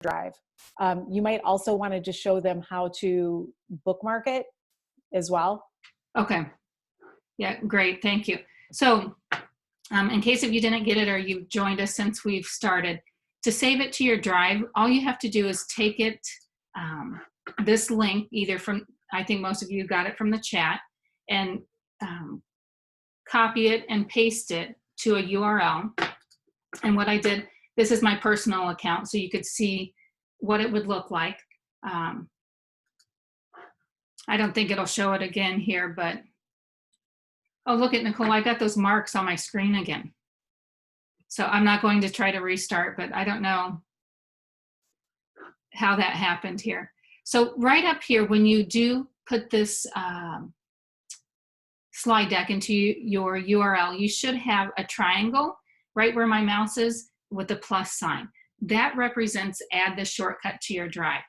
drive. You might also want to just show them how to bookmark it as well. Okay. Yeah, great. Thank you. So in case if you didn't get it or you've joined us since we've started, to save it to your drive, all you have to do is take it, this link, either from, I think most of you got it from the chat, and copy it and paste it to a URL. And what I did, this is my personal account, so you could see what it would look like. I don't think it'll show it again here, but oh, look at Nicole, I got those marks on my screen again. So I'm not going to try to restart, but I don't know how that happened here. So right up here, when you do put this slide deck into your URL, you should have a triangle right where my mouse is with a plus sign. That represents add this shortcut to your drive.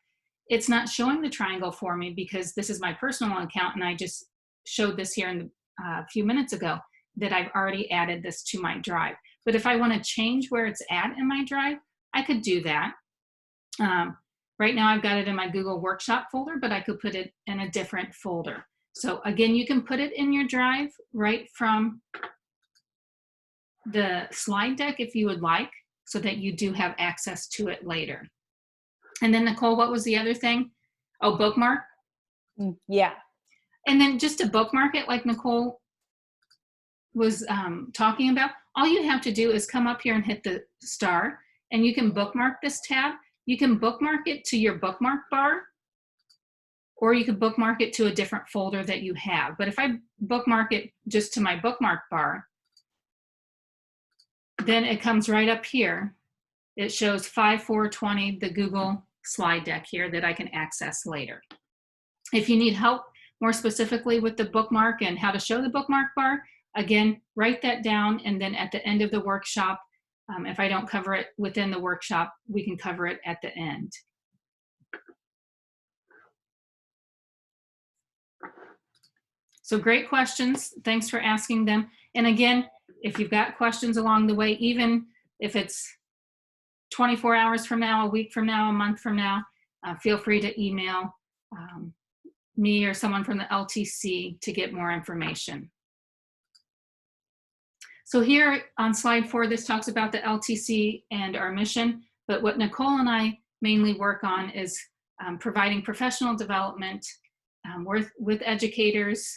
It's not showing the triangle for me because this is my personal account, and I just showed this here in a few minutes ago that I've already added this to my drive. But if I want to change where it's at in my drive, I could do that. Right now I've got it in my Google Workshop folder, but I could put it in a different folder. So again, you can put it in your drive right from the slide deck if you would like, so that you do have access to it later. And then Nicole, what was the other thing? Oh, bookmark? Yeah. And then just to bookmark it like Nicole was talking about, all you have to do is come up here and hit the star, and you can bookmark this tab. You can bookmark it to your bookmark bar, or you can bookmark it to a different folder that you have. But if I bookmark it just to my bookmark bar, then it comes right up here. It shows 5420, the Google slide deck here that I can access later. If you need help more specifically with the bookmark and how to show the bookmark bar, again, write that down, and then at the end of the workshop, if I don't cover it within the workshop, we can cover it at the end. So great questions. Thanks for asking them. And again, if you've got questions along the way, even if it's 24 hours from now, a week from now, a month from now, feel free to email me or someone from the LTC to get more information. So here on slide 4, this talks about the LTC and our mission, but what Nicole and I mainly work on is providing professional development with educators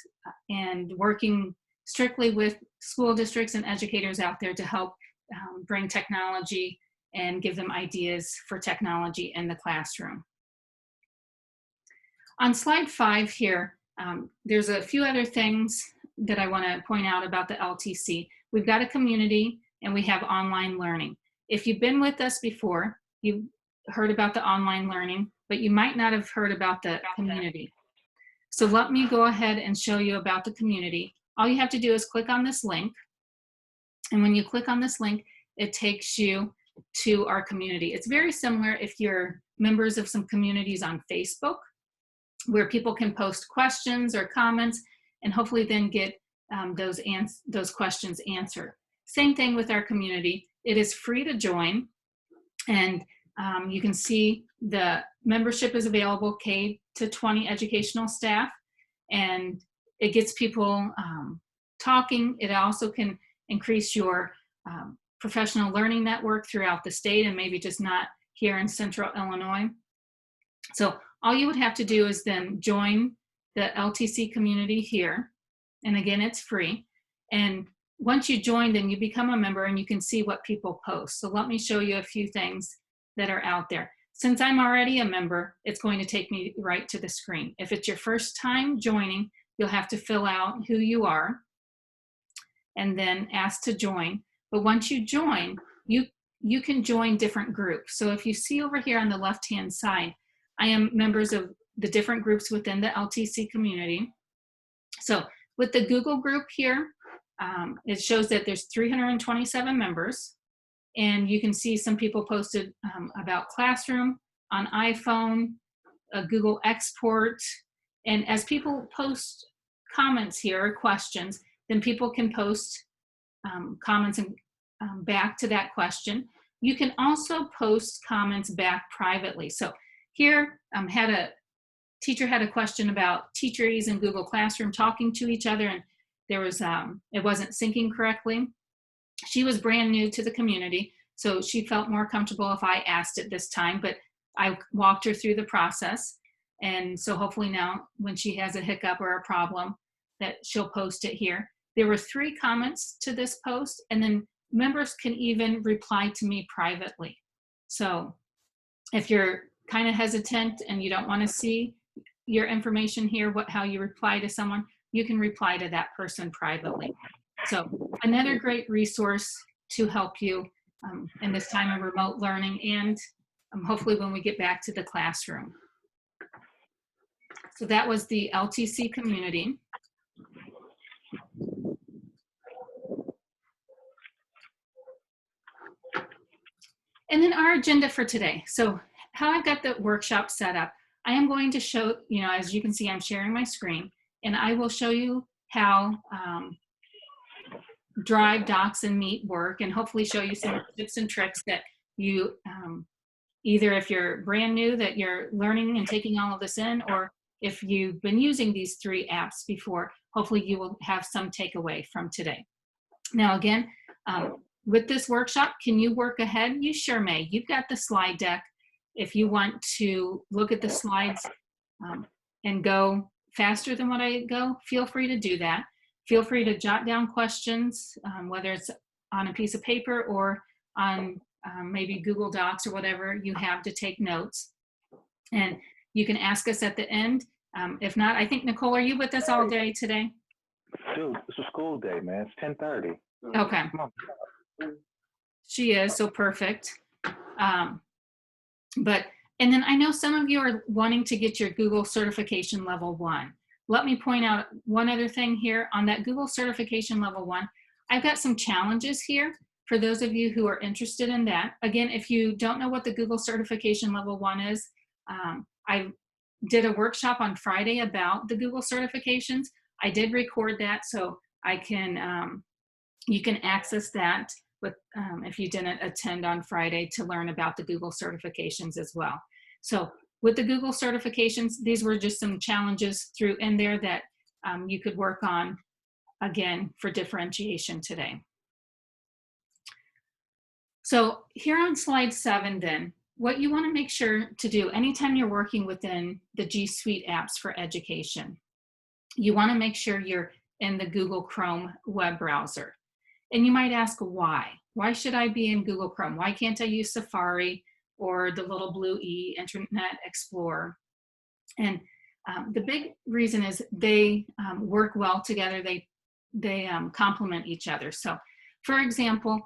and working strictly with school districts and educators out there to help bring technology and give them ideas for technology in the classroom. On slide 5 here, there's a few other things that I want to point out about the LTC. We've got a community and we have online learning. If you've been with us before, you've heard about the online learning, but you might not have heard about the community. So let me go ahead and show you about the community. All you have to do is click on this link. And when you click on this link, it takes you to our community. It's very similar if you're members of some communities on Facebook, where people can post questions or comments and hopefully then get those questions answered. Same thing with our community. It is free to join, and you can see the membership is available K to 20 educational staff, and it gets people talking. It also can increase your professional learning network throughout the state, and maybe just not here in Central Illinois. So all you would have to do is then join the LTC community here. And again, it's free. And once you join, then you become a member and you can see what people post. So let me show you a few things that are out there. Since I'm already a member, it's going to take me right to the screen. If it's your first time joining, you'll have to fill out who you are and then ask to join. But once you join, you can join different groups. So if you see over here on the left-hand side, I am members of the different groups within the LTC community. So with the Google group here, it shows that there's 327 members, and you can see some people posted about Classroom on iPhone, Google Export, and as people post comments here or questions, then people can post comments and back to that question. You can also post comments back privately. So here, teacher had a question about teachers in Google Classroom talking to each other, and there was, it wasn't syncing correctly. She was brand new to the community, so she felt more comfortable if I asked it this time, but I walked her through the process. And so hopefully now when she has a hiccup or a problem, that she'll post it here. There were 3 comments to this post, and then members can even reply to me privately. So if you're kind of hesitant and you don't want to see your information here, how you reply to someone, you can reply to that person privately. So another great resource to help you in this time of remote learning, and hopefully when we get back to the classroom. So that was the LTC community. And then our agenda for today. So how I've got the workshop set up, I am going to show, as you can see, I'm sharing my screen, and I will show you how Drive, Docs, and Meet work, and hopefully show you some tips and tricks that you, either if you're brand new, that you're learning and taking all of this in, or if you've been using these 3 apps before, hopefully you will have some takeaway from today. Now again, with this workshop, can you work ahead? You sure may. You've got the slide deck. If you want to look at the slides and go faster than what I go, feel free to do that. Feel free to jot down questions, whether it's on a piece of paper or on maybe Google Docs or whatever you have to take notes. And you can ask us at the end. If not, I think, Nicole, are you with us all day today? Dude, it's a school day, man. It's 10:30. Okay. She is, so perfect. And then I know some of you are wanting to get your Google certification level 1. Let me point out one other thing here on that Google certification level 1. I've got some challenges here for those of you who are interested in that. Again, if you don't know what the Google certification level 1 is, I did a workshop on Friday about the Google certifications. I did record that, so I can, you can access that with, if you didn't attend on Friday, to learn about the Google certifications as well. So with the Google certifications, these were just some challenges through in there that you could work on, again, for differentiation today. So here on slide 7 then, what you want to make sure to do anytime you're working within the G Suite apps for education, you want to make sure you're in the Google Chrome web browser. And you might ask, why? Why should I be in Google Chrome? Why can't I use Safari or the little blue E, Internet Explorer? And the big reason is they work well together. They complement each other. So for example,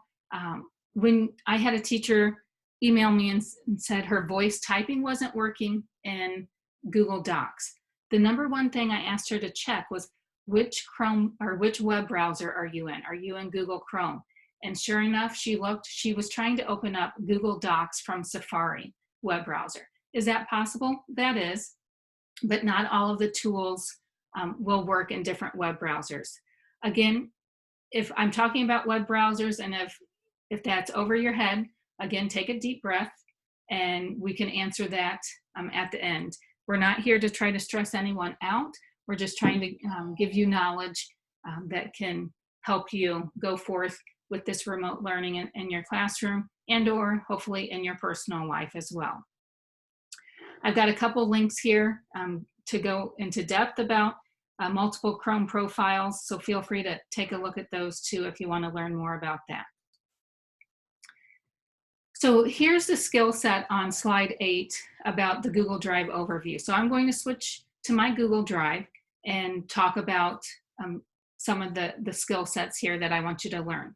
when I had a teacher email me and said her voice typing wasn't working in Google Docs, the #1 thing I asked her to check was, which Chrome or which web browser are you in? Are you in Google Chrome? And sure enough, she looked, she was trying to open up Google Docs from Safari web browser. Is that possible? That is, but not all of the tools will work in different web browsers. Again, if I'm talking about web browsers, and if that's over your head, again, take a deep breath and we can answer that at the end. We're not here to try to stress anyone out. We're just trying to give you knowledge that can help you go forth with this remote learning in your classroom and or hopefully in your personal life as well. I've got a couple links here to go into depth about multiple Chrome profiles, so feel free to take a look at those too if you want to learn more about that. So here's the skill set on slide 8 about the Google Drive overview. So I'm going to switch to my Google Drive and talk about some of the skill sets here that I want you to learn.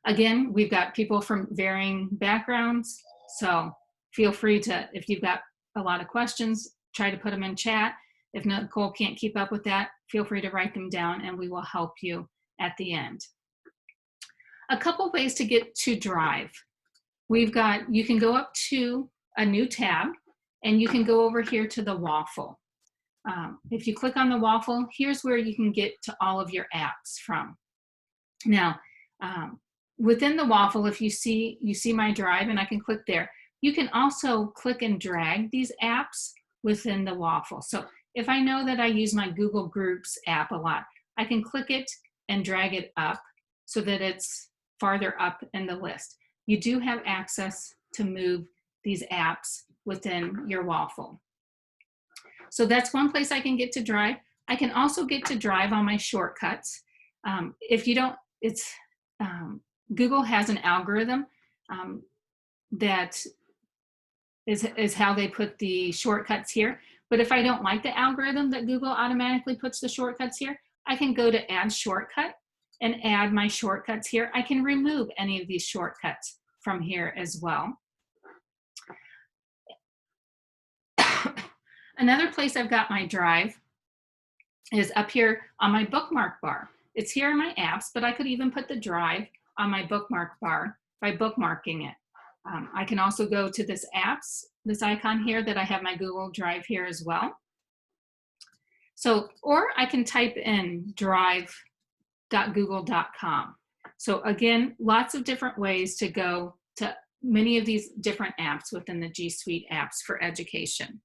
Again, we've got people from varying backgrounds, so feel free to, if you've got a lot of questions, try to put them in chat. If Nicole can't keep up with that, feel free to write them down and we will help you at the end. A couple ways to get to Drive. We've got, you can go up to a new tab and you can go over here to the waffle. If you click on the waffle, here's where you can get to all of your apps from. Now, within the waffle, if you see my drive, and I can click there, you can also click and drag these apps within the waffle. So if I know that I use my Google Groups app a lot, I can click it and drag it up so that it's farther up in the list. You do have access to move these apps within your waffle. So that's one place I can get to drive. I can also get to drive on my shortcuts. If you don't, Google has an algorithm that is how they put the shortcuts here. But if I don't like the algorithm that Google automatically puts the shortcuts here, I can go to Add Shortcut and add my shortcuts here. I can remove any of these shortcuts from here as well. Another place I've got my drive is up here on my bookmark bar. It's here in my apps, but I could even put the drive on my bookmark bar by bookmarking it. I can also go to this apps, this icon here that I have my Google Drive here as well. So, or I can type in drive.google.com. So again, lots of different ways to go to many of these different apps within the G Suite apps for education.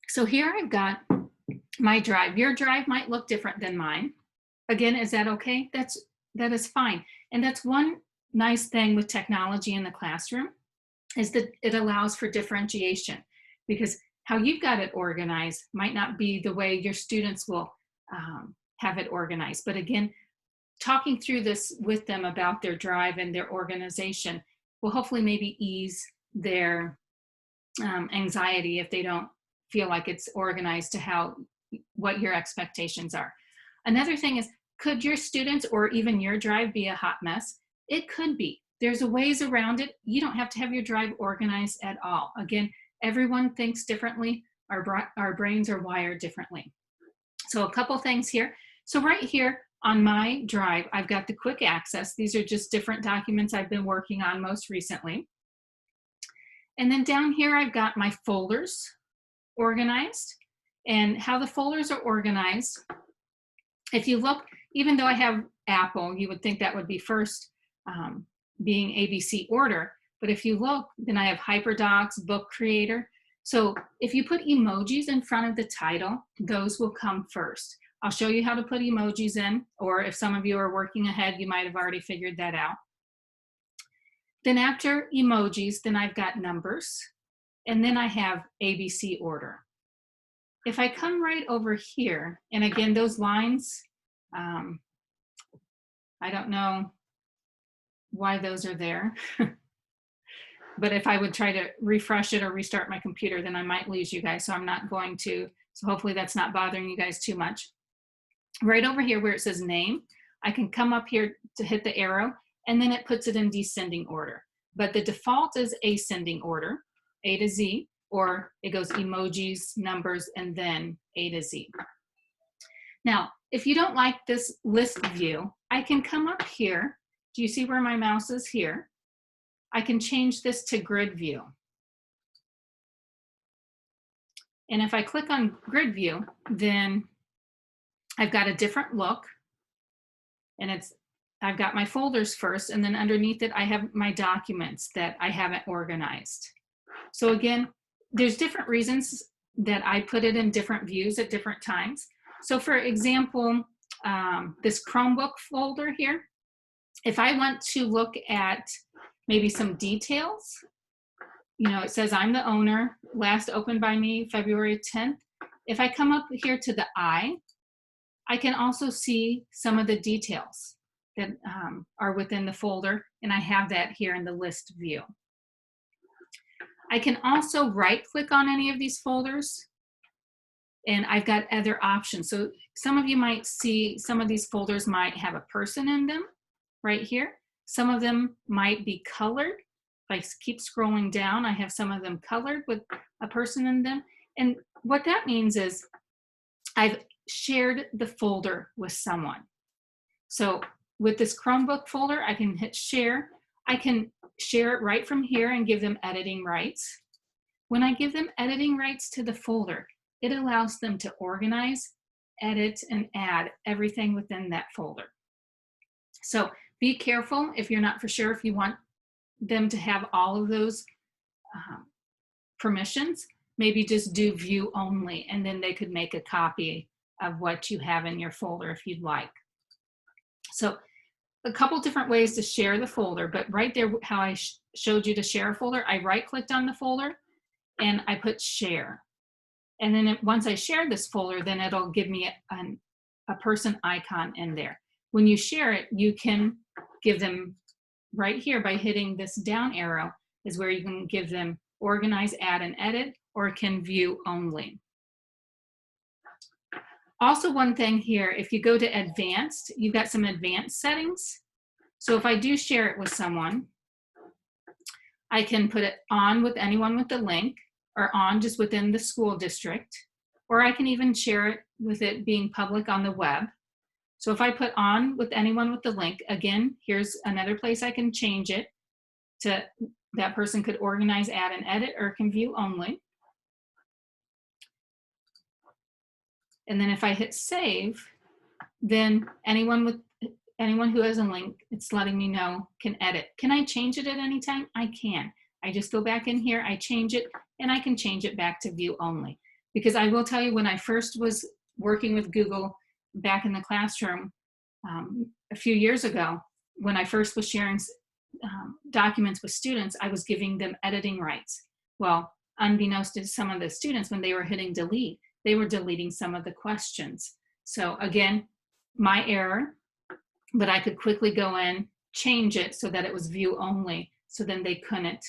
So here I've got my drive. Your drive might look different than mine. Again, is that okay? That is fine. And that's one nice thing with technology in the classroom, is that it allows for differentiation, because how you've got it organized might not be the way your students will have it organized. But again, talking through this with them about their drive and their organization will hopefully maybe ease their anxiety if they don't feel like it's organized to what your expectations are. Another thing is, could your students or even your drive be a hot mess? It could be. There's a ways around it. You don't have to have your drive organized at all. Again, everyone thinks differently. Our brains are wired differently. So a couple things here. So right here on my drive, I've got the quick access. These are just different documents I've been working on most recently. And then down here, I've got my folders organized, and how the folders are organized. If you look, even though I have Apple, you would think that would be first being ABC order. But if you look, then I have HyperDocs, Book Creator. So if you put emojis in front of the title, those will come first. I'll show you how to put emojis in, or if some of you are working ahead, you might have already figured that out. Then after emojis, then I've got numbers, and then I have ABC order. If I come right over here, and again, those lines, I don't know why those are there, but if I would try to refresh it or restart my computer, then I might lose you guys, so I'm not going to. So hopefully that's not bothering you guys too much. Right over here where it says name, I can come up here to hit the arrow, and then it puts it in descending order. But the default is ascending order, A to Z, or it goes emojis, numbers, and then A to Z. Now, if you don't like this list view, I can come up here. Do you see where my mouse is here? I can change this to grid view. And if I click on grid view, then I've got a different look, and I've got my folders first, and then underneath it, I have my documents that I haven't organized. So again, there's different reasons that I put it in different views at different times. So for example, this Chromebook folder here, if I want to look at maybe some details, you know, it says I'm the owner, last opened by me February 10th. If I come up here to the I can also see some of the details that are within the folder, and I have that here in the list view. I can also right-click on any of these folders, and I've got other options. So some of you might see some of these folders might have a person in them right here. Some of them might be colored. If I keep scrolling down, I have some of them colored with a person in them. And what that means is I've shared the folder with someone. So with this Chromebook folder, I can hit share. I can share it right from here and give them editing rights. When I give them editing rights to the folder, it allows them to organize edit, and add everything within that folder. So be careful if you're not for sure if you want them to have all of those permissions. Maybe just do view only, and then they could make a copy of what you have in your folder if you'd like. So a couple different ways to share the folder, but right there how I showed you to share a folder, I right-clicked on the folder and I put share. And then once I share this folder, then it'll give me a person icon in there. When you share it, you can give them right here by hitting this down arrow is where you can give them organize, add, and edit, or it can view only. Also, one thing here, if you go to advanced, you've got some advanced settings. So if I do share it with someone, I can put it on with anyone with the link, or on just within the school district, or I can even share it with it being public on the web. So if I put on with anyone with the link, again, here's another place I can change it to that person could organize, add, and edit, or can view only. And then if I hit save, then anyone who has a link, it's letting me know, can edit. Can I change it at any time? I can. I just go back in here, I change it, and I can change it back to view only. Because I will tell you, when I first was working with Google back in the classroom a few years ago, when I first was sharing documents with students, I was giving them editing rights. Well, unbeknownst to some of the students, when they were hitting delete, they were deleting some of the questions. So again, my error, but I could quickly go in, change it so that it was view only, so then they couldn't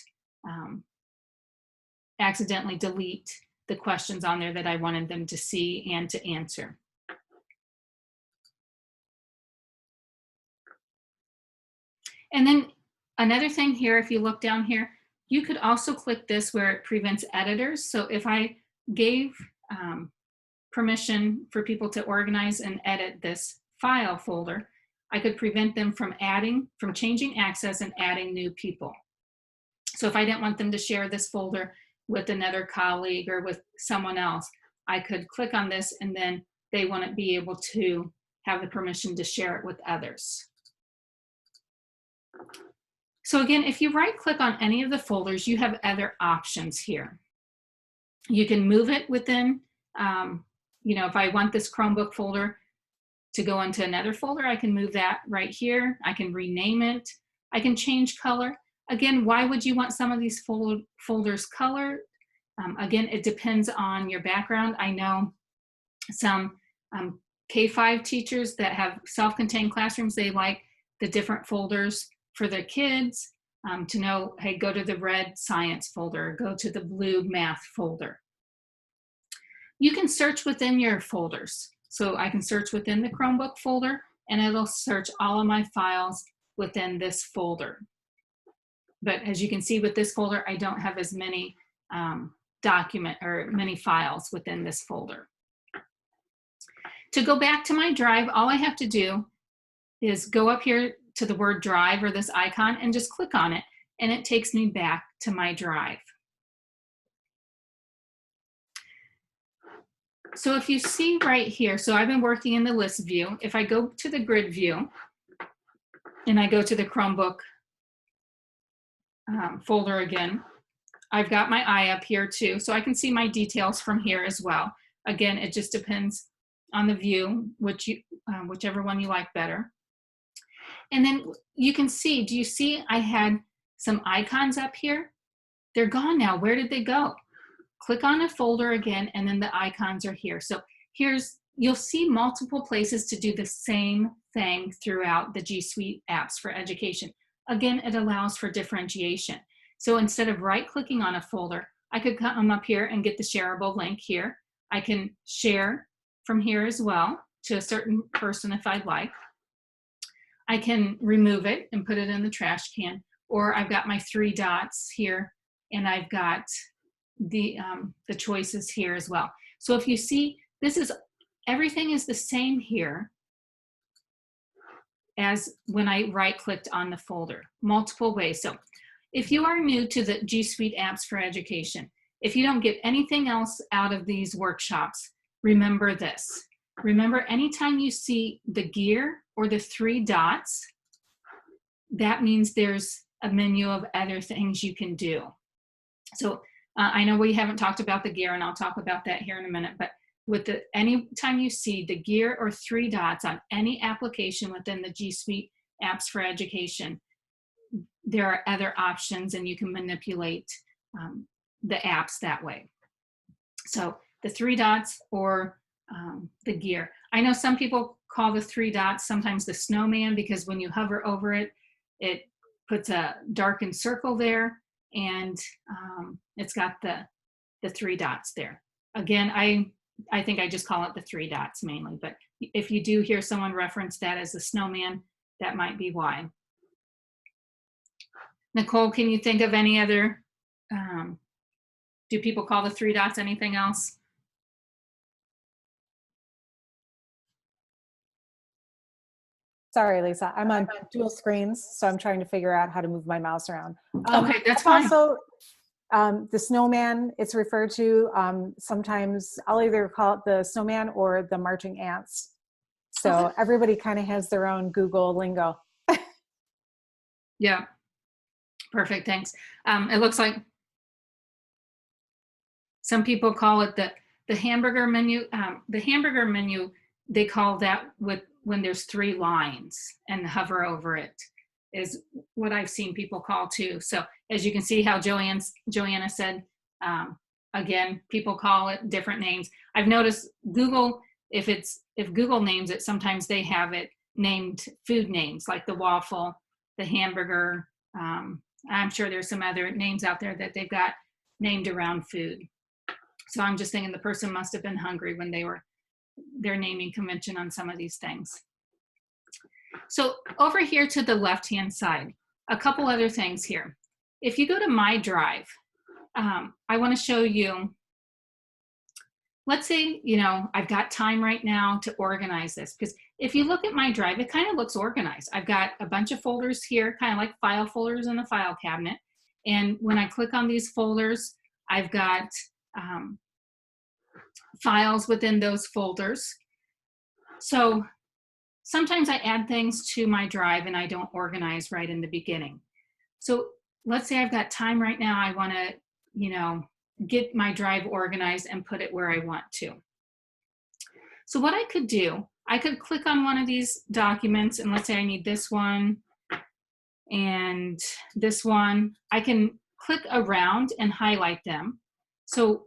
accidentally delete the questions on there that I wanted them to see and to answer. And then another thing here, if you look down here, you could also click this where it prevents editors. So if I gave permission for people to organize and edit this file folder, I could prevent them from changing access and adding new people. So if I didn't want them to share this folder with another colleague or with someone else, I could click on this and then they wouldn't be able to have the permission to share it with others. So again, if you right click on any of the folders, you have other options here. You can move it within, if I want this Chromebook folder to go into another folder, I can move that right here. I can rename it. I can change color. Again, why would you want some of these folders colored? Again, it depends on your background. I know some K-5 teachers that have self-contained classrooms, they like the different folders for their kids to know, hey, go to the red science folder, go to the blue math folder. You can search within your folders. So I can search within the Chromebook folder and it'll search all of my files within this folder. But as you can see with this folder, I don't have as many many files within this folder. To go back to my drive, all I have to do is go up here to the word drive or this icon and just click on it, and it takes me back to my drive. So if you see right here, so I've been working in the list view. If I go to the grid view and I go to the Chromebook folder again, I've got my eye up here too, so I can see my details from here as well. Again, it just depends on the view, whichever one you like better. And then you can see, do you see I had some icons up here? They're gone now. Where did they go? Click on a folder again, and then the icons are here. So you'll see multiple places to do the same thing throughout the G Suite apps for education. Again, it allows for differentiation. So instead of right-clicking on a folder, I could come up here and get the shareable link here. I can share from here as well to a certain person if I'd like. I can remove it and put it in the trash can, or I've got my 3 dots here and I've got the choices here as well. So if you see, everything is the same here as when I right-clicked on the folder, multiple ways. So if you are new to the G Suite apps for education, if you don't get anything else out of these workshops, remember this. remember, anytime you see the gear or the 3 dots, that means there's a menu of other things you can do. So I know we haven't talked about the gear, and I'll talk about that here in a minute, but with anytime you see the gear or 3 dots on any application within the G Suite apps for education, there are other options and you can manipulate the apps that way. So the 3 dots or the gear. I know some people call the 3 dots sometimes the snowman, because when you hover over it, it puts a darkened circle there, and it's got the 3 dots there. Again, I think I just call it the 3 dots mainly, but if you do hear someone reference that as a snowman, that might be why. Nicole, can you think of any other, do people call the 3 dots anything else? Sorry, Lisa, I'm on dual screens, so I'm trying to figure out how to move my mouse around. Okay, that's fine. Also, the snowman, it's referred to, sometimes I'll either call it the snowman or the marching ants. So everybody kind of has their own Google lingo. Yeah, perfect, thanks. It looks like some people call it the hamburger menu. The hamburger menu, they call that when there's 3 lines and hover over it, is what I've seen people call too. So as you can see how Joanna said, again, people call it different names. I've noticed Google, if Google names it, sometimes they have it named food names, like the waffle, the hamburger. I'm sure there's some other names out there that they've got named around food. So I'm just thinking the person must have been hungry when they were their naming convention on some of these things. So over here to the left-hand side, a couple other things here. If you go to My Drive, I want to show you, let's say, you know, I've got time right now to organize this, because if you look at My Drive, it kind of looks organized. I've got a bunch of folders here, kind of like file folders in a file cabinet. And when I click on these folders, I've got files within those folders. So sometimes I add things to my drive and I don't organize right in the beginning. So let's say I've got time right now. I want to, you know, get my drive organized and put it where I want to. So what I could do, I could click on one of these documents, and let's say I need this one and this one. I can click around and highlight them. So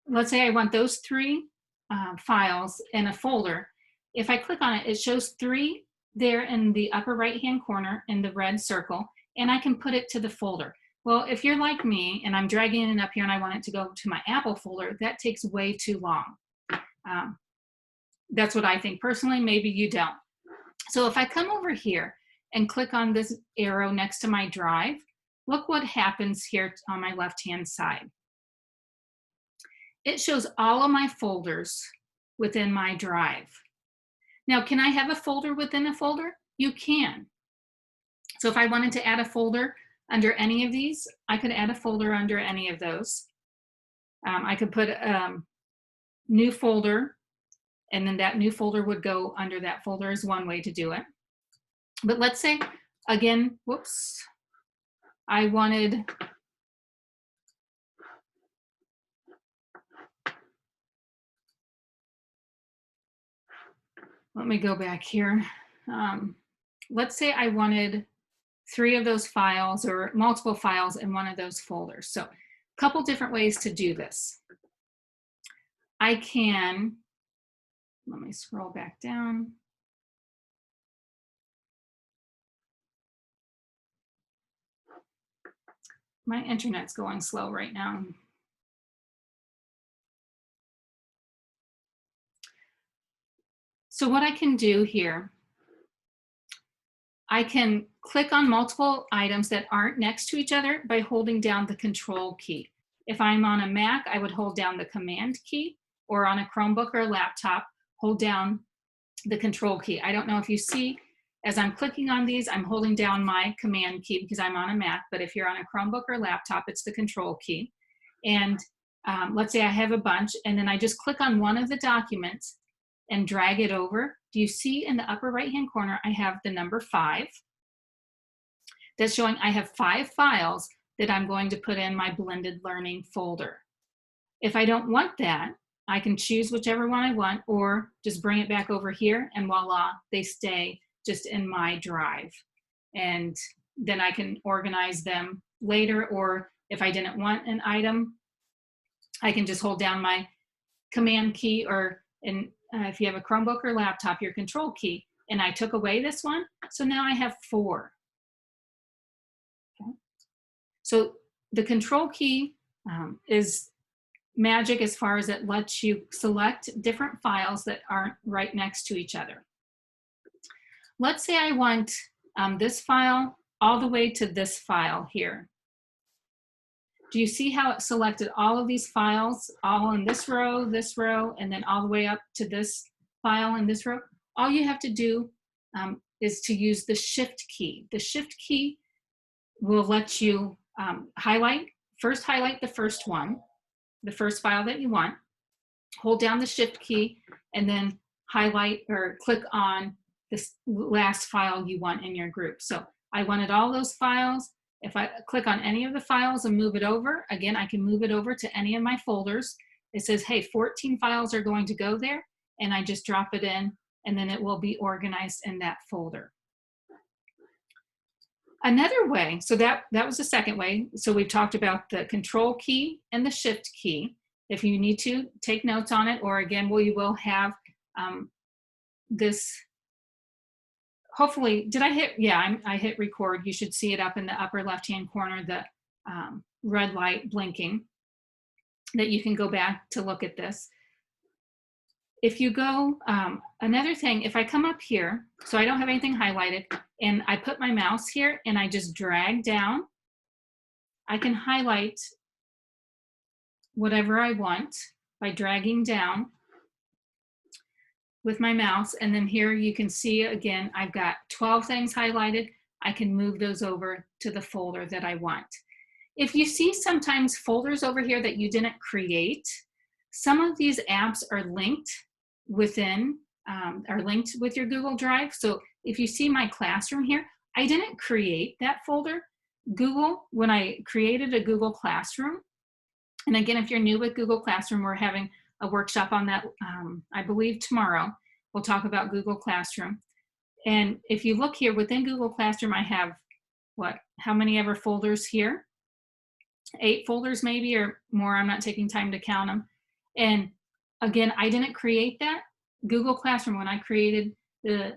let's say I want those 3 files in a folder. If I click on it, it shows 3 there in the upper right-hand corner in the red circle, and I can put it to the folder. Well, if you're like me and I'm dragging it up here and I want it to go to my Apple folder, that takes way too long. That's what I think personally. Maybe you don't. So if I come over here and click on this arrow next to my drive, look what happens here on my left-hand side. It shows all of my folders within my drive. Now, can I have a folder within a folder? You can. So if I wanted to add a folder under any of these, I could add a folder under any of those. I could put new folder, and then that new folder would go under that folder is one way to do it. But let's say, again, whoops, I wanted, let me go back here. Let's say I wanted 3 of those files or multiple files in one of those folders. So a couple different ways to do this. I can, let me scroll back down. My internet's going slow right now. So what I can do here, I can click on multiple items that aren't next to each other by holding down the Control key. If I'm on a Mac, I would hold down the Command key, or on a Chromebook or a laptop, hold down the Control key. I don't know if you see, as I'm clicking on these, I'm holding down my Command key because I'm on a Mac, but if you're on a Chromebook or laptop, it's the Control key. And let's say I have a bunch, and then I just click on one of the documents, and drag it over, do you see in the upper right-hand corner, I have the number 5. That's showing I have 5 files that I'm going to put in my blended learning folder. If I don't want that, I can choose whichever one I want or just bring it back over here and voila, they stay just in my drive. And then I can organize them later, or if I didn't want an item, I can just hold down my command key, or if you have a Chromebook or laptop, your control key, and I took away this one. So now I have 4. Okay. So the control key is magic as far as it lets you select different files that aren't right next to each other. Let's say I want this file all the way to this file here. Do you see how it selected all of these files, all in this row, and then all the way up to this file in this row? All you have to do is to use the Shift key. The Shift key will let you highlight the first one, the first file that you want, hold down the Shift key, and then highlight or click on this last file you want in your group. So I wanted all those files. If I click on any of the files and move it over, again, I can move it over to any of my folders. It says, hey, 14 files are going to go there, and I just drop it in, and then it will be organized in that folder. Another way, so that was the second way. So we've talked about the control key and the Shift key. If you need to take notes on it, or again, we will have this. Hopefully, did I hit? Yeah, I hit record. You should see it up in the upper left-hand corner, the red light blinking, that you can go back to look at this. If you go, another thing, if I come up here, so I don't have anything highlighted, and I put my mouse here and I just drag down, I can highlight whatever I want by dragging down with my mouse. And then here you can see again, I've got 12 things highlighted. I can move those over to the folder that I want. If you see sometimes folders over here that you didn't create, some of these apps are linked within, are linked with your Google Drive. So if you see my classroom here, I didn't create that folder. Google, when I created a Google Classroom, and again, if you're new with Google Classroom, we're having a workshop on that, I believe tomorrow. We'll talk about Google Classroom. And if you look here within Google Classroom, I have how many ever folders here? 8 folders maybe, or more. I'm not taking time to count them. And again, I didn't create that. Google Classroom, when I created the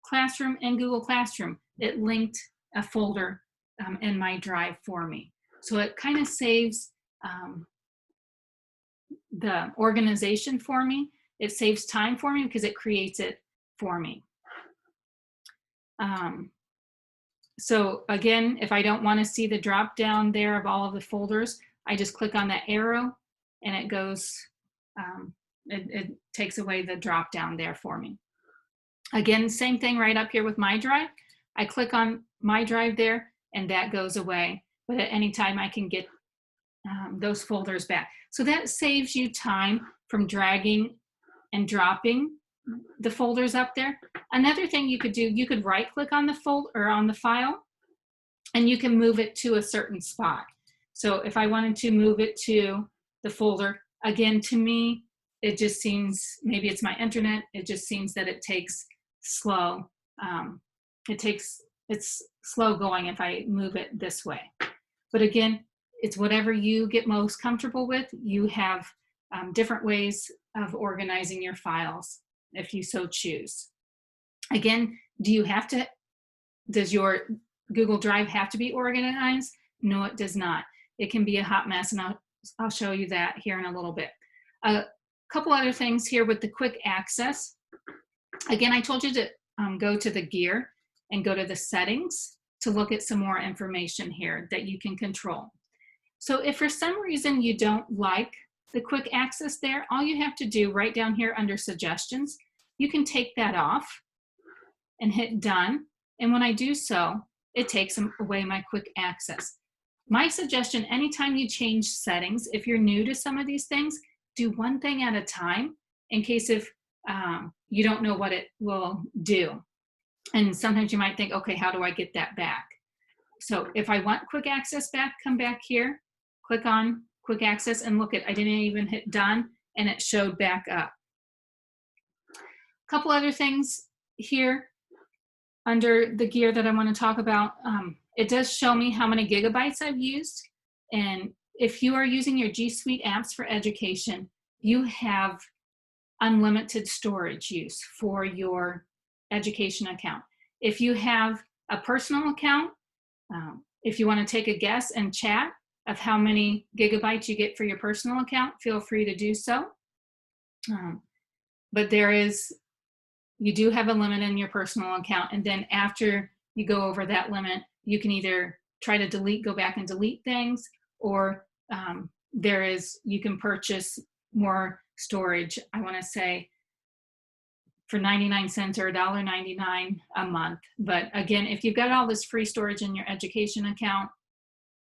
classroom in Google Classroom, it linked a folder in my drive for me. So it kind of saves the organization for me. It saves time for me because it creates it for me. So again, if I don't want to see the drop down there of all of the folders, I just click on that arrow and it goes, it takes away the drop down there for me. Again, same thing right up here with my drive. I click on my drive there and that goes away. But at any time I can get those folders back. So that saves you time from dragging and dropping the folders up there. Another thing you could do, you could right click on the folder or on the file and you can move it to a certain spot. So if I wanted to move it to the folder, again, to me, it just seems, maybe it's my internet, it just seems that it takes slow. It's slow going if I move it this way. But again, it's whatever you get most comfortable with. You have different ways of organizing your files if you so choose. Again, does your Google Drive have to be organized? No, it does not. It can be a hot mess, and I'll show you that here in a little bit. A couple other things here with the quick access. Again, I told you to go to the gear and go to the settings to look at some more information here that you can control. So if for some reason you don't like the quick access there, all you have to do right down here under suggestions, you can take that off and hit done. And when I do so, it takes away my quick access. My suggestion, anytime you change settings, if you're new to some of these things, do one thing at a time in case if you don't know what it will do. And sometimes you might think, okay, how do I get that back? So if I want quick access back, come back here, click on quick access, and look, I didn't even hit done, and it showed back up. A couple other things here under the gear that I want to talk about. It does show me how many gigabytes I've used. And if you are using your G Suite apps for education, you have unlimited storage use for your education account. If you have a personal account, if you want to take a guess and chat of how many gigabytes you get for your personal account, feel free to do so. But you do have a limit in your personal account, and then after you go over that limit, you can either try to go back and delete things, or you can purchase more storage. I want to say for 99 cents or $1.99 a month. But again, if you've got all this free storage in your education account,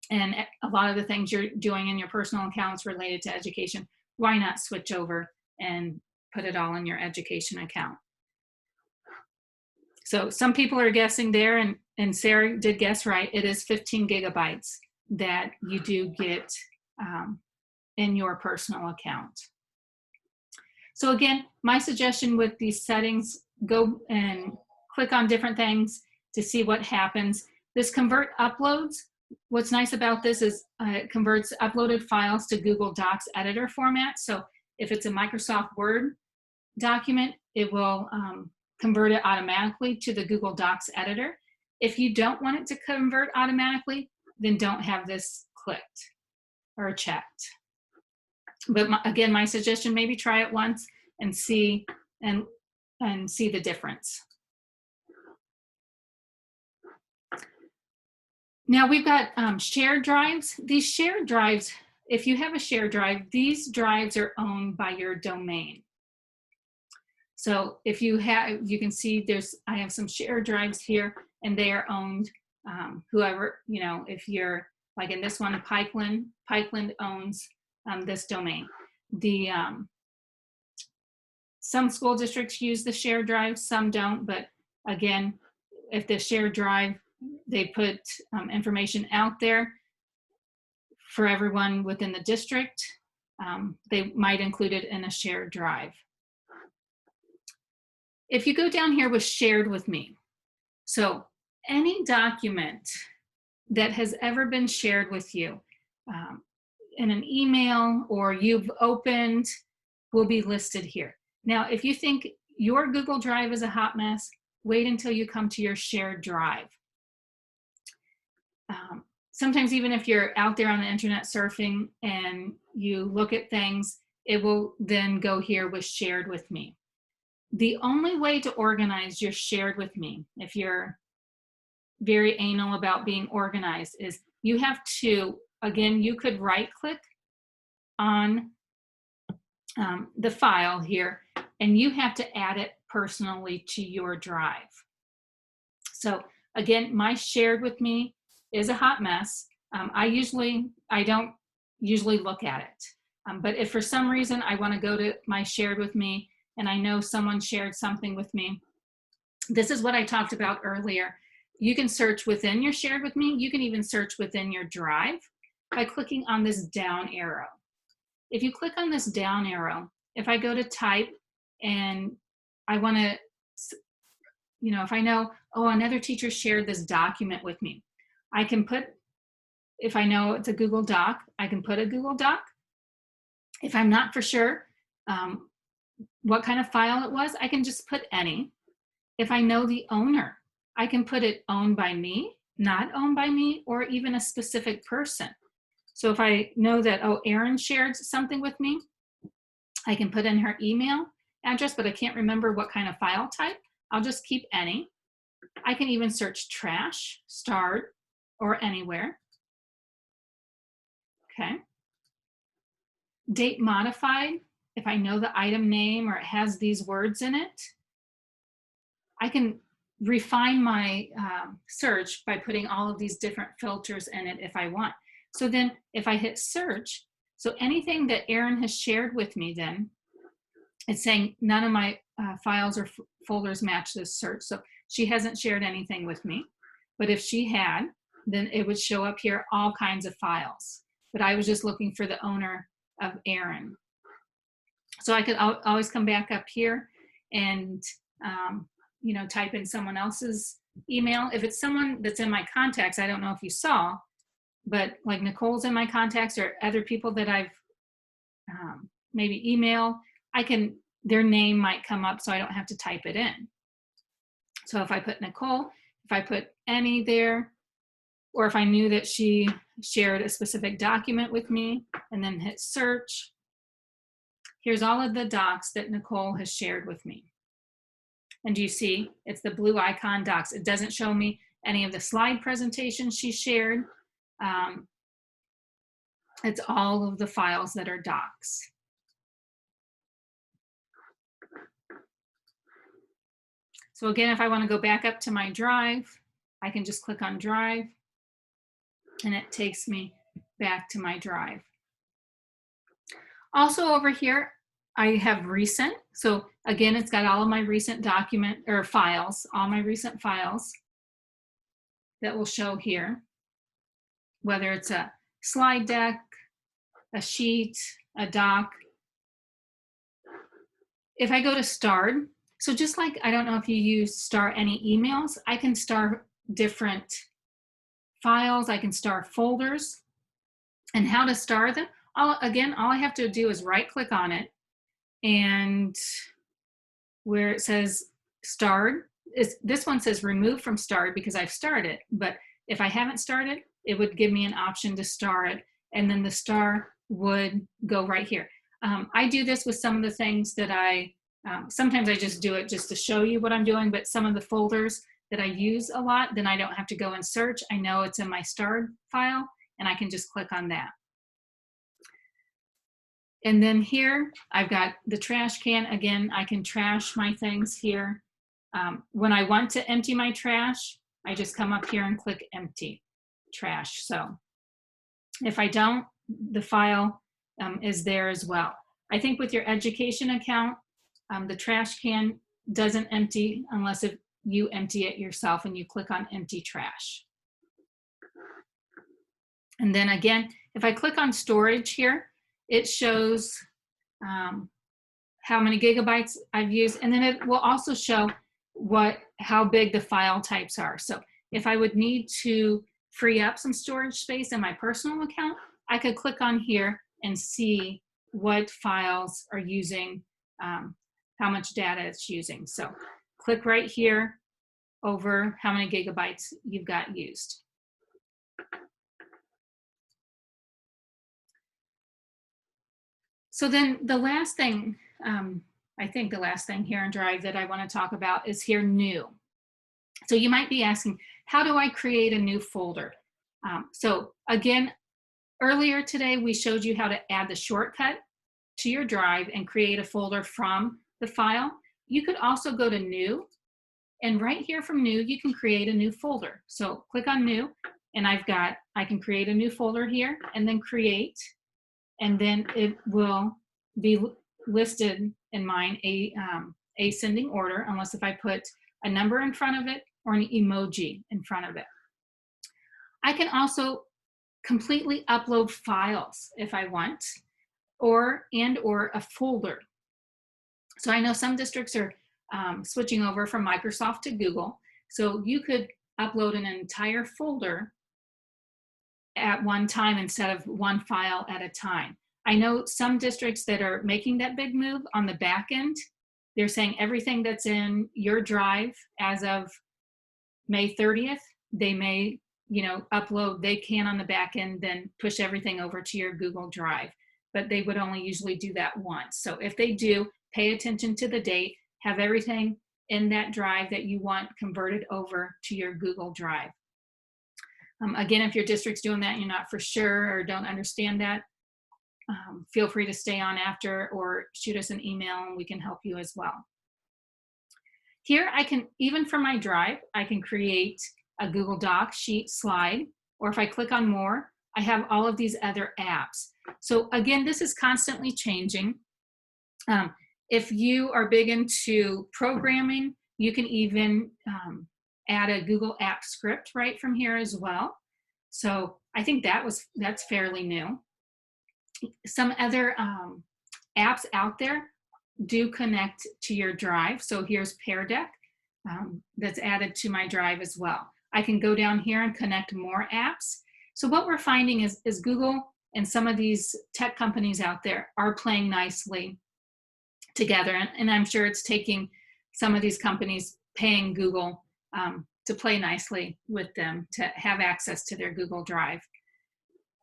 and a lot of the things you're doing in your personal accounts related to education, why not switch over and put it all in your education account? So some people are guessing there, and Sarah did guess right. It is 15 gigabytes that you do get in your personal account. So again, my suggestion with these settings, go and click on different things to see what happens. This convert uploads, what's nice about this is it converts uploaded files to Google Docs editor format. So if it's a Microsoft Word document, it will convert it automatically to the Google Docs editor. If you don't want it to convert automatically, then don't have this clicked or checked. But again, my suggestion, maybe try it once and see see the difference. Now we've got shared drives. These shared drives, if you have a shared drive, these drives are owned by your domain. So if you can see I have some shared drives here, and they are owned, whoever, if you're like in this one, Pikeland owns this domain. Some school districts use the shared drive, some don't, but again, if the shared drive, they put information out there for everyone within the district, they might include it in a shared drive. If you go down here with shared with me, so any document that has ever been shared with you in an email or you've opened will be listed here. Now, if you think your Google Drive is a hot mess, wait until you come to your shared drive. Sometimes even if you're out there on the internet surfing and you look at things, it will then go here with shared with me. The only way to organize your shared with me, if you're very anal about being organized, is you have to, again, you could right click on the file here, and you have to add it personally to your drive. So again, my shared with me is a hot mess. I don't usually look at it. But if for some reason I want to go to my shared with me and I know someone shared something with me, this is what I talked about earlier. You can search within your shared with me. You can even search within your drive by clicking on this down arrow. If you click on this down arrow, if I go to type and I want to, if I know, oh, another teacher shared this document with me, I can put, if I know it's a Google Doc, I can put a Google Doc. If I'm not for sure what kind of file it was, I can just put any. If I know the owner, I can put it owned by me, not owned by me, or even a specific person. So if I know that, oh, Erin shared something with me, I can put in her email address, but I can't remember what kind of file type. I'll just keep any. I can even search trash, start, or anywhere. Okay. Date modified, if I know the item name or it has these words in it, I can refine my search by putting all of these different filters in it if I want. So then if I hit search, so anything that Erin has shared with me then, it's saying none of my files or folders match this search. So she hasn't shared anything with me. But if she had, then it would show up here all kinds of files. But I was just looking for the owner of Aaron. So I could always come back up here and you know, type in someone else's email. If it's someone that's in my contacts, I don't know if you saw, but like Nicole's in my contacts or other people that I've maybe email, their name might come up so I don't have to type it in. So if I put Nicole, if I put Annie there, or if I knew that she shared a specific document with me and then hit search, here's all of the docs that Nicole has shared with me. And do you see, it's the blue icon docs. It doesn't show me any of the slide presentations she shared. It's all of the files that are docs. So again, if I want to go back up to my drive, I can just click on drive and it takes me back to my drive. Also over here, I have recent. So again, it's got all of my recent document or files, all my recent files that will show here, whether it's a slide deck, a sheet, a doc. If I go to starred, so just like, I don't know if you use star any emails, I can star different files, I can star folders, and how to star them. Again, all I have to do is right click on it, and where it says starred, this one says remove from starred because I've starred it, but if I haven't started, it would give me an option to star it, and then the star would go right here. I do this with some of the things that sometimes I just do it just to show you what I'm doing, but some of the folders that I use a lot, then I don't have to go and search. I know it's in my starred file, and I can just click on that. And then here, I've got the trash can. Again, I can trash my things here. When I want to empty my trash, I just come up here and click empty trash. So if I don't, the file is there as well. I think with your education account, the trash can doesn't empty unless if you empty it yourself and you click on empty trash. And then again, if I click on storage here, it shows how many gigabytes I've used, and then it will also show how big the file types are. So if I would need to free up some storage space in my personal account, I could click on here and see what files are using, how much data it's using. So click right here over how many gigabytes you've got used. So then the last thing, I think the last thing here in Drive that I want to talk about is here, new. So you might be asking, how do I create a new folder? So again, earlier today, we showed you how to add the shortcut to your Drive and create a folder from the file. You could also go to new, and right here from new, you can create a new folder. So click on new, and I can create a new folder here and then create, and then it will be listed in mine ascending order, unless if I put a number in front of it or an emoji in front of it. I can also completely upload files if I want, or a folder. So I know some districts are switching over from Microsoft to Google. So you could upload an entire folder at one time instead of one file at a time. I know some districts that are making that big move on the back end. They're saying everything that's in your Drive as of May 30th, they may, upload, they can on the back end, then push everything over to your Google Drive. But they would only usually do that once. So if they do, pay attention to the date, have everything in that drive that you want converted over to your Google Drive. Again, if your district's doing that and you're not for sure or don't understand that, feel free to stay on after or shoot us an email and we can help you as well. Here I can, even for my Drive, I can create a Google Doc, sheet, slide, or if I click on more, I have all of these other apps. So again, this is constantly changing. If you are big into programming, you can even add a Google app script right from here as well. So I think that's fairly new. Some other apps out there do connect to your drive. So here's Pear Deck that's added to my drive as well. I can go down here and connect more apps. So what we're finding is Google and some of these tech companies out there are playing nicely together. And I'm sure it's taking some of these companies paying Google to play nicely with them to have access to their Google Drive.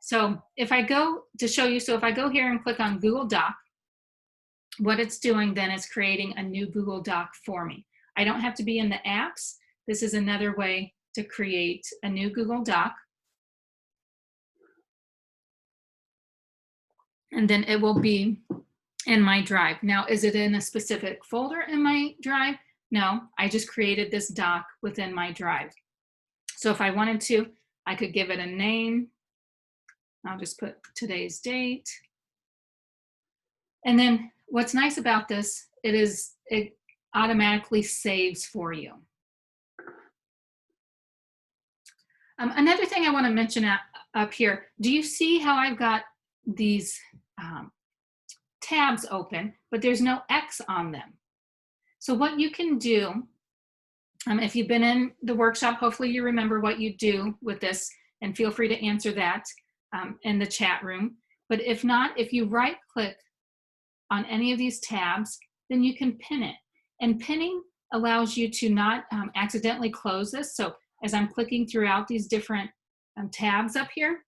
So if I go to show you, so if I go here and click on Google Doc, what it's doing then is creating a new Google Doc for me. I don't have to be in the apps. This is another way to create a new Google Doc. And then it will be in my drive. Now, is it in a specific folder in my drive? No, I just created this doc within my drive. So if I wanted to, I could give it a name. I'll just put today's date. And then what's nice about this, it automatically saves for you. Another thing I want to mention up here, do you see how I've got these tabs open, but there's no X on them? So what you can do, if you've been in the workshop, hopefully you remember what you do with this, and feel free to answer that in the chat room. But if not, if you right click on any of these tabs, then you can pin it. And pinning allows you to not accidentally close this. So as I'm clicking throughout these different tabs up here,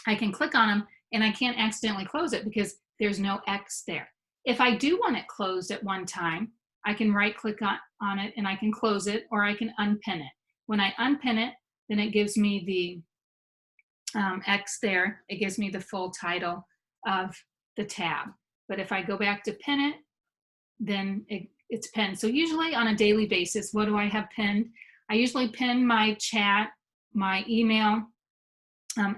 I can click on them and I can't accidentally close it because there's no X there. If I do want it closed at one time, I can right click on it and I can close it, or I can unpin it. When I unpin it, then it gives me the X there. It gives me the full title of the tab. But if I go back to pin it, then it's pinned. So usually on a daily basis, what do I have pinned? I usually pin my chat, my email,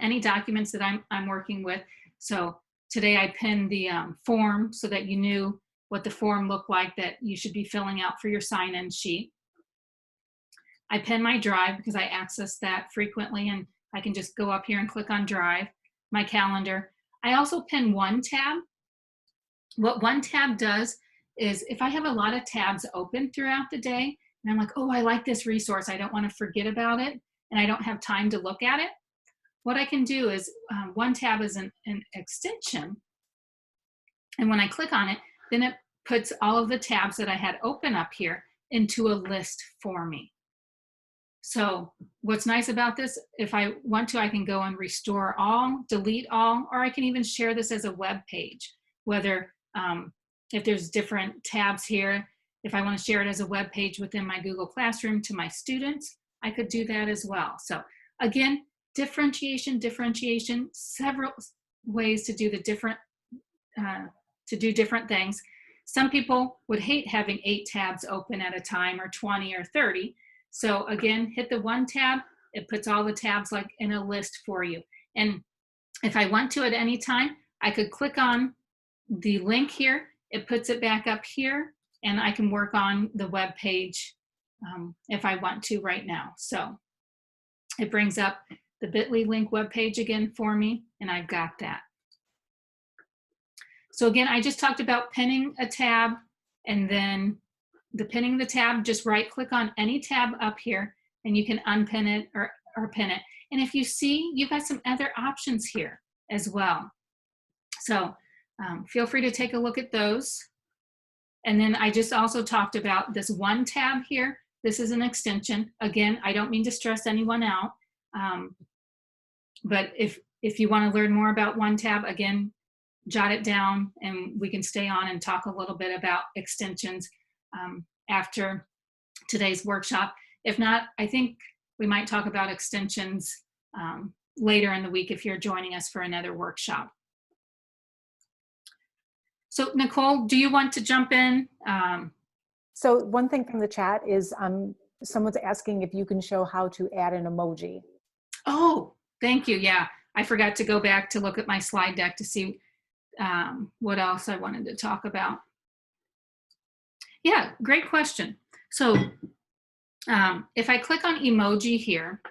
any documents that I'm working with. So today I pinned the form so that you knew what the form looked like that you should be filling out for your sign-in sheet. I pin my drive because I access that frequently, and I can just go up here and click on Drive, my calendar. I also pin one tab. What one tab does is if I have a lot of tabs open throughout the day, and I'm like, oh, I like this resource, I don't want to forget about it, and I don't have time to look at it, what I can do is one tab is an extension, and when I click on it, then it puts all of the tabs that I had open up here into a list for me. So what's nice about this, if I want to, I can go and restore all, delete all, or I can even share this as a web page, whether if there's different tabs here, if I want to share it as a web page within my Google Classroom to my students, I could do that as well. So again, differentiation, several ways to do the different things. Some people would hate having 8 tabs open at a time, or 20 or 30. So again, hit the one tab, it puts all the tabs like in a list for you. And if I want to at any time, I could click on the link here, it puts it back up here, and I can work on the web page if I want to right now. So it brings up the bit.ly link web page again for me, and I've got that. So again, I just talked about pinning a tab, and then the pinning the tab, just right click on any tab up here and you can unpin it or pin it. And if you see, you've got some other options here as well. So feel free to take a look at those. And then I just also talked about this one tab here. This is an extension. Again, I don't mean to stress anyone out, but if you want to learn more about one tab, again, jot it down and we can stay on and talk a little bit about extensions after today's workshop. If not, I think we might talk about extensions later in the week if you're joining us for another workshop. So Nicole, do you want to jump in? So one thing from the chat is someone's asking if you can show how to add an emoji. Oh, thank you. Yeah, I forgot to go back to look at my slide deck to see what else I wanted to talk about. Yeah, great question. So if I click on Emoji here,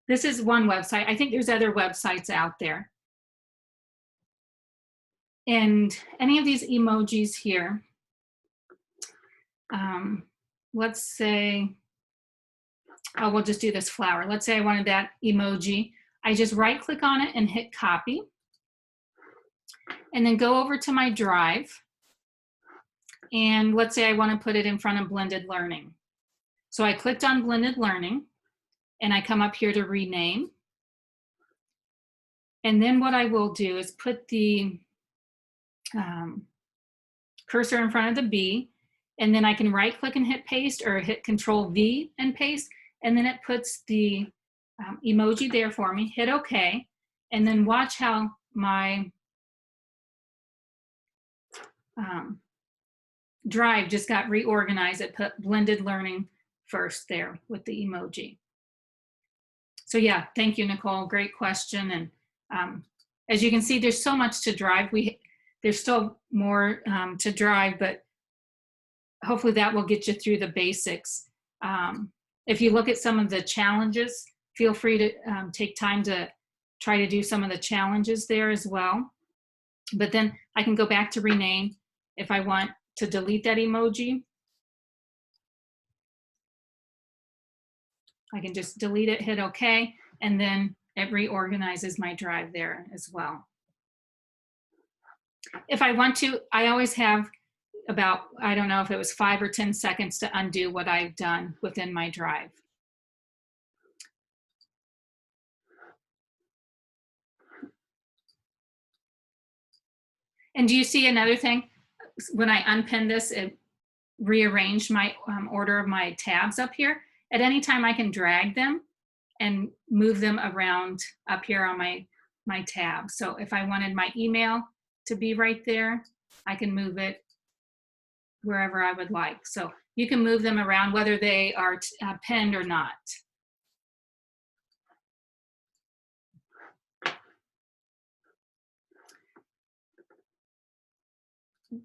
this is one website. I think there's other websites out there. And any of these emojis here, let's say, oh, we'll just do this flower. Let's say I wanted that emoji. I just right click on it and hit copy. And then go over to my drive. And let's say I want to put it in front of blended learning. So I clicked on blended learning and I come up here to rename. And then what I will do is put the cursor in front of the B, and then I can right click and hit paste or hit Control V and paste. And then it puts the emoji there for me, hit OK. And then watch how my drive just got reorganized. It put blended learning first there with the emoji. So yeah, thank you, Nicole. Great question. And as you can see, there's so much to drive. There's still more to drive, but hopefully that will get you through the basics. If you look at some of the challenges, feel free to take time to try to do some of the challenges there as well. But then I can go back to rename if I want to delete that emoji. I can just delete it, hit OK, and then it reorganizes my drive there as well. If I want to, I always have about, I don't know if it was 5 or 10 seconds to undo what I've done within my drive. And do you see another thing? When I unpin this, it rearranged my order of my tabs up here. At any time, I can drag them and move them around up here on my tab. So if I wanted my email to be right there, I can move it wherever I would like. So you can move them around whether they are pinned or not.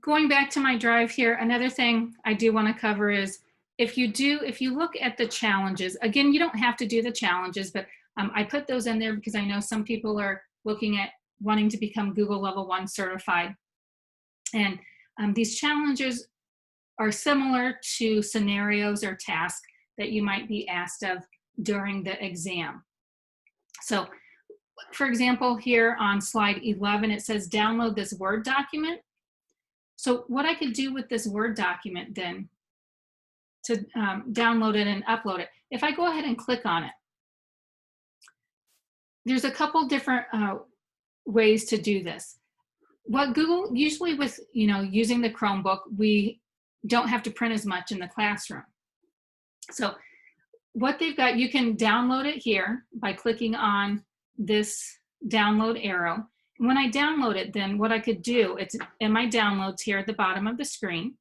Going back to my drive here, another thing I do want to cover is if you look at the challenges, again, you don't have to do the challenges, but I put those in there because I know some people are looking at wanting to become Google Level 1 certified. And these challenges are similar to scenarios or tasks that you might be asked of during the exam. So for example, here on slide 11, it says download this Word document. So what I could do with this Word document then to download it and upload it, if I go ahead and click on it, there's a couple different ways to do this. What Google, usually with using the Chromebook, we don't have to print as much in the classroom. So what they've got, you can download it here by clicking on this download arrow. And when I download it, then what I could do, it's in my downloads here at the bottom of the screen.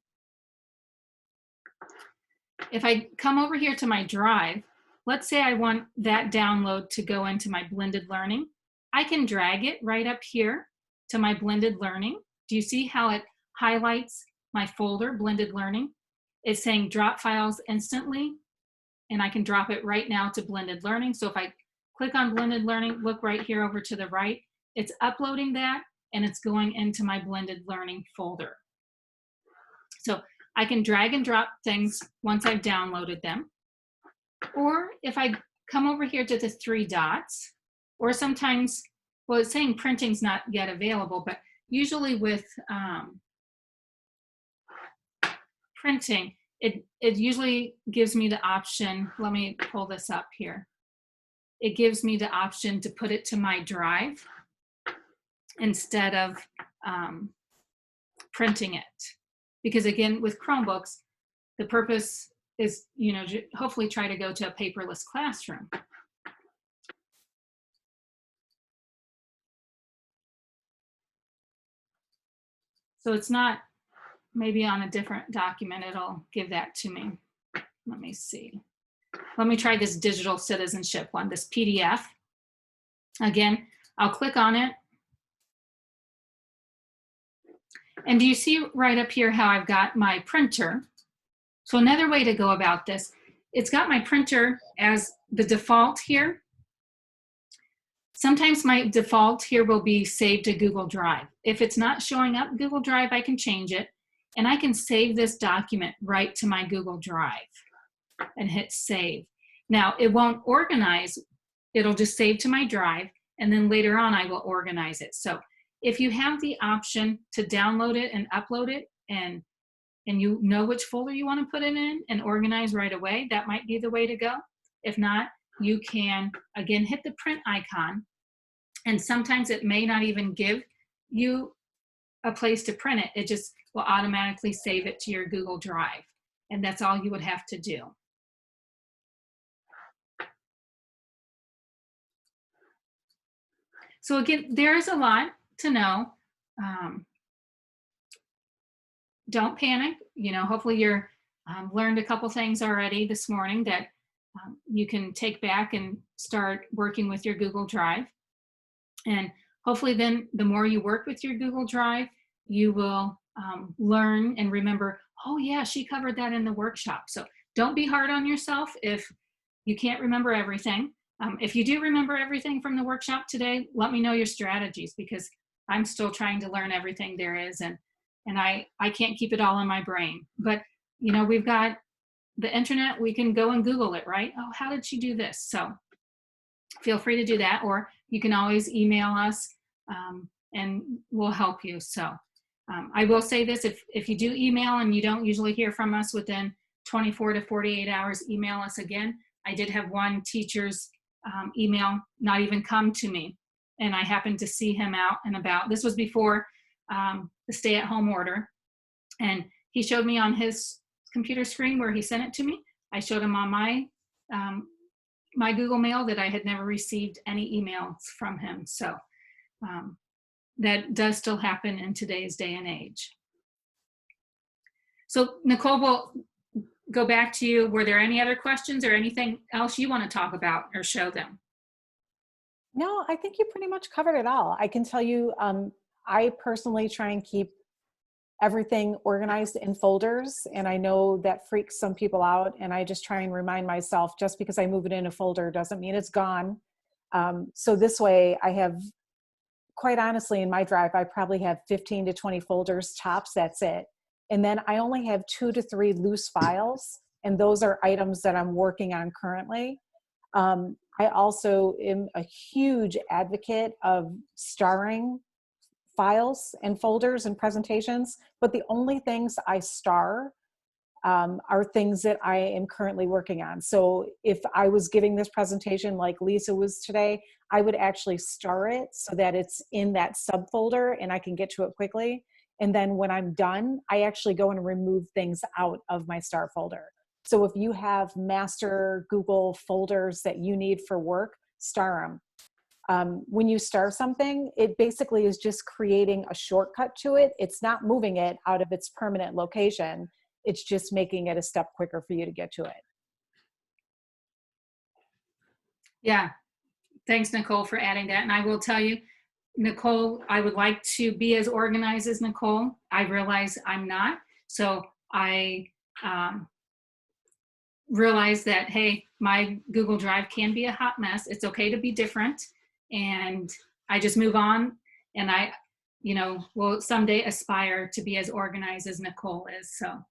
If I come over here to my drive, let's say I want that download to go into my blended learning. I can drag it right up here to my blended learning. Do you see how it highlights my folder, blended learning? It's saying drop files instantly, and I can drop it right now to blended learning. So if I click on blended learning, look right here over to the right, it's uploading that and it's going into my blended learning folder. So I can drag and drop things once I've downloaded them. Or if I come over here to the 3 dots, or sometimes, well, it's saying printing's not yet available, but usually with printing, it usually gives me the option, let me pull this up here. It gives me the option to put it to my drive instead of printing it. Because again, with Chromebooks, the purpose is, hopefully try to go to a paperless classroom. So it's not, maybe on a different document, it'll give that to me. Let me see. Let me try this digital citizenship one, this PDF. Again, I'll click on it. And do you see right up here how I've got my printer? So another way to go about this, it's got my printer as the default here. Sometimes my default here will be saved to Google Drive. If it's not showing up Google Drive, I can change it, and I can save this document right to my Google Drive and hit save. Now, it won't organize, it'll just save to my drive, and then later on I will organize it. So if you have the option to download it and upload it, and you know which folder you want to put it in and organize right away, that might be the way to go. If not, you can, again, hit the print icon, and sometimes it may not even give you a place to print it. It just will automatically save it to your Google Drive, and that's all you would have to do. So again, there's a lot to know. Don't panic. You know, hopefully you're learned a couple things already this morning that you can take back and start working with your Google Drive. And hopefully then the more you work with your Google Drive, you will learn and remember, oh yeah, she covered that in the workshop. So don't be hard on yourself if you can't remember everything. If you do remember everything from the workshop today, let me know your strategies, because I'm still trying to learn everything there is, and I can't keep it all in my brain. But you know, we've got the internet, we can go and Google it, right? Oh, how did she do this? So feel free to do that, or you can always email us and we'll help you. So I will say this, if you do email and you don't usually hear from us within 24 to 48 hours, email us again. I did have one teacher's email not even come to me, and I happened to see him out and about. This was before the stay-at-home order, and he showed me on his computer screen where he sent it to me. I showed him on my my Google Mail that I had never received any emails from him. So that does still happen in today's day and age. So Nicole, we'll go back to you. Were there any other questions or anything else you want to talk about or show them? No, I think you pretty much covered it all. I can tell you, I personally try and keep everything organized in folders, and I know that freaks some people out, and I just try and remind myself, just because I move it in a folder doesn't mean it's gone. So this way I have, quite honestly, in my drive, I probably have 15 to 20 folders tops, that's it. And then I only have 2 to 3 loose files, and those are items that I'm working on currently. I also am a huge advocate of starring files and folders and presentations, but the only things I star are things that I am currently working on. So if I was giving this presentation like Lisa was today, I would actually star it so that it's in that subfolder and I can get to it quickly. And then when I'm done, I actually go and remove things out of my star folder. So if you have master Google folders that you need for work, star them. When you star something, it basically is just creating a shortcut to it. It's not moving it out of its permanent location. It's just making it a step quicker for you to get to it. Yeah, thanks, Nicole, for adding that. And I will tell you, Nicole, I would like to be as organized as Nicole. I realize I'm not. So I realize that, hey, my Google Drive can be a hot mess. It's okay to be different. And I just move on. And I, you know, will someday aspire to be as organized as Nicole is. So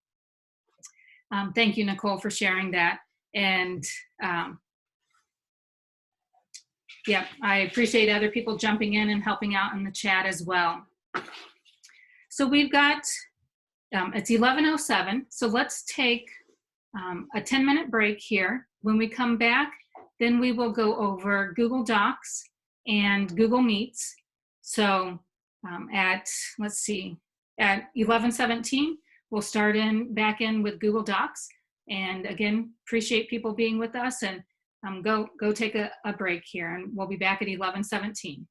thank you, Nicole, for sharing that. And yeah, I appreciate other people jumping in and helping out in the chat as well. So we've got, it's 11:07. So let's take a 10-minute break here. When we come back, then we will go over Google Docs and Google Meets. So let's see, at 11:17, we'll start back in with Google Docs. And again, appreciate people being with us, and go take a break here, and we'll be back at 11:17.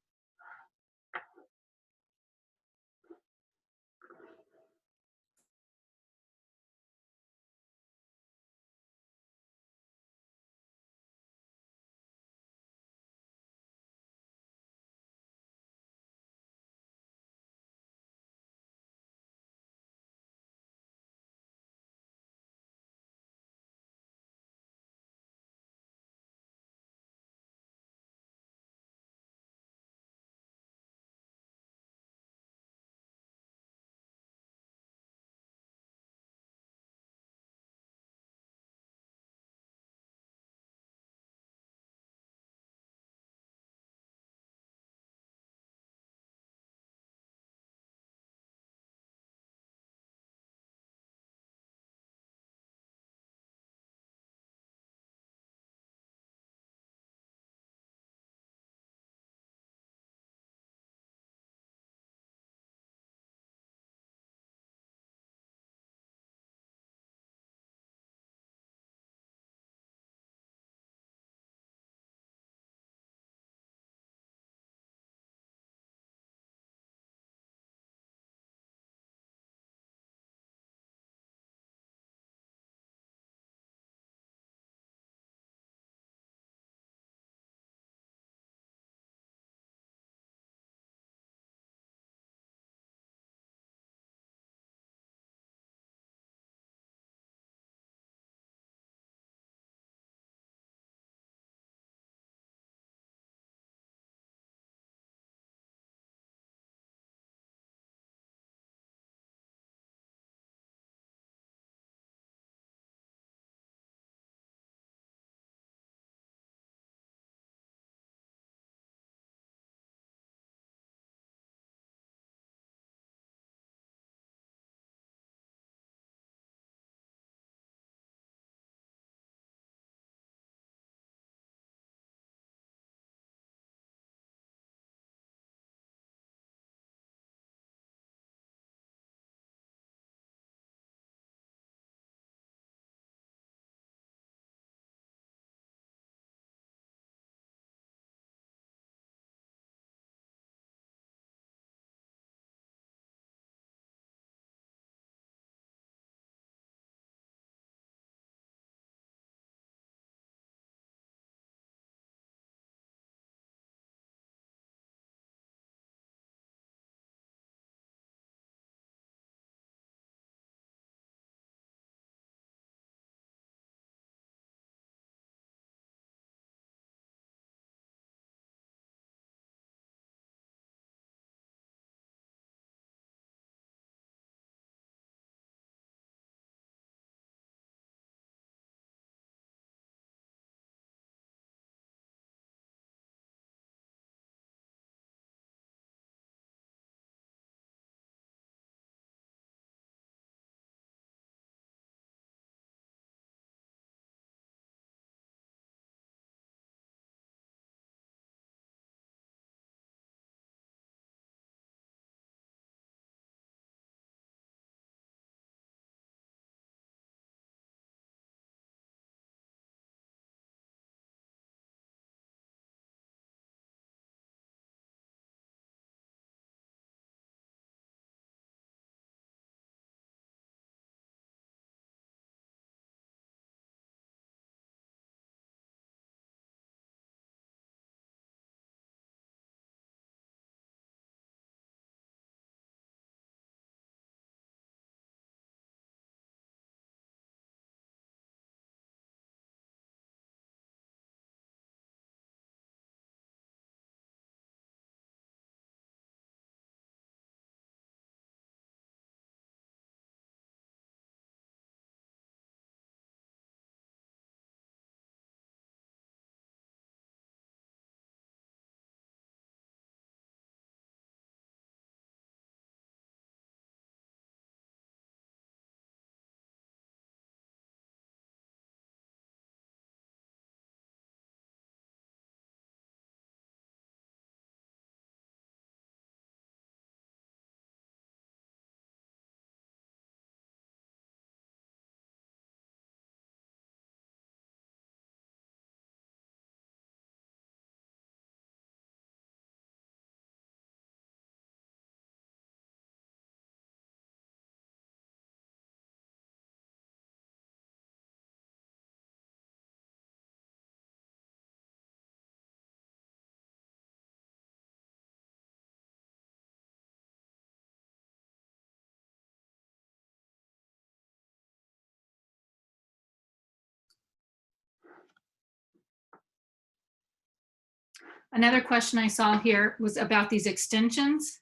Another question I saw here was about these extensions.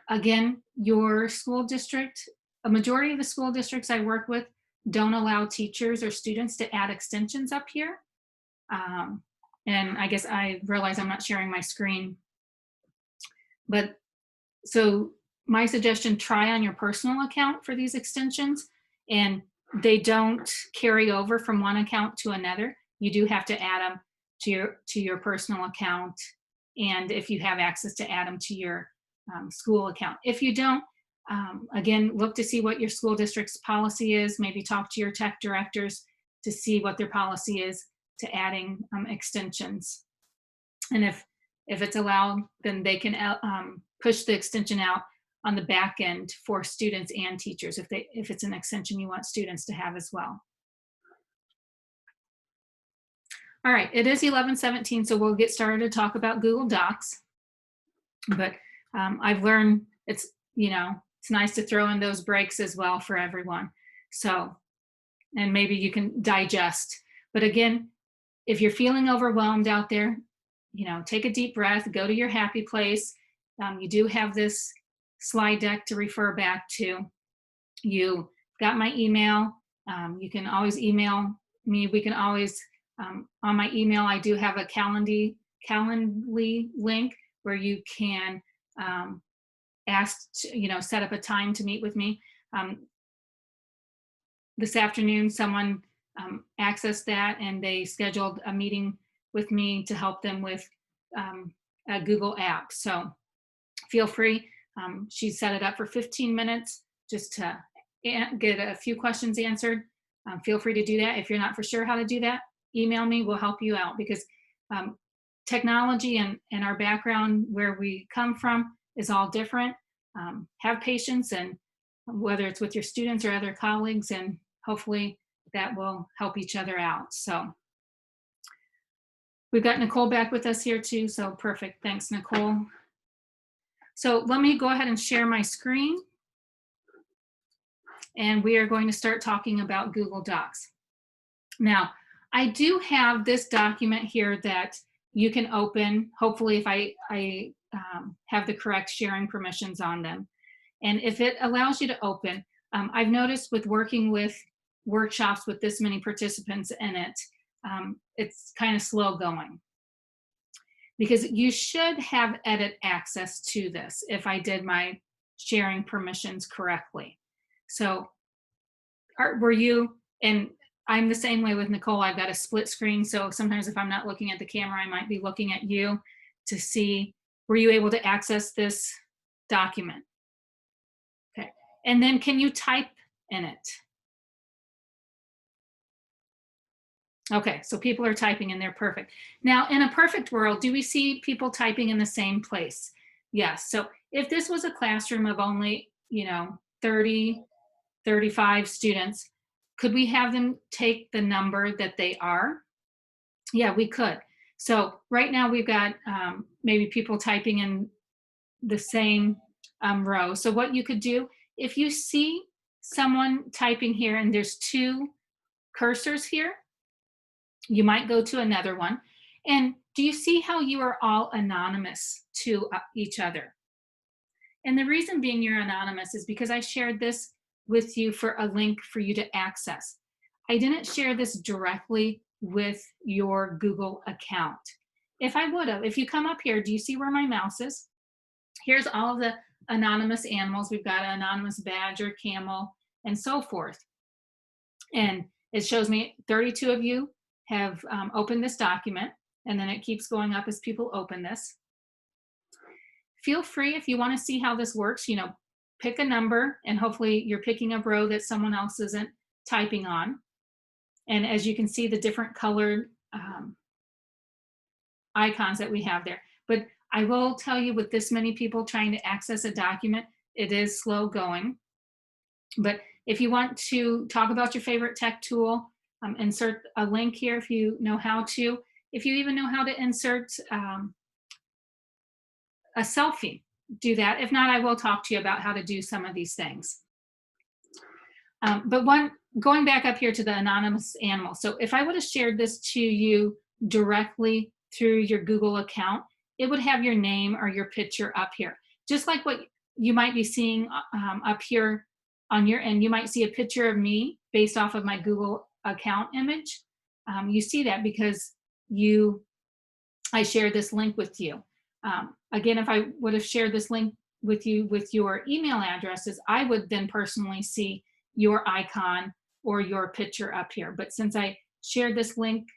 Again, your school district, a majority of the school districts I work with don't allow teachers or students to add extensions up here. And I guess I realize I'm not sharing my screen. But so my suggestion, try on your personal account for these extensions, and they don't carry over from one account to another. You do have to add them to your personal account, and if you have access to add them to your school account. If you don't, again, look to see what your school district's policy is. Maybe talk to your tech directors to see what their policy is to adding extensions. And if it's allowed, then they can push the extension out on the back end for students and teachers if it's an extension you want students to have as well. All right, it is 11:17, so we'll get started to talk about Google Docs. But I've learned it's nice to throw in those breaks as well for everyone. So, and maybe you can digest. But again, if you're feeling overwhelmed out there, take a deep breath, go to your happy place. You do have this slide deck to refer back to. You got my email. You can always email me. We can always, on my email, I do have a Calendly link where you can set up a time to meet with me. This afternoon, someone accessed that and they scheduled a meeting with me to help them with a Google app. So feel free. She set it up for 15 minutes just to get a few questions answered. Feel free to do that. If you're not for sure how to do that, email me, we'll help you out, because technology and our background, where we come from, is all different. Have patience, and whether it's with your students or other colleagues, and hopefully that will help each other out. So we've got Nicole back with us here too, so perfect. Thanks, Nicole. So let me go ahead and share my screen, and we are going to start talking about Google Docs. Now, I do have this document here that you can open, hopefully if I have the correct sharing permissions on them. And if it allows you to open, I've noticed with working with workshops with this many participants in it, it's kind of slow going, because you should have edit access to this if I did my sharing permissions correctly. So were you, and I'm the same way with Nicole, I've got a split screen, so sometimes if I'm not looking at the camera, I might be looking at you to see, were you able to access this document? Okay, and then can you type in it? Okay, so people are typing and they're perfect. Now, in a perfect world, do we see people typing in the same place? Yes, so if this was a classroom of only, 30, 35 students, could we have them take the number that they are? Yeah, we could. So right now we've got maybe people typing in the same row. So what you could do, if you see someone typing here and there's two cursors here, you might go to another one. And do you see how you are all anonymous to each other? And the reason being you're anonymous is because I shared this with you for a link for you to access. I didn't share this directly with your Google account. If I would have, if you come up here, do you see where my mouse is? Here's all of the anonymous animals. We've got an anonymous badger, camel, and so forth. And it shows me 32 of you have opened this document, and then it keeps going up as people open this. Feel free, if you want to see how this works, pick a number, and hopefully you're picking a row that someone else isn't typing on. And as you can see, the different colored icons that we have there. But I will tell you, with this many people trying to access a document, it is slow going. But if you want to talk about your favorite tech tool, insert a link here if you know how to. If you even know how to insert a selfie, do that. If not, I will talk to you about how to do some of these things. But going back up here to the anonymous animal. So if I would have shared this to you directly through your Google account, it would have your name or your picture up here. Just like what you might be seeing up here on your end, you might see a picture of me based off of my Google account image. You see that because I shared this link with you. Again, if I would have shared this link with you with your email addresses, I would then personally see your icon or your picture up here. But since I shared this link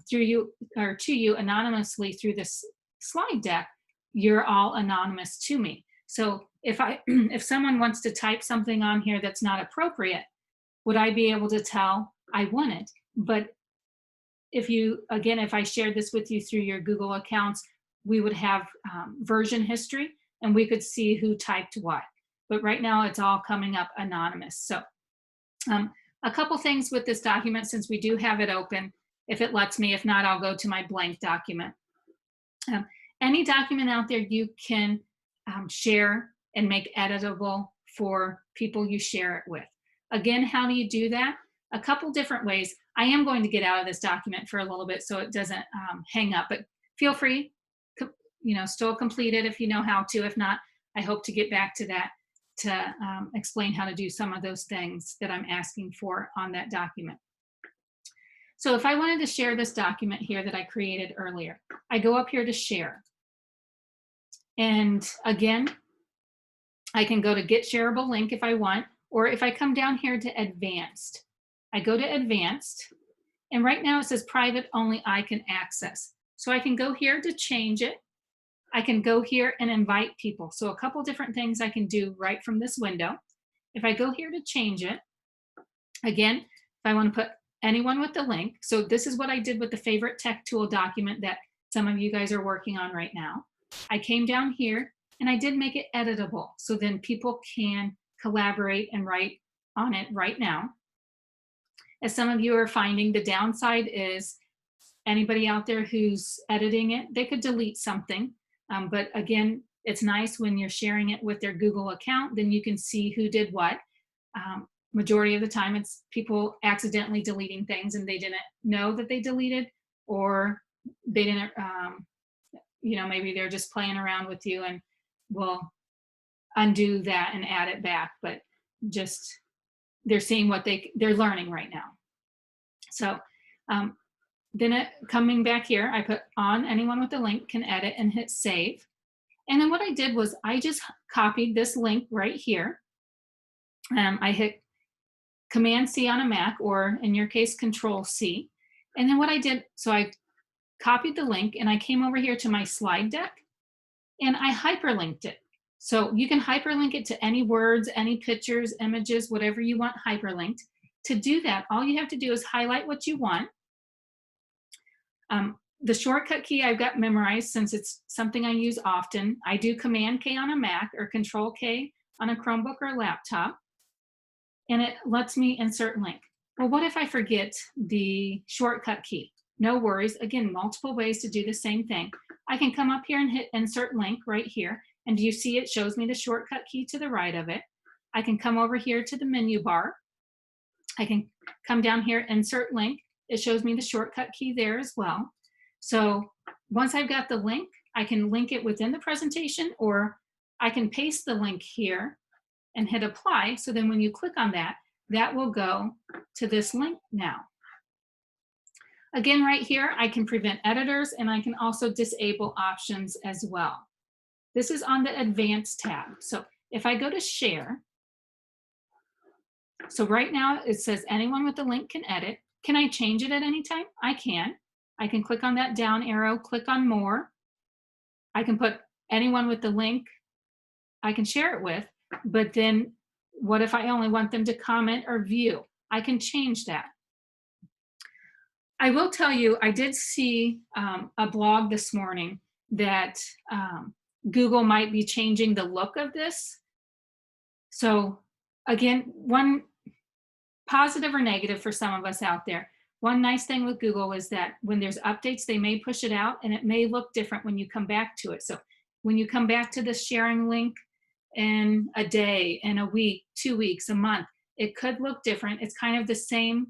through you or to you anonymously through this slide deck, you're all anonymous to me. So if someone wants to type something on here that's not appropriate, would I be able to tell? I wouldn't. But if I shared this with you through your Google accounts, we would have version history and we could see who typed what. But right now it's all coming up anonymous. So a couple things with this document, since we do have it open, if it lets me. If not, I'll go to my blank document. Any document out there you can share and make editable for people you share it with. Again, how do you do that? A couple different ways. I am going to get out of this document for a little bit so it doesn't hang up, but feel free, still complete it if you know how to. If not, I hope to get back to that to explain how to do some of those things that I'm asking for on that document. So if I wanted to share this document here that I created earlier, I go up here to share. And again, I can go to get shareable link if I want, or if I come down here to advanced, I go to advanced, and right now it says private only I can access. So I can go here to change it. I can go here and invite people. So a couple different things I can do right from this window. If I go here to change it, again, if I want to put anyone with the link, so this is what I did with the favorite tech tool document that some of you guys are working on right now. I came down here and I did make it editable, so then people can collaborate and write on it right now. As some of you are finding, the downside is anybody out there who's editing it, they could delete something. But again, it's nice when you're sharing it with their Google account, then you can see who did what. Majority of the time, it's people accidentally deleting things and they didn't know that they deleted, or they didn't, maybe they're just playing around with you and will undo that and add it back. But just they're seeing what they're learning right now. So then coming back here, I put on anyone with the link can edit and hit save. And then what I did was I just copied this link right here. I hit Command C on a Mac, or in your case, Control C. And then what I did, so I copied the link and I came over here to my slide deck and I hyperlinked it. So you can hyperlink it to any words, any pictures, images, whatever you want hyperlinked. To do that, all you have to do is highlight what you want. The shortcut key I've got memorized since it's something I use often. I do Command K on a Mac or Control K on a Chromebook or laptop, and it lets me insert link. Well, what if I forget the shortcut key? No worries. Again, multiple ways to do the same thing. I can come up here and hit insert link right here. And do you see it shows me the shortcut key to the right of it? I can come over here to the menu bar. I can come down here, insert link. It shows me the shortcut key there as well. So once I've got the link, I can link it within the presentation, or I can paste the link here and hit apply. So then when you click on that, that will go to this link now. Again, right here, I can prevent editors and I can also disable options as well. This is on the advanced tab. So if I go to share, so right now it says anyone with the link can edit. Can I change it at any time? I can. I can click on that down arrow, click on more. I can put anyone with the link I can share it with, but then what if I only want them to comment or view? I can change that. I will tell you, I did see a blog this morning that Google might be changing the look of this. So again, one positive or negative for some of us out there. One nice thing with Google is that when there's updates, they may push it out and it may look different when you come back to it. So when you come back to the sharing link in a day, in a week, 2 weeks, a month, it could look different. It's kind of the same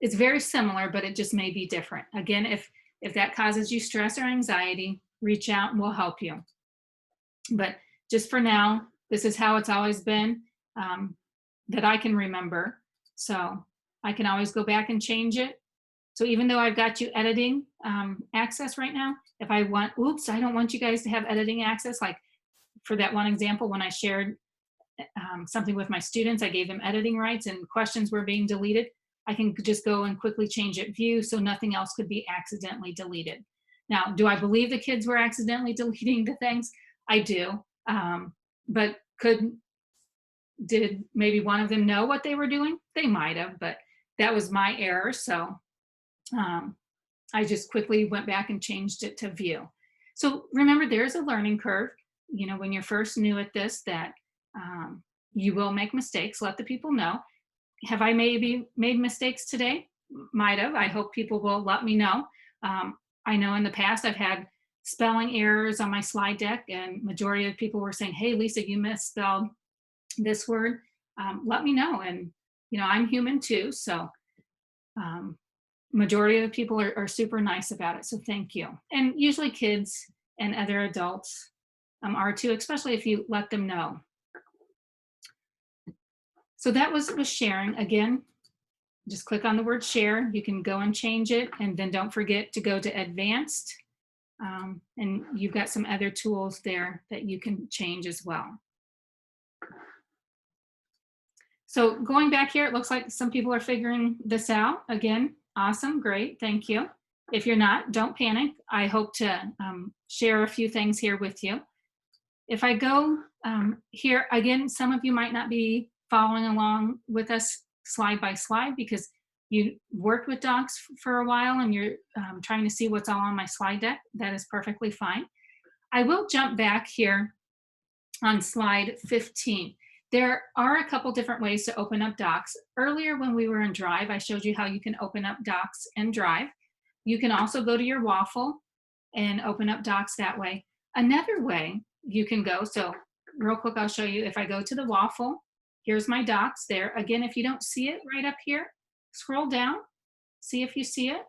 it's very similar, but it just may be different. Again, if that causes you stress or anxiety, reach out and we'll help you. But just for now, this is how it's always been, that I can remember. So I can always go back and change it. So even though I've got you editing access right now, if I want, oops, I don't want you guys to have editing access. Like for that one example, when I shared something with my students, I gave them editing rights and questions were being deleted. I can just go and quickly change it view so nothing else could be accidentally deleted. Now, do I believe the kids were accidentally deleting the things? I do. But did maybe one of them know what they were doing? They might have, but that was my error. So I just quickly went back and changed it to view. So remember, there's a learning curve. You know, when you're first new at this, that you will make mistakes. Let the people know. Have I maybe made mistakes today? Might have. I hope people will let me know. I know in the past I've had spelling errors on my slide deck, and majority of people were saying, hey, Lisa, you misspelled this word. Let me know. And, you know, I'm human too. So majority of the people are super nice about it. So thank you. And usually kids and other adults are too, especially if you let them know. So that was sharing. Again, just click on the word share. You can go and change it. And then don't forget to go to advanced. And you've got some other tools there that you can change as well. So going back here, it looks like some people are figuring this out. Again, awesome, great, thank you. If you're not, don't panic. I hope to share a few things here with you. If I go here, again, some of you might not be following along with us slide by slide because you worked with docs for a while and you're trying to see what's all on my slide deck. That is perfectly fine. I will jump back here on slide 15. There are a couple different ways to open up docs. Earlier when we were in Drive, I showed you how you can open up docs in Drive. You can also go to your waffle and open up docs that way. Another way you can go, so real quick, I'll show you. If I go to the waffle, here's my docs there. Again, if you don't see it right up here, scroll down, see if you see it.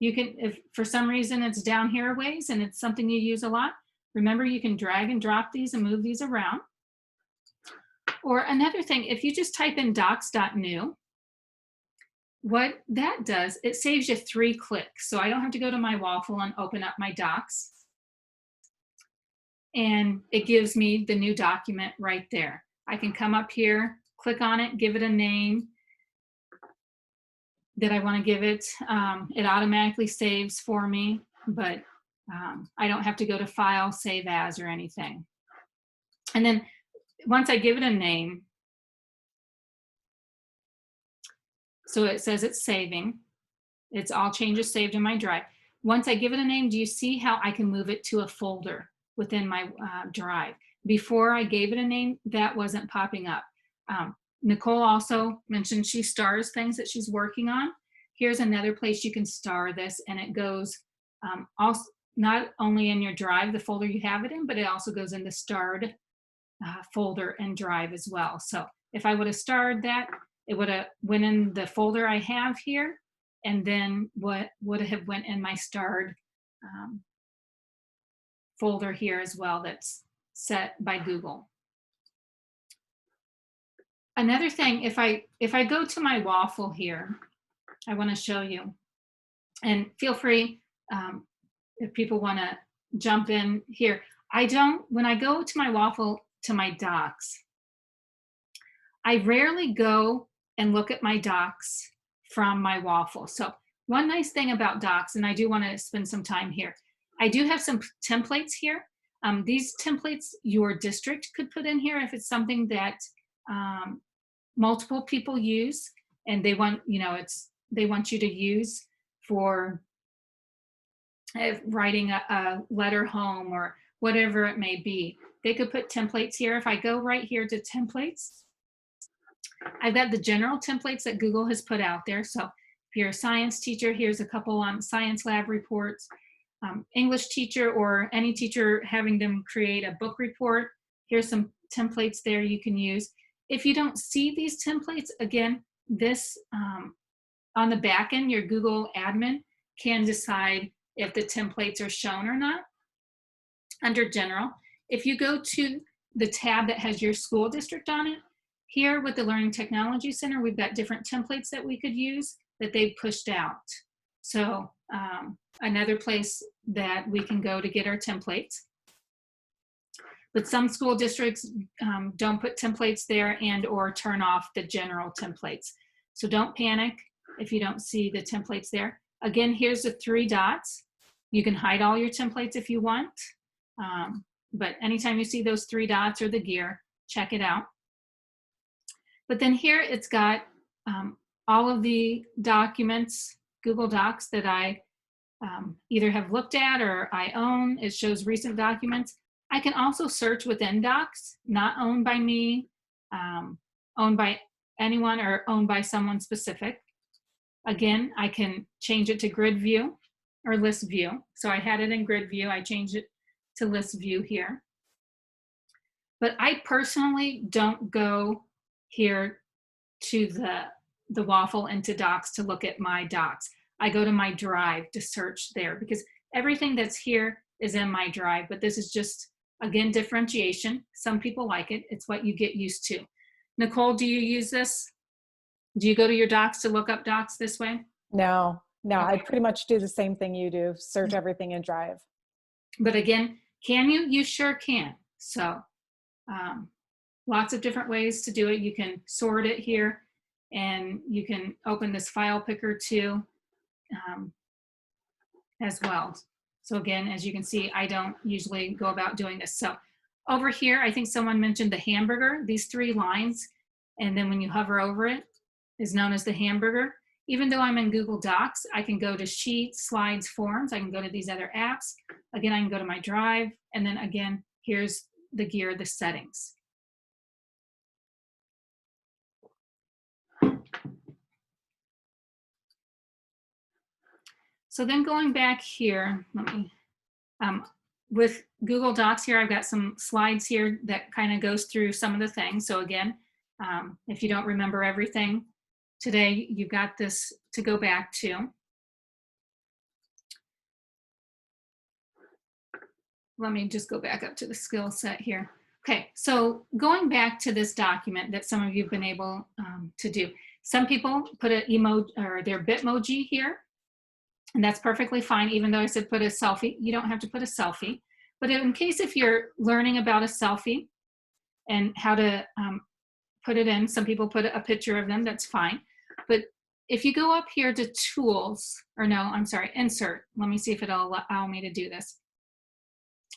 You can, if for some reason it's down here a ways and it's something you use a lot, remember you can drag and drop these and move these around. Or another thing, if you just type in docs.new, what that does, it saves you 3 clicks. So I don't have to go to my waffle and open up my docs. And it gives me the new document right there. I can come up here, click on it, give it a name that I want to give it. It automatically saves for me, but I don't have to go to File, Save As, or anything. And then once I give it a name, so it says it's saving. It's all changes saved in my Drive. Once I give it a name, do you see how I can move it to a folder within my Drive? Before I gave it a name, that wasn't popping up. Nicole also mentioned she stars things that she's working on. Here's another place you can star this, and it goes also not only in your Drive, the folder you have it in, but it also goes in the starred folder and Drive as well. So if I would have starred that, it would have went in the folder I have here, and then what would have went in my starred folder here as well that's set by Google. Another thing, if I go to my waffle here, I want to show you, and feel free if people want to jump in here. When I go to my waffle to my docs, I rarely go and look at my docs from my waffle. So one nice thing about docs, and I do want to spend some time here, I do have some templates here. These templates your district could put in here if it's something that multiple people use and they want, they want you to use for writing a letter home or whatever it may be. They could put templates here. If I go right here to templates, I've got the general templates that Google has put out there. So if you're a science teacher, here's a couple on science lab reports. English teacher or any teacher having them create a book report, here's some templates there you can use. If you don't see these templates, again, this on the back end, your Google admin can decide if the templates are shown or not. Under General, if you go to the tab that has your school district on it, here with the Learning Technology Center, we've got different templates that we could use that they've pushed out. So another place that we can go to get our templates. But some school districts don't put templates there and or turn off the general templates. So don't panic if you don't see the templates there. Again, here's the 3 dots. You can hide all your templates if you want. But anytime you see those 3 dots or the gear, check it out. But then here it's got all of the documents, Google Docs that I either have looked at or I own. It shows recent documents. I can also search within Docs, not owned by me, owned by anyone, or owned by someone specific. Again, I can change it to grid view or list view. So I had it in grid view. I changed it to list view here. But I personally don't go here to the waffle into Docs to look at my Docs. I go to my Drive to search there because everything that's here is in my Drive, but this is just, again, differentiation. Some people like it. It's what you get used to. Nicole, do you use this? Do you go to your Docs to look up Docs this way? No, Okay. I pretty much do the same thing you do, search everything in Drive. But again, can you? You sure can. So lots of different ways to do it. You can sort it here, and you can open this file picker too as well. So again, as you can see, I don't usually go about doing this. So over here, I think someone mentioned the hamburger, these 3 lines, and then when you hover over it, is known as the hamburger. Even though I'm in Google Docs, I can go to Sheets, Slides, Forms. I can go to these other apps. Again, I can go to my Drive, and then again, here's the gear, the settings. So then going back here, let me, with Google Docs here, I've got some slides here that kind of goes through some of the things. So again, if you don't remember everything today, you've got this to go back to. Let me just go back up to the skill set here. Okay, so going back to this document that some of you have been able to do. Some people put an emoji or their Bitmoji here, and that's perfectly fine, even though I said put a selfie. You don't have to put a selfie. But in case if you're learning about a selfie and how to put it in, some people put a picture of them, that's fine. But if you go up here to Tools, or no, I'm sorry, Insert. Let me see if it'll allow me to do this.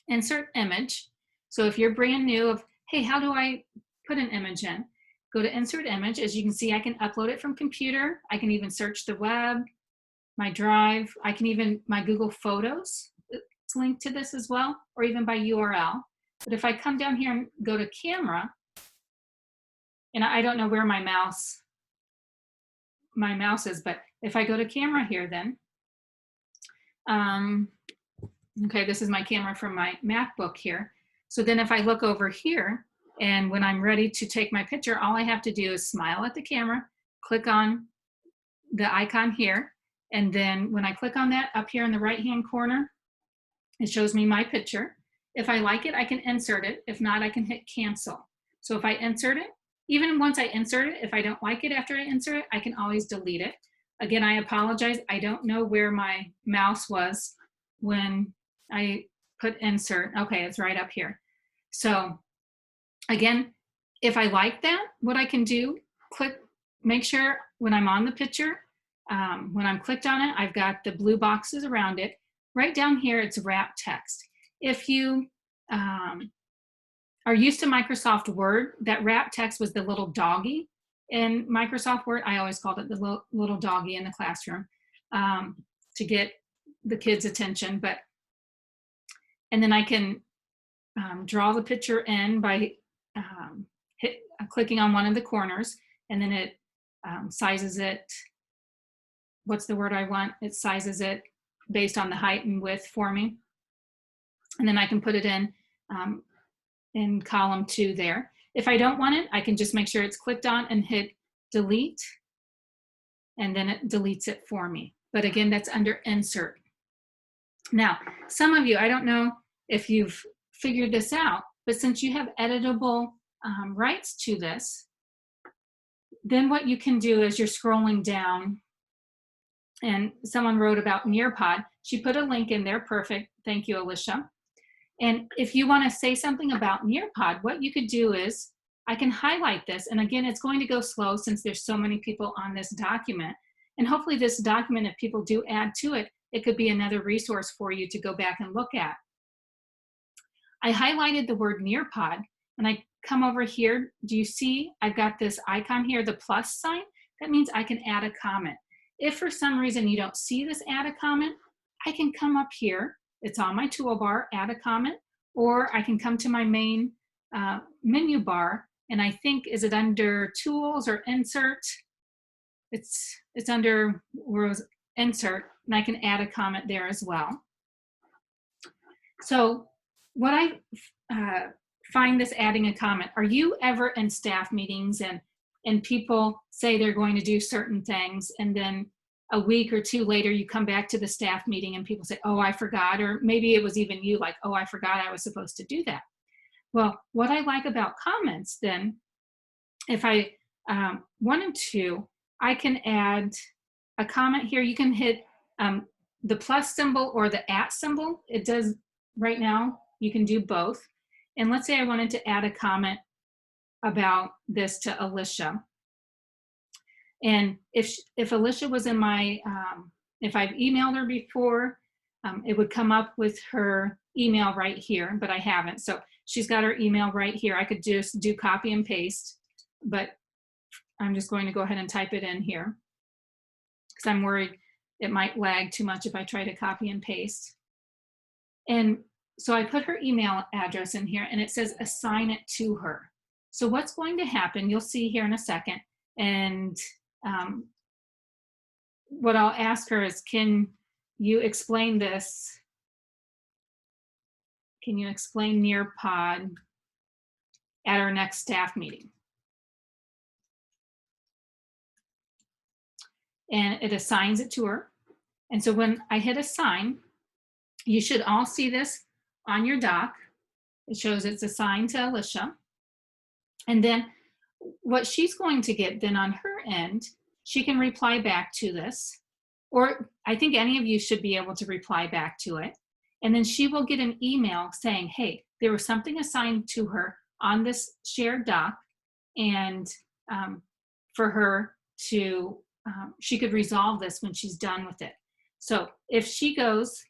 Insert Image. So if you're brand new of, hey, how do I put an image in? Go to Insert Image. As you can see, I can upload it from computer. I can even search the web, my Drive. I can even, my Google Photos, it's linked to this as well, or even by URL. But if I come down here and go to Camera, and I don't know where my mouse is, but if I go to Camera here then, okay, this is my camera from my MacBook here. So then if I look over here, and when I'm ready to take my picture, all I have to do is smile at the camera, click on the icon here, and then when I click on that up here in the right-hand corner, it shows me my picture. If I like it, I can insert it. If not, I can hit cancel. So if I insert it, even once I insert it, if I don't like it after I insert it, I can always delete it. Again, I apologize. I don't know where my mouse was when I put insert. Okay, it's right up here. So again, if I like that, what I can do, make sure when I'm on the picture, when I'm clicked on it, I've got the blue boxes around it. Right down here, it's wrap text. If you are used to Microsoft Word, that wrap text was the little doggy in Microsoft Word. I always called it the little doggy in the classroom to get the kids' attention. And then I can draw the picture in by clicking on one of the corners, and then it sizes it. What's the word I want? It sizes it based on the height and width for me. And then I can put it in column 2 there. If I don't want it, I can just make sure it's clicked on and hit delete. and then it deletes it for me. But again, that's under insert. Now, some of you, I don't know if you've figured this out, but since you have editable rights to this, then what you can do is you're scrolling down, and someone wrote about Nearpod. She put a link in there. Perfect. Thank you, Alicia. And if you want to say something about Nearpod, what you could do is I can highlight this. And again, it's going to go slow since there's so many people on this document. And hopefully this document, if people do add to it, it could be another resource for you to go back and look at. I highlighted the word Nearpod, and I come over here. Do you see I've got this icon here, the plus sign? That means I can add a comment. If for some reason you don't see this add a comment, I can come up here. It's on my toolbar, add a comment, or I can come to my main menu bar, and I think, is it under tools or insert? It's under insert, and I can add a comment there as well. So what I find this adding a comment, are you ever in staff meetings and people say they're going to do certain things, and then a week or two later you come back to the staff meeting and people say, oh, I forgot, or maybe it was even you, like, oh, I forgot I was supposed to do that. Well, what I like about comments then, if I wanted to, I can add a comment here. You can hit the plus symbol or the @ symbol. It does right now, you can do both. And let's say I wanted to add a comment about this to Alicia. And if Alicia was in my, if I've emailed her before, it would come up with her email right here, but I haven't. So she's got her email right here. I could just do copy and paste, but I'm just going to go ahead and type it in here because I'm worried it might lag too much if I try to copy and paste. And so I put her email address in here, and it says assign it to her. So what's going to happen, you'll see here in a second, and what I'll ask her is, can you explain this? Can you explain Nearpod at our next staff meeting? And it assigns it to her. And so when I hit assign, you should all see this on your doc. It shows it's assigned to Alicia. And then what she's going to get then on her end, she can reply back to this, or I think any of you should be able to reply back to it. And then she will get an email saying, hey, there was something assigned to her on this shared doc, and for her to, she could resolve this when she's done with it. So if she goes,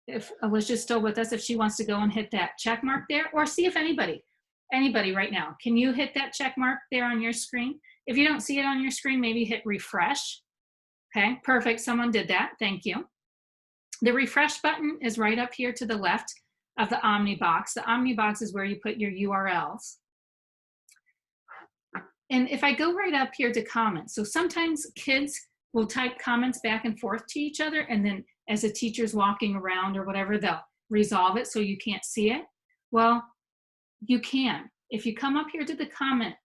if Alicia's still with us, if she wants to go and hit that check mark there, or see if anybody right now, can you hit that check mark there on your screen? If you don't see it on your screen, maybe hit refresh. Okay, perfect, someone did that, thank you. The refresh button is right up here to the left of the Omnibox. The Omnibox is where you put your URLs. And if I go right up here to comments, so sometimes kids will type comments back and forth to each other, and then as a teacher's walking around or whatever, they'll resolve it so you can't see it. Well, you can. If you come up here to the comments,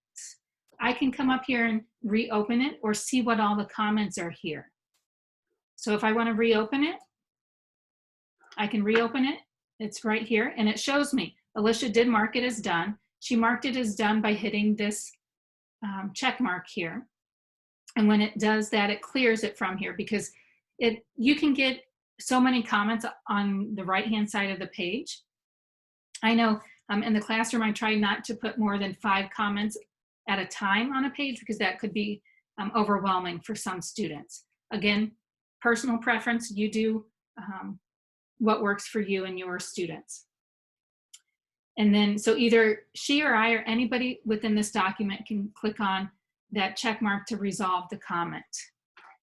I can come up here and reopen it or see what all the comments are here. So if I want to reopen it, I can reopen it. It's right here, and it shows me Alicia did mark it as done. She marked it as done by hitting this check mark here. And when it does that, it clears it from here, because you can get so many comments on the right-hand side of the page. I know in the classroom, I try not to put more than 5 comments at a time on a page, because that could be overwhelming for some students. Again, personal preference, you do what works for you and your students. And then, so either she or I or anybody within this document can click on that check mark to resolve the comment.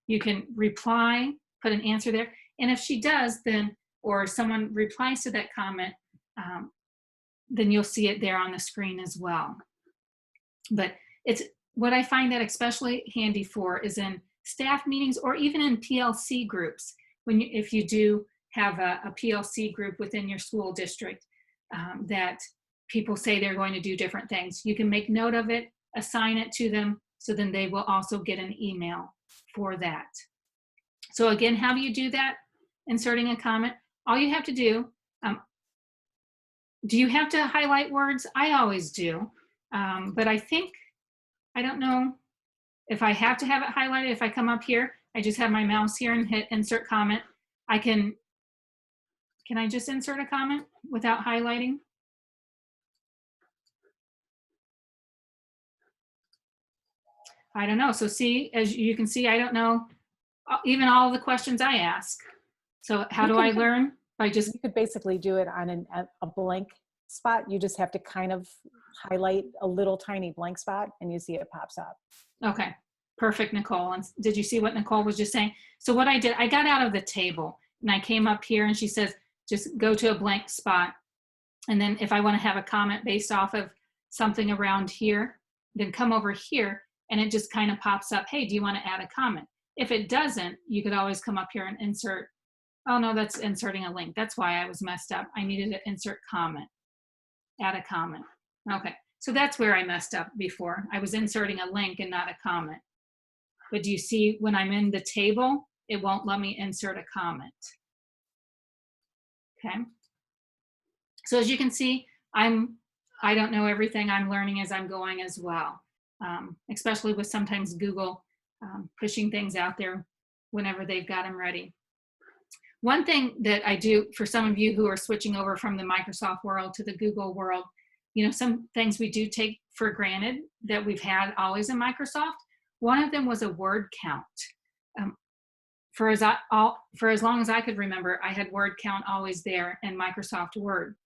You can reply, put an answer there. And if she does, then, or someone replies to that comment, then you'll see it there on the screen as well. But it's what I find that especially handy for is in staff meetings, or even in PLC groups. If you do have a PLC group within your school district, that people say they're going to do different things, you can make note of it, assign it to them, So then they will also get an email for that. So again, how do you do that? Inserting a comment. All you have to do you have to highlight words? I always do. But I don't know if I have to have it highlighted. If I come up here, I just have my mouse here and hit insert comment. Can I just insert a comment without highlighting? I don't know. So see, as you can see, I don't know even all the questions I ask. So how do I learn? By just, you could basically do it on a blank spot. You just have to kind of highlight a little tiny blank spot and you see it pops up. okay, perfect, Nicole. And did you see what Nicole was just saying? So what I did, I got out of the table and I came up here and she says, just go to a blank spot. And then if I want to have a comment based off of something around here, then come over here and it just kind of pops up, hey, do you want to add a comment? If it doesn't, you could always come up here and insert, oh no, that's inserting a link. That's why I was messed up. I needed to insert comment, add a comment. Okay, so that's where I messed up before. I was inserting a link and not a comment. But do you see when I'm in the table, it won't let me insert a comment. Okay. So as you can see, I don't know everything. I'm learning as I'm going as well, especially with sometimes Google pushing things out there whenever they've got them ready. One thing that I do for some of you who are switching over from the Microsoft world to the Google world, you know, some things we do take for granted that we've had always in Microsoft. One of them was a word count. For as long as I could remember, I had word count always there in Microsoft Word.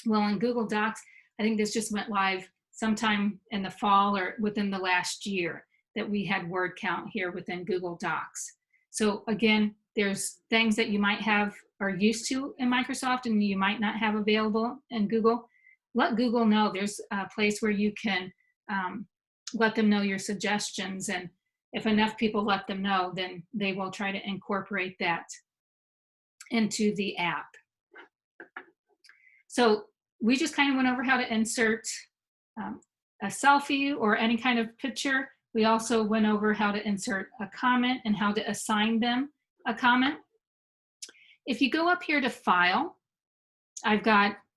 Well, in Google Docs, I think this just went live sometime in the fall or within the last year that we had word count here within Google Docs. So again, there's things that you might have are used to in Microsoft and you might not have available in Google. Let Google know. There's a place where you can let them know your suggestions, and if enough people let them know, then they will try to incorporate that into the app. So we just kind of went over how to insert a selfie or any kind of picture. We also went over how to insert a comment and how to assign them a comment. If you go up here to File,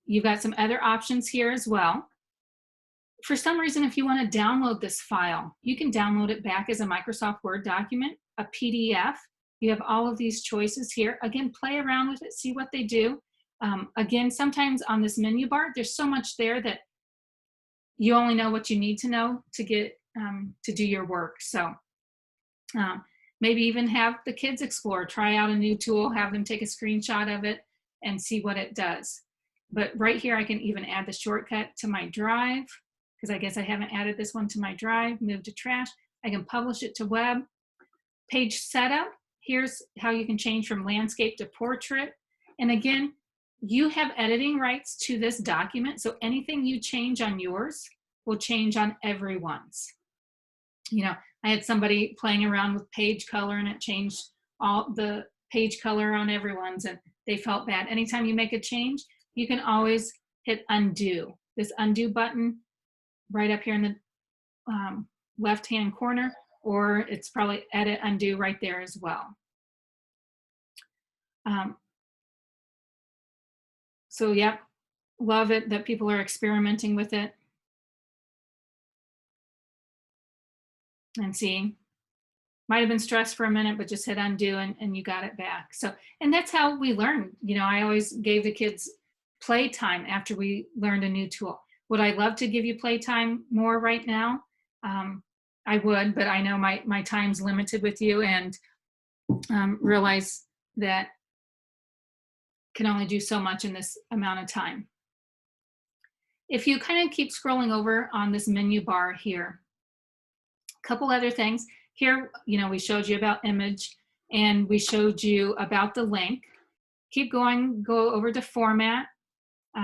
you've got some other options here as well. For some reason, if you want to download this file, you can download it back as a Microsoft Word document, a PDF. You have all of these choices here. Again, play around with it, see what they do. Again, sometimes on this menu bar, there's so much there that you only know what you need to know to get to do your work. So maybe even have the kids explore, try out a new tool, have them take a screenshot of it and see what it does. But right here, I can even add the shortcut to my drive, because I guess I haven't added this one to my drive, move to trash. I can publish it to web. Page setup, here's how you can change from landscape to portrait. And again, you have editing rights to this document, so anything you change on yours will change on everyone's. You know, I had somebody playing around with page color and it changed all the page color on everyone's and they felt bad. Anytime you make a change, you can always hit undo. This undo button right up here in the left-hand corner, or it's probably edit undo right there as well. So yep, love it that people are experimenting with it. And see, might have been stressed for a minute, but just hit undo and you got it back. So, and that's how we learn. You know, I always gave the kids playtime after we learned a new tool. Would I love to give you playtime more right now? I would, but I know my time's limited with you and realize that can only do so much in this amount of time. If you kind of keep scrolling over on this menu bar here, a couple other things. Here, you know, we showed you about image and we showed you about the link. Keep going, go over to format.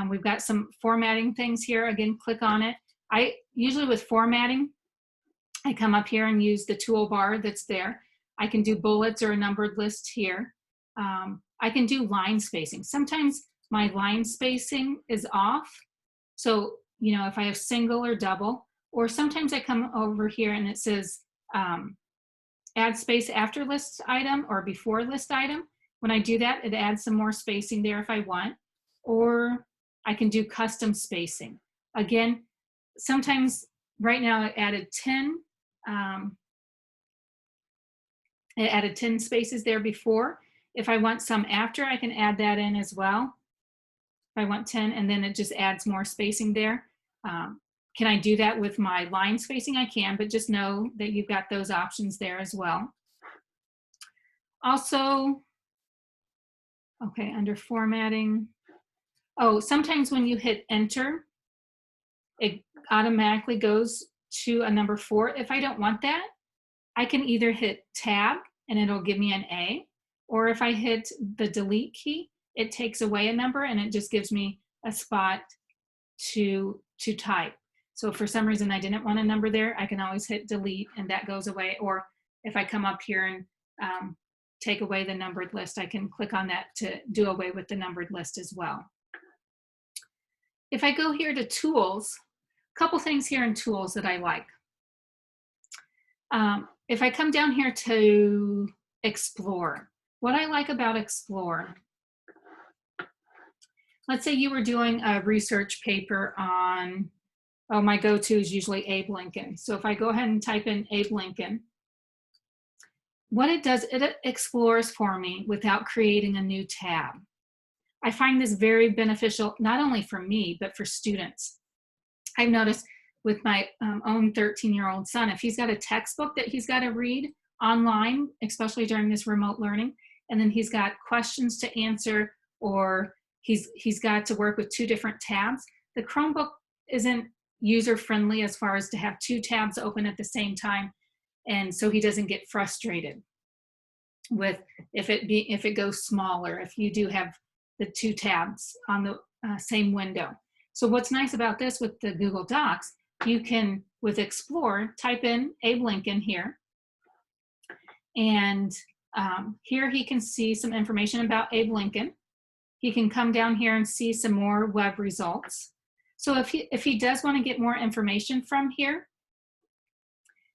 We've got some formatting things here. Again, click on it. I usually with formatting, I come up here and use the toolbar that's there. I can do bullets or a numbered list here. I can do line spacing. Sometimes my line spacing is off. So, you know, if I have single or double, Or sometimes I come over here and it says add space after list item or before list item. When I do that, it adds some more spacing there if I want. Or I can do custom spacing. Again, sometimes right now it added 10. It added 10 spaces there before. If I want some after, I can add that in as well. If I want 10, and then it just adds more spacing there. Can I do that with my line spacing? I can, but just know that you've got those options there as well. Also, okay, under formatting. Oh, sometimes when you hit enter, it automatically goes to a number 4. If I don't want that, I can either hit tab and it'll give me an A, or if I hit the delete key, it takes away a number and it just gives me a spot to type. So if for some reason I didn't want a number there, I can always hit delete and that goes away. Or if I come up here and take away the numbered list, I can click on that to do away with the numbered list as well. If I go here to tools, a couple things here in tools that I like. If I come down here to explore, what I like about explore, let's say you were doing a research paper on, oh, my go-to is usually Abe Lincoln. So if I go ahead and type in Abe Lincoln, what it does, it explores for me without creating a new tab. I find this very beneficial, not only for me, but for students. I've noticed with my own 13-year-old son, if he's got a textbook that he's got to read online, especially during this remote learning, and then he's got questions to answer, or he's got to work with 2 different tabs, the Chromebook isn't user-friendly as far as to have 2 tabs open at the same time, and so he doesn't get frustrated with if it goes smaller, if you do have the 2 tabs on the same window. So what's nice about this with the Google Docs, you can, with Explore, type in Abe Lincoln here, and here he can see some information about Abe Lincoln. He can come down here and see some more web results. So if he does want to get more information from here,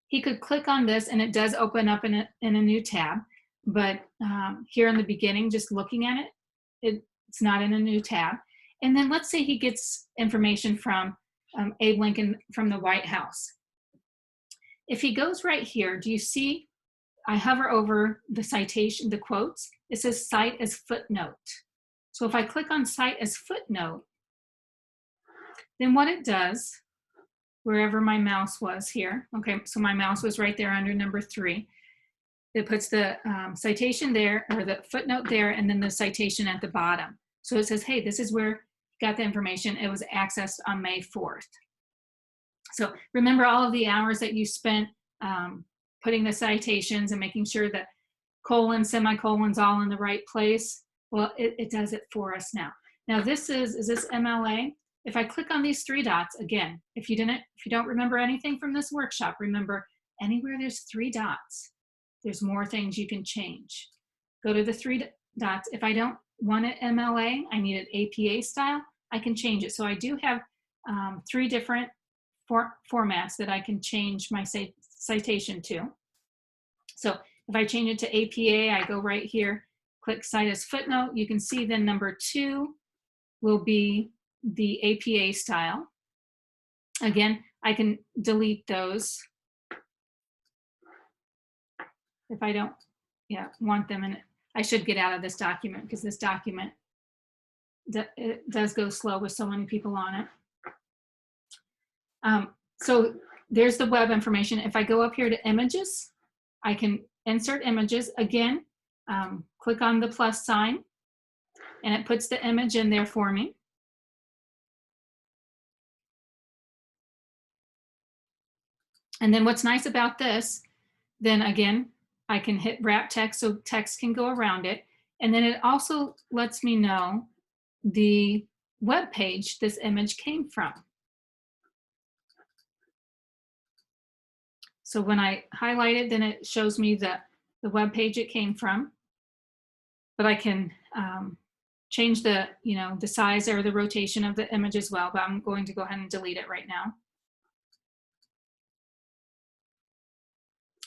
he could click on this and it does open up in a new tab. But here in the beginning, just looking at it, it's not in a new tab. And then let's say he gets information from Abe Lincoln from the White House. If he goes right here, do you see, I hover over the citation, the quotes, it says Cite as Footnote. So if I click on Cite as Footnote, then what it does, wherever my mouse was here, okay, so my mouse was right there under number 3. It puts the citation there, or the footnote there, and then the citation at the bottom. So it says, hey, this is where you got the information. It was accessed on May 4th. So remember all of the hours that you spent putting the citations and making sure that colons, semicolons, all in the right place? Well, it does it for us now. Now this is this MLA? If I click on these 3 dots, again, if you don't remember anything from this workshop, remember anywhere there's 3 dots, there's more things you can change. Go to the 3 dots. If I don't want it MLA, I need it APA style, I can change it. So I do have 3 different formats that I can change my citation to. So if I change it to APA, I go right here, click Cite as Footnote. You can see then number 2 will be the APA style. Again, I can delete those if I don't want them, and I should get out of this document because this document, it does go slow with so many people on it. So there's the web information. If I go up here to images, I can insert images. Again, click on the plus sign and it puts the image in there for me. And then what's nice about this, then again, I can hit wrap text so text can go around it. And then it also lets me know the web page this image came from. So when I highlight it, then it shows me the web page it came from. But I can change the size or the rotation of the image as well, but I'm going to go ahead and delete it right now.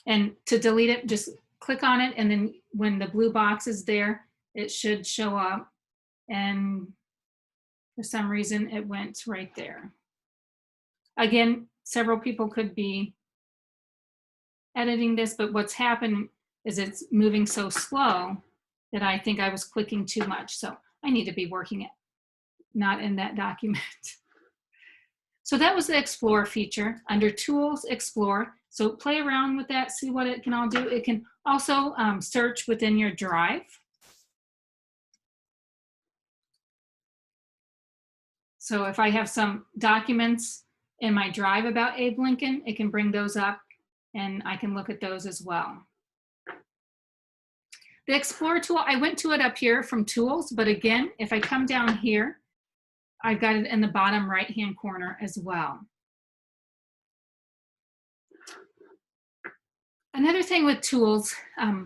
And to delete it, just click on it, and then when the blue box is there, it should show up. And for some reason, it went right there. Again, several people could be editing this, but what's happened is it's moving so slow that I think I was clicking too much. So I need to be working it, not in that document. So that was the Explore feature. Under Tools, Explore. So play around with that, see what it can all do. It can also search within your drive. So if I have some documents in my drive about Abe Lincoln, it can bring those up and I can look at those as well. The Explore tool, I went to it up here from Tools, but again, if I come down here, I've got it in the bottom right-hand corner as well. Another thing with tools,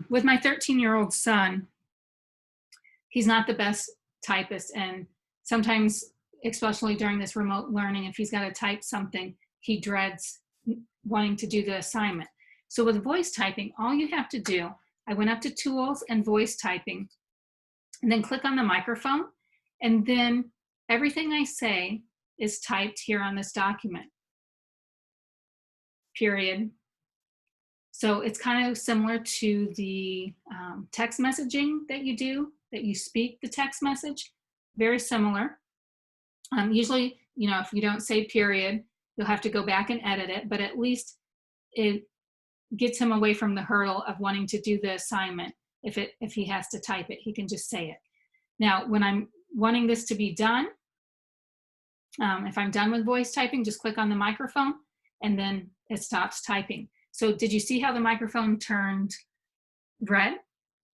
with my 13-year-old son, he's not the best typist, and sometimes, especially during this remote learning, if he's got to type something, he dreads wanting to do the assignment. So with voice typing, all you have to do, I went up to Tools and Voice Typing, and then click on the microphone, and then everything I say is typed here on this document, period. So it's kind of similar to the text messaging that you do, that you speak the text message, very similar. Usually, you know, if you don't say period, you'll have to go back and edit it, but at least it gets him away from the hurdle of wanting to do the assignment. If he has to type it, he can just say it. Now, when I'm wanting this to be done, if I'm done with voice typing, just click on the microphone and then it stops typing. So did you see how the microphone turned red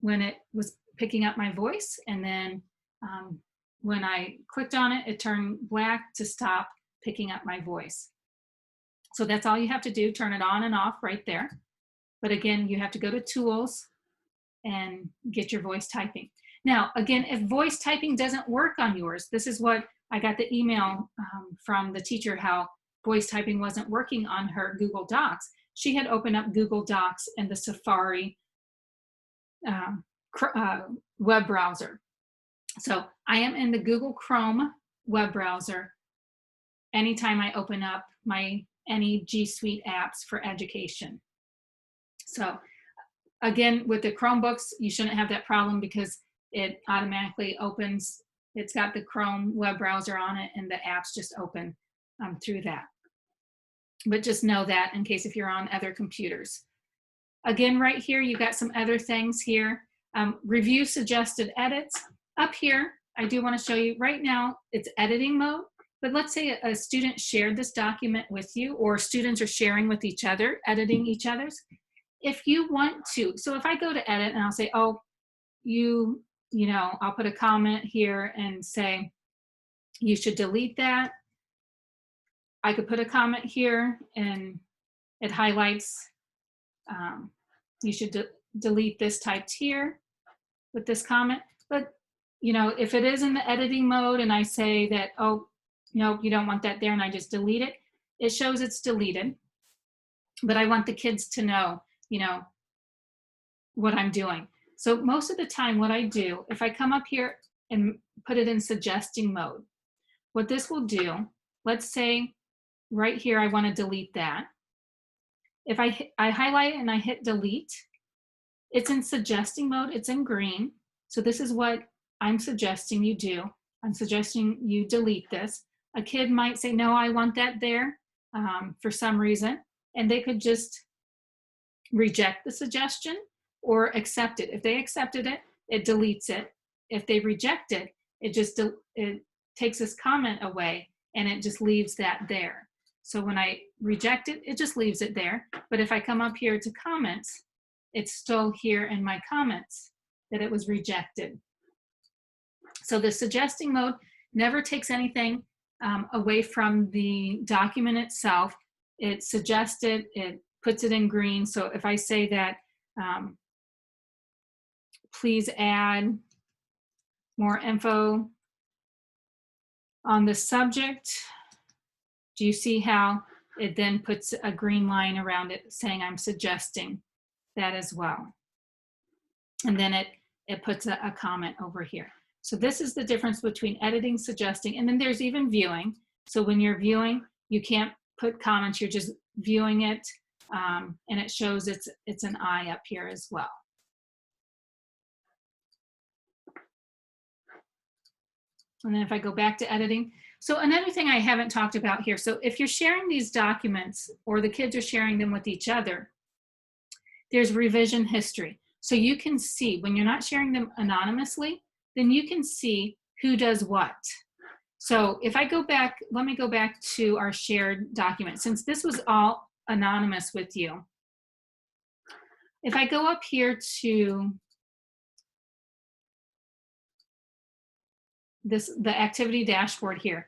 when it was picking up my voice? And then when I clicked on it, it turned black to stop picking up my voice. So that's all you have to do, turn it on and off right there. But again, you have to go to Tools and get your voice typing. Now, again, if voice typing doesn't work on yours, this is what I got the email from the teacher, how voice typing wasn't working on her Google Docs. She had opened up Google Docs in the Safari web browser. So I am in the Google Chrome web browser anytime I open up any G Suite apps for education. So again, with the Chromebooks, you shouldn't have that problem because it automatically opens. It's got the Chrome web browser on it and the apps just open through that. But just know that in case if you're on other computers. Again, right here, you've got some other things here. Review suggested edits. Up here, I do want to show you right now, it's editing mode. But let's say a student shared this document with you, or students are sharing with each other, editing each other's. If you want to, so if I go to edit and I'll say, oh, you know, I'll put a comment here and say, you should delete that. I could put a comment here and it highlights, you should delete this typed here with this comment. But, you know, if it is in the editing mode and I say that, oh, no, you don't want that there, and I just delete it, it shows it's deleted. But I want the kids to know, you know, what I'm doing. So most of the time what I do, if I come up here and put it in suggesting mode, what this will do, let's say right here I want to delete that. If I highlight it and I hit delete, it's in suggesting mode, it's in green. So this is what I'm suggesting you do. I'm suggesting you delete this. A kid might say, no, I want that there for some reason, and they could just reject the suggestion or accept it. If they accepted it, it deletes it. If they reject it, it takes this comment away and it just leaves that there. So when I reject it, it just leaves it there. But if I come up here to comments, it's still here in my comments that it was rejected. So the suggesting mode never takes anything away from the document itself. It suggests it, it puts it in green. So if I say that, please add more info on the subject, do you see how it then puts a green line around it saying I'm suggesting that as well. And then it puts a comment over here. So this is the difference between editing, suggesting, and then there's even viewing. So when you're viewing, you can't put comments, you're just viewing it, and it shows it's an eye up here as well. And then if I go back to editing, so another thing I haven't talked about here, so if you're sharing these documents or the kids are sharing them with each other, there's revision history. So you can see when you're not sharing them anonymously, then you can see who does what. So if I go back, let me go back to our shared document. Since this was all anonymous with you, if I go up here to the activity dashboard here.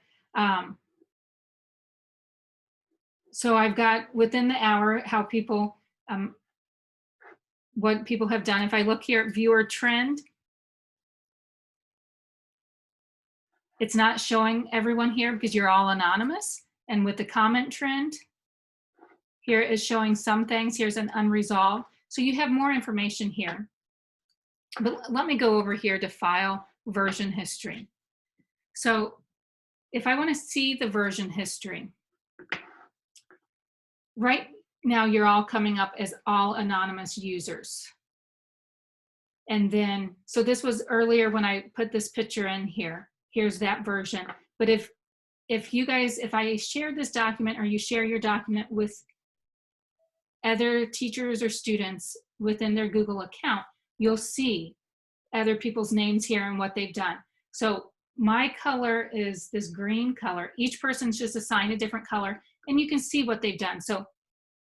So I've got within the hour how people, what people have done. If I look here at viewer trend, it's not showing everyone here because you're all anonymous. And with the comment trend, here is showing some things. Here's an unresolved. So you have more information here. But let me go over here to file version history. So if I want to see the version history, right now you're all coming up as all anonymous users. And then, so this was earlier when I put this picture in here. Here's that version. But if you guys, if I share this document or you share your document with other teachers or students within their Google account, you'll see other people's names here and what they've done. So my color is this green color. Each person's just assigned a different color and you can see what they've done. So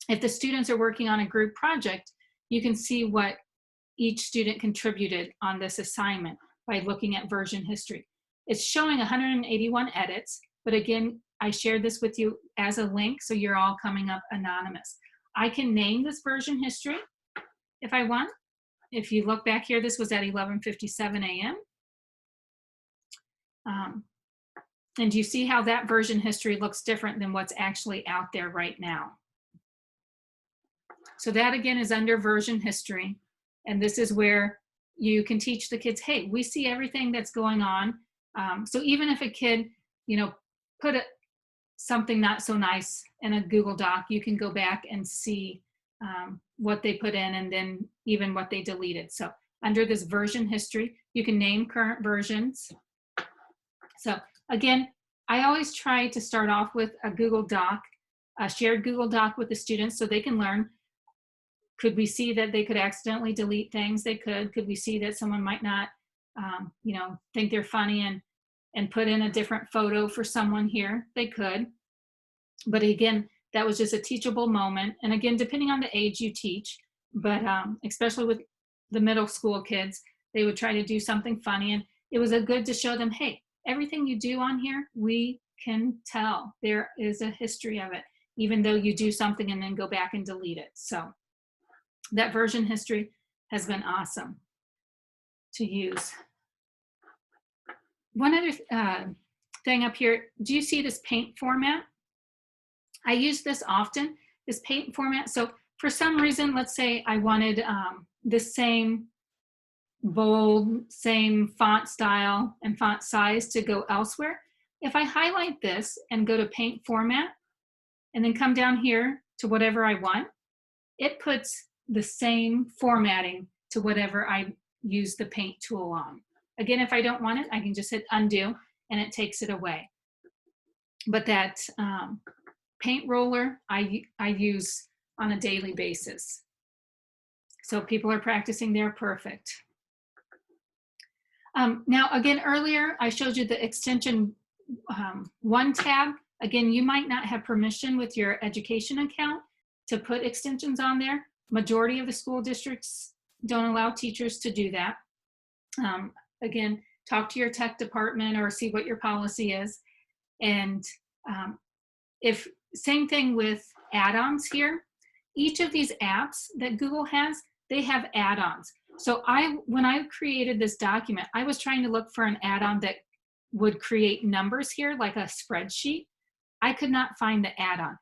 if the students are working on a group project, you can see what each student contributed on this assignment by looking at version history. It's showing 181 edits, but again, I shared this with you as a link, so you're all coming up anonymous. I can name this version history if I want. If you look back here, this was at 11:57 a.m. And you see how that version history looks different than what's actually out there right now. So that again is under version history. And this is where you can teach the kids, hey, we see everything that's going on. So even if a kid, you know, put something not so nice in a Google Doc, you can go back and see what they put in and then even what they deleted. So under this version history, you can name current versions. So again, I always try to start off with a Google Doc, a shared Google Doc with the students so they can learn. Could we see that they could accidentally delete things? They could. Could we see that someone might not, you know, think they're funny and put in a different photo for someone here? They could. But again, that was just a teachable moment. And again, depending on the age you teach, but especially with the middle school kids, they would try to do something funny. And it was a good to show them, hey, everything you do on here, we can tell. There is a history of it, even though you do something and then go back and delete it. So that version history has been awesome to use. One other thing up here, do you see this paint format? I use this often, this paint format. So for some reason, let's say I wanted the same bold, same font style and font size to go elsewhere. If I highlight this and go to paint format and then come down here to whatever I want, it puts the same formatting to whatever I use the paint tool on. Again, if I don't want it, I can just hit undo and it takes it away. But that paint roller I use on a daily basis. So people are practicing, they're perfect. Now, again, earlier I showed you the extension 1 tab. Again, you might not have permission with your education account to put extensions on there. Majority of the school districts don't allow teachers to do that. Again, talk to your tech department or see what your policy is. And if same thing with add-ons here, each of these apps that Google has, they have add-ons. So when I created this document, I was trying to look for an add-on that would create numbers here, like a spreadsheet. I could not find the add-on.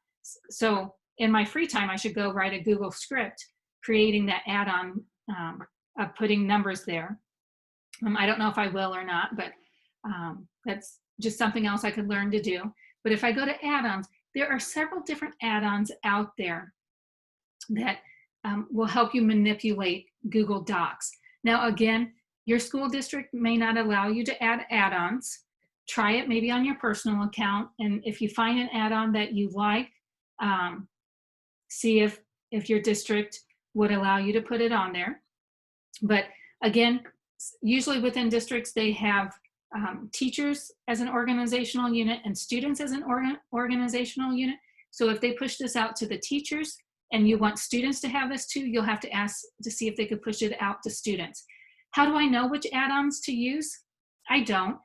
So in my free time, I should go write a Google script creating that add-on of putting numbers there. I don't know if I will or not, but that's just something else I could learn to do. But if I go to add-ons, there are several different add-ons out there that will help you manipulate Google Docs. Now, again, your school district may not allow you to add add-ons. Try it maybe on your personal account, and if you find an add-on that you like, see if your district would allow you to put it on there. But again, usually within districts, they have teachers as an organizational unit and students as an organizational unit. So if they push this out to the teachers and you want students to have this too, you'll have to ask to see if they could push it out to students. How do I know which add-ons to use? I don't.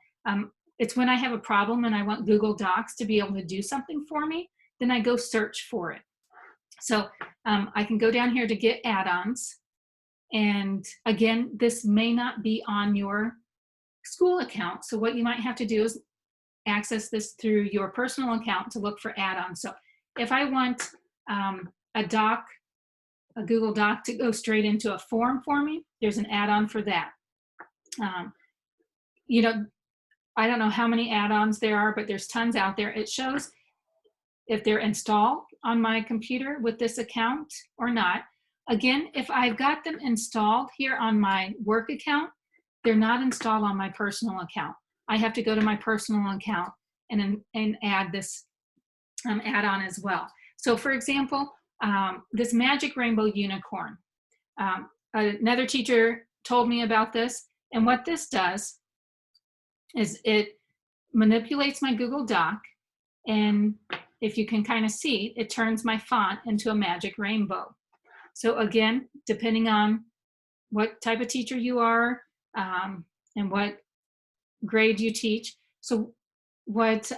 It's when I have a problem and I want Google Docs to be able to do something for me, then I go search for it. So I can go down here to get add-ons. And again, this may not be on your school account. So what you might have to do is access this through your personal account to look for add-ons. So if I want a Google Doc to go straight into a form for me, there's an add-on for that. You know, I don't know how many add-ons there are, but there's tons out there. It shows if they're installed on my computer with this account or not. Again, if I've got them installed here on my work account, they're not installed on my personal account. I have to go to my personal account and add this add-on as well. So for example, this Magic Rainbow Unicorn. Another teacher told me about this, and what this does is it manipulates my Google Doc, and if you can kind of see, it turns my font into a magic rainbow. So again, depending on what type of teacher you are and what grade you teach. So what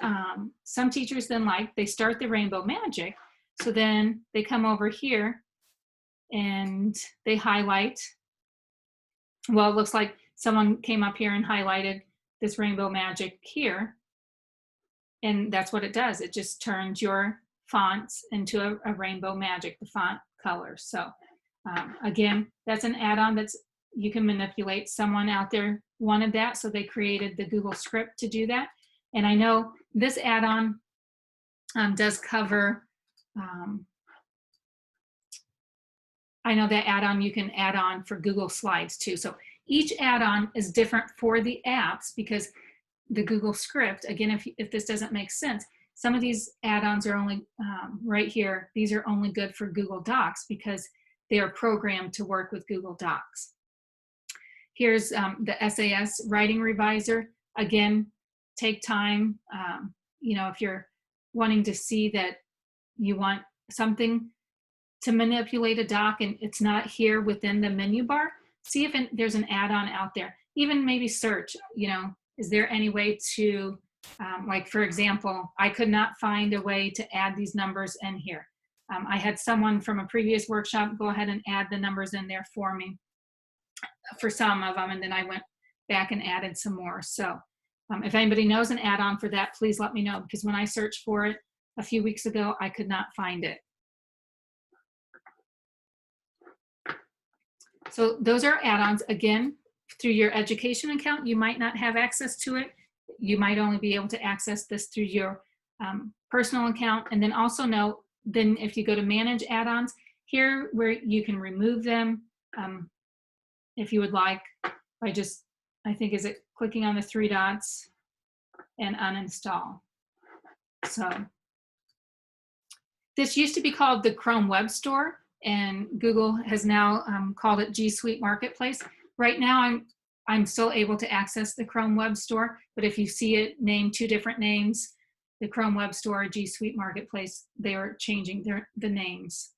some teachers then like, they start the rainbow magic. So then they come over here and they highlight. Well, it looks like someone came up here and highlighted this rainbow magic here. And that's what it does. It just turns your fonts into a rainbow magic, the font colors. So again, that's an add-on that's you can manipulate. Someone out there wanted that, so they created the Google script to do that. And I know this add-on does cover, I know that add-on you can add on for Google Slides too. So each add-on is different for the apps because the Google script, again, if this doesn't make sense, some of these add-ons are only, right here, these are only good for Google Docs because they are programmed to work with Google Docs. Here's the SAS Writing Reviser. Again, take time. You know, if you're wanting to see that you want something to manipulate a doc and it's not here within the menu bar, see if there's an add-on out there. Even maybe search, you know, is there any way to, like for example, I could not find a way to add these numbers in here. I had someone from a previous workshop go ahead and add the numbers in there for me for some of them, and then I went back and added some more. So if anybody knows an add-on for that, please let me know, because when I searched for it a few weeks ago, I could not find it. So those are add-ons. Again, through your education account, you might not have access to it. You might only be able to access this through your personal account. And then also know, then if you go to manage add-ons, here where you can remove them if you would like by just, I think, is it clicking on the 3 dots and uninstall. So this used to be called the Chrome Web Store, and Google has now called it G Suite Marketplace. Right now, I'm still able to access the Chrome Web Store, but if you see it named 2 different names, the Chrome Web Store, G Suite Marketplace, they are changing the names.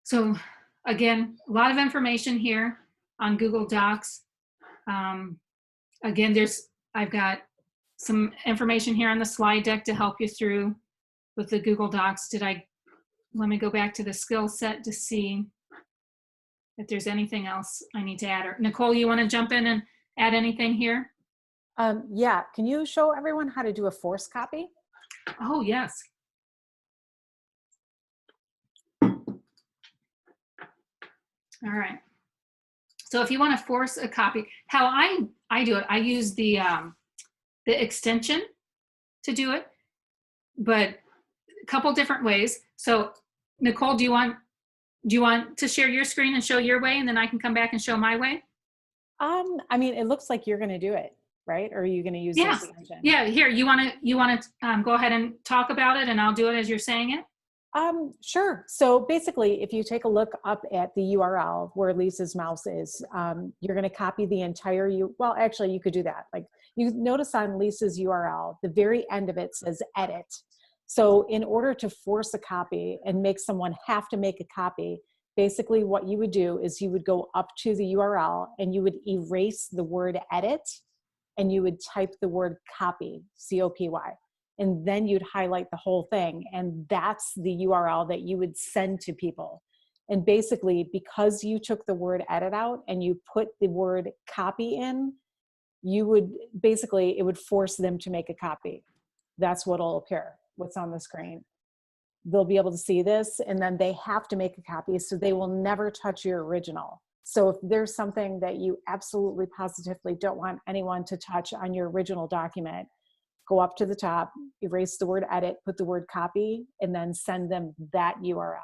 So again, a lot of information here on Google Docs. Again, I've got some information here on the slide deck to help you through with the Google Docs. Let me go back to the skill set to see if there's anything else I need to add. Or Nicole, you want to jump in and add anything here? Yeah, can you show everyone how to do a force copy? Oh, yes. All right. So if you want to force a copy, how I do it, I use the extension to do it, but a couple different ways. So Nicole, do you want to share your screen and show your way, and then I can come back and show my way? I mean, it looks like you're going to do it, right? Or are you going to use the Yeah. extension? Yeah. Here, you want to go ahead and talk about it, and I'll do it as you're saying it. Sure. So basically, if you take a look up at the URL where Lisa's mouse is, you're going to copy the entire well, actually, you could do that. Like you notice on Lisa's URL, the very end of it says edit. So in order to force a copy and make someone have to make a copy, basically what you would do is you would go up to the URL and you would erase the word edit and you would type the word copy, C-O-P-Y. And then you'd highlight the whole thing. And that's the URL that you would send to people. And basically, because you took the word edit out and you put the word copy in, you would basically, it would force them to make a copy. That's what'll appear, what's on the screen. They'll be able to see this, and then they have to make a copy, so they will never touch your original. So if there's something that you absolutely positively don't want anyone to touch on your original document, go up to the top, erase the word edit, put the word copy, and then send them that URL.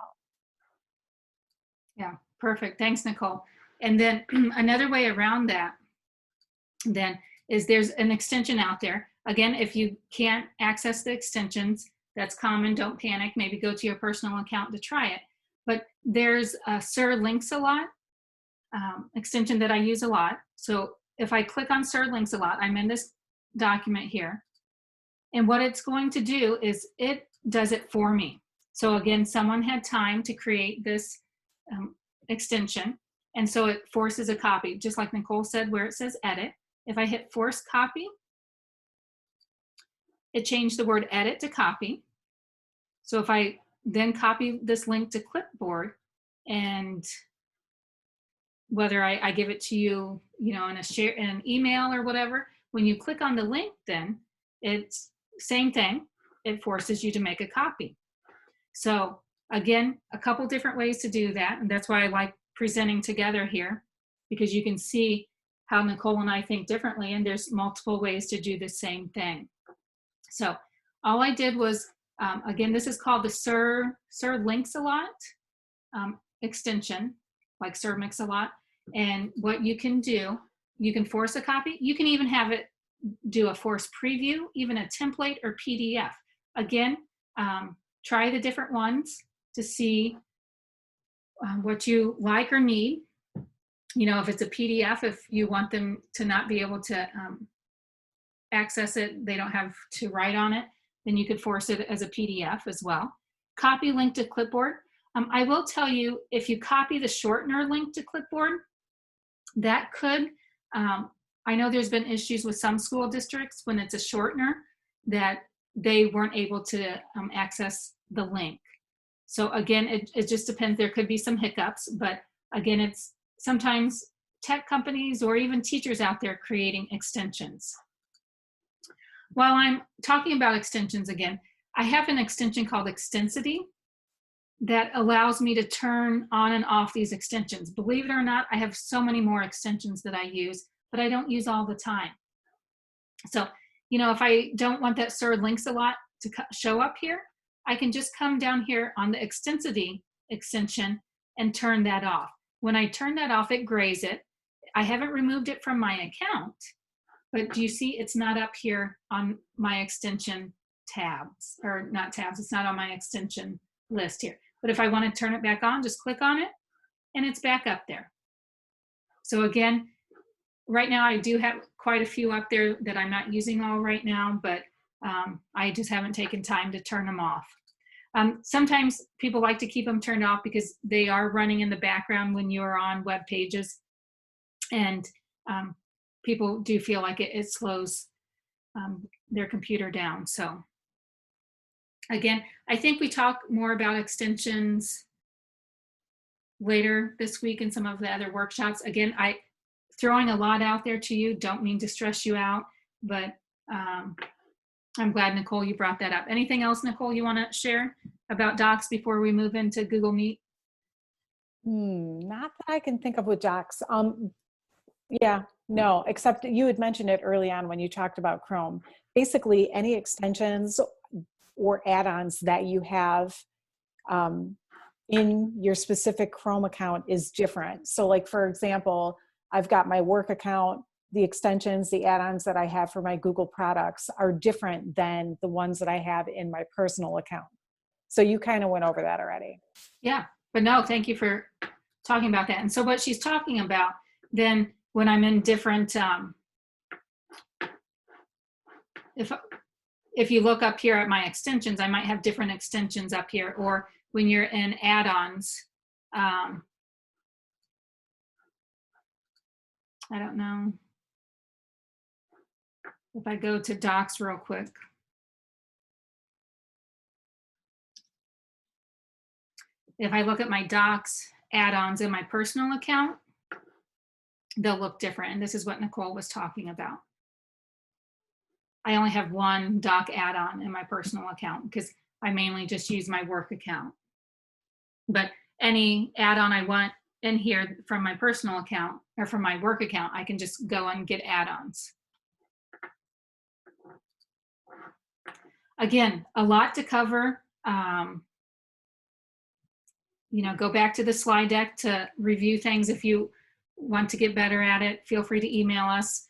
Yeah, perfect. Thanks, Nicole. And then another way around that then is there's an extension out there. Again, if you can't access the extensions, that's common, don't panic, maybe go to your personal account to try it. But there's a Sir Links a Lot extension that I use a lot. So if I click on Sir Links a Lot, I'm in this document here. And what it's going to do is it does it for me. So again, someone had time to create this extension. And so it forces a copy, just like Nicole said, where it says edit. If I hit force copy, it changed the word edit to copy. So if I then copy this link to Clipboard, and whether I give it to you, in an email or whatever, when you click on the link, then it's same thing. It forces you to make a copy. So again, a couple different ways to do that. And that's why I like presenting together here, because you can see how Nicole and I think differently, and there's multiple ways to do the same thing. So all I did was, again, this is called the Sir Links a Lot extension, like Sir Mix a Lot. And what you can do, you can force a copy. You can even have it do a force preview, even a template or PDF. Again, try the different ones to see what you like or need. If it's a PDF, if you want them to not be able to access it, they don't have to write on it, then you could force it as a PDF as well. Copy link to Clipboard. I will tell you, if you copy the shortener link to Clipboard, that could, I know there's been issues with some school districts when it's a shortener that they weren't able to access the link. So again, it just depends. There could be some hiccups, but again, it's sometimes tech companies or even teachers out there creating extensions. While I'm talking about extensions again, I have an extension called Extensity that allows me to turn on and off these extensions. Believe it or not, I have so many more extensions that I use, but I don't use all the time. So, if I don't want that Sir Links a Lot to show up here, I can just come down here on the Extensity extension and turn that off. When I turn that off, it grays it. I haven't removed it from my account, but do you see it's not up here on my extension tabs, or not tabs, it's not on my extension list here. But if I want to turn it back on, just click on it and it's back up there. So again, right now I do have quite a few up there that I'm not using all right now, but I just haven't taken time to turn them off. Sometimes people like to keep them turned off because they are running in the background when you're on web pages, and people do feel like it slows their computer down. So again, I think we talk more about extensions later this week in some of the other workshops. Again, throwing a lot out there to you, don't mean to stress you out, but I'm glad, Nicole, you brought that up. Anything else, Nicole, you want to share about Docs before we move into Google Meet? Not that I can think of with docs. Yeah, no, except you had mentioned it early on when you talked about Chrome. Basically, any extensions or add-ons that you have in your specific Chrome account is different. So like, for example, I've got my work account, the extensions, the add-ons that I have for my Google products are different than the ones that I have in my personal account. So you kind of went over that already. Yeah, but no, thank you for talking about that. And so what she's talking about then when I'm in different, if you look up here at my extensions, I might have different extensions up here, or when you're in add-ons, I don't know. If I go to docs real quick. If I look at my docs add-ons in my personal account, they'll look different. And this is what Nicole was talking about. I only have one doc add-on in my personal account because I mainly just use my work account. But any add-on I want in here from my personal account or from my work account, I can just go and get add-ons. Again, a lot to cover. You know, go back to the slide deck to review things. If you want to get better at it, feel free to email us.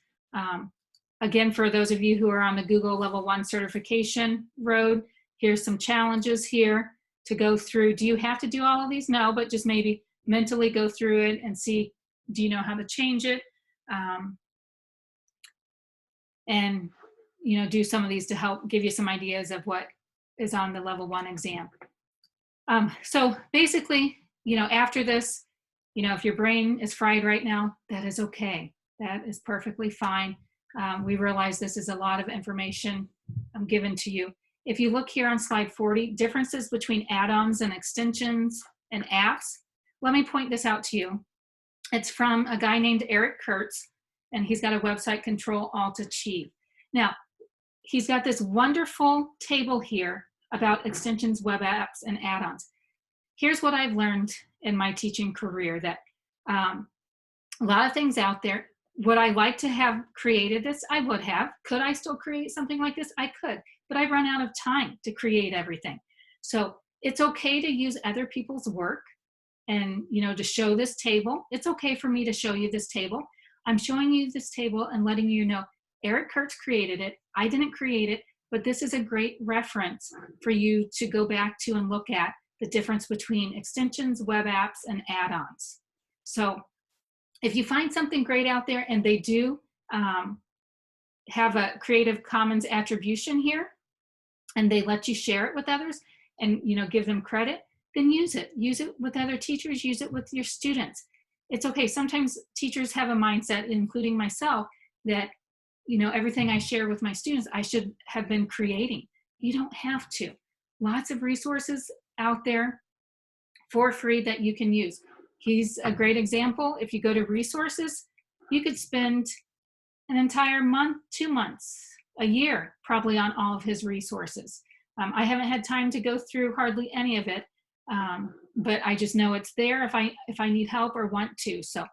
Again, for those of you who are on the Google Level 1 certification road, here's some challenges here to go through. Do you have to do all of these? No, but just maybe mentally go through it and see, do you know how to change it? And, you know, do some of these to help give you some ideas of what is on the Level 1 exam. So basically, you know, after this, you know, if your brain is fried right now, that is okay. That is perfectly fine. We realize this is a lot of information given to you. If you look here on slide 40, differences between add-ons and extensions and apps, let me point this out to you. It's from a guy named Eric Kurtz, and he's got a website, Control Alt Achieve. Now, he's got this wonderful table here about extensions, web apps, and add-ons. Here's what I've learned in my teaching career, that a lot of things out there. Would I like to have created this? I would have. Could I still create something like this? I could, but I've run out of time to create everything. So it's okay to use other people's work and, you know, to show this table. It's okay for me to show you this table. I'm showing you this table and letting you know Eric Kurtz created it. I didn't create it, but this is a great reference for you to go back to and look at the difference between extensions, web apps, and add-ons. So if you find something great out there and they do have a Creative Commons attribution here and they let you share it with others and, you know, give them credit, then use it. Use it with other teachers, use it with your students. It's okay. Sometimes teachers have a mindset, including myself, that, you know, everything I share with my students, I should have been creating. You don't have to. Lots of resources out there for free that you can use. He's a great example. If you go to resources, you could spend an entire month, 2 months, a year, probably on all of his resources. I haven't had time to go through hardly any of it, but I just know it's there if I need help or want to. So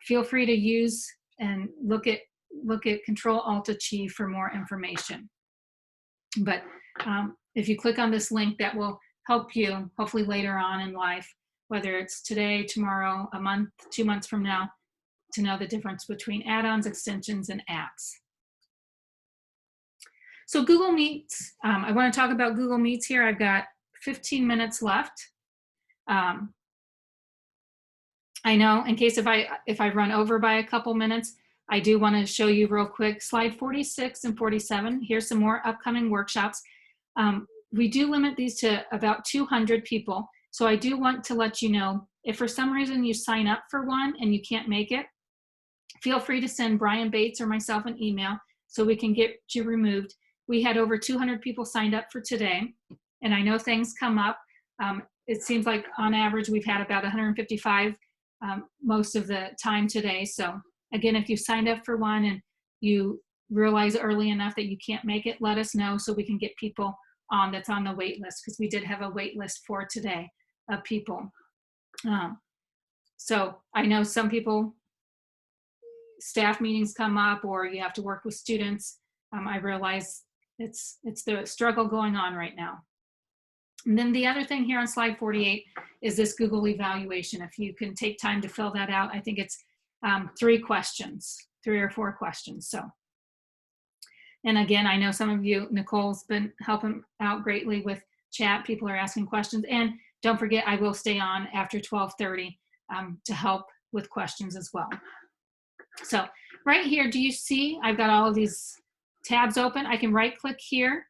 feel free to use and look at Control Alt Achieve for more information. But if you click on this link, that will help you hopefully later on in life, whether it's today, tomorrow, a month, 2 months from now, to know the difference between add-ons, extensions, and apps. So Google Meets, I want to talk about Google Meets here. I've got 15 minutes left. I know in case if I run over by a couple minutes, I do want to show you real quick, slide 46 and 47. Here's some more upcoming workshops. We do limit these to about 200 people. So I do want to let you know, if for some reason you sign up for one and you can't make it, feel free to send Brian Bates or myself an email so we can get you removed. We had over 200 people signed up for today, and I know things come up. It seems like on average we've had about 155 most of the time today. So again, if you signed up for one and you realize early enough that you can't make it, let us know so we can get people on that's on the wait list, because we did have a wait list for today of people. So I know some people, staff meetings come up or you have to work with students. I realize it's the struggle going on right now. And then the other thing here on slide 48 is this Google evaluation. If you can take time to fill that out, I think it's 3 or 4 questions. So, and again, I know some of you, Nicole's been helping out greatly with chat. People are asking questions. And don't forget, I will stay on after 12:30 to help with questions as well. So right here, do you see I've got all of these tabs open? I can right click here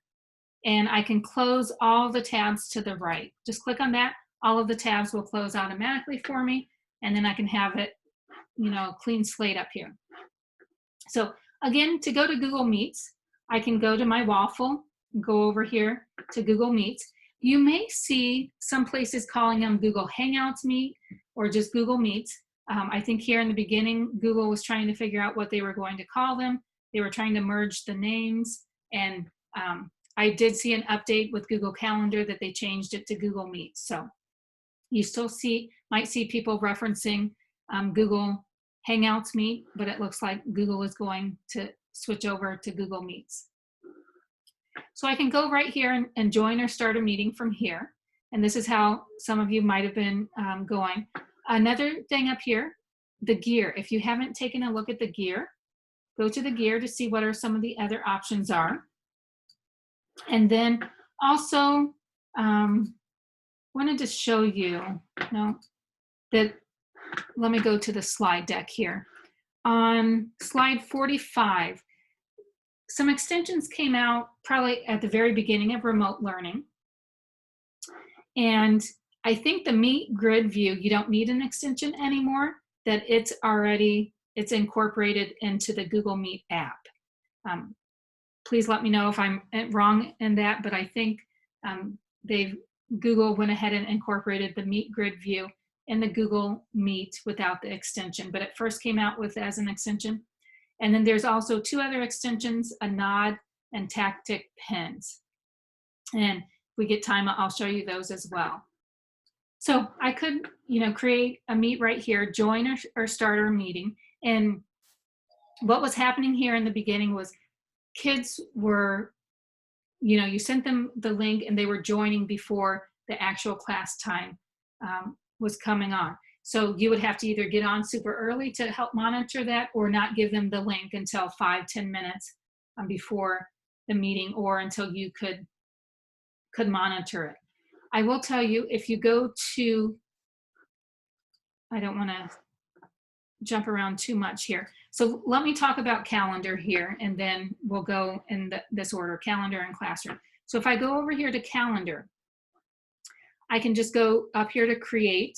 and I can close all the tabs to the right. Just click on that. All of the tabs will close automatically for me. And then I can have it, clean slate up here. So again, to go to Google Meets, I can go to my waffle, go over here to Google Meets. You may see some places calling them Google Hangouts Meet or just Google Meets. I think here in the beginning, Google was trying to figure out what they were going to call them. They were trying to merge the names. And I did see an update with Google Calendar that they changed it to Google Meet. So you still might see people referencing Google Hangouts Meet, but it looks like Google is going to switch over to Google Meets. So I can go right here and join or start a meeting from here. And this is how some of you might have been going. Another thing up here, the gear. If you haven't taken a look at the gear, go to the gear to see what are some of the other options are. And then also wanted to show you, that, let me go to the slide deck here. On slide 45, some extensions came out probably at the very beginning of remote learning. And I think the Meet Grid View, you don't need an extension anymore, that it's incorporated into the Google Meet app. Please let me know if I'm wrong in that, but I think Google went ahead and incorporated the Meet Grid View in the Google Meet without the extension, but it first came out as an extension. And then there's also 2 other extensions, a Nod and Tactic Pins. And if we get time, I'll show you those as well. So I could, create a meet right here, join or start our meeting. And what was happening here in the beginning was kids were, you sent them the link and they were joining before the actual class time was coming on. So you would have to either get on super early to help monitor that or not give them the link until 5-10 minutes before the meeting or until you could monitor it. I will tell you, if you go to, I don't want to jump around too much here. So let me talk about calendar here, and then we'll go in this order, calendar and classroom. So if I go over here to calendar, I can just go up here to create,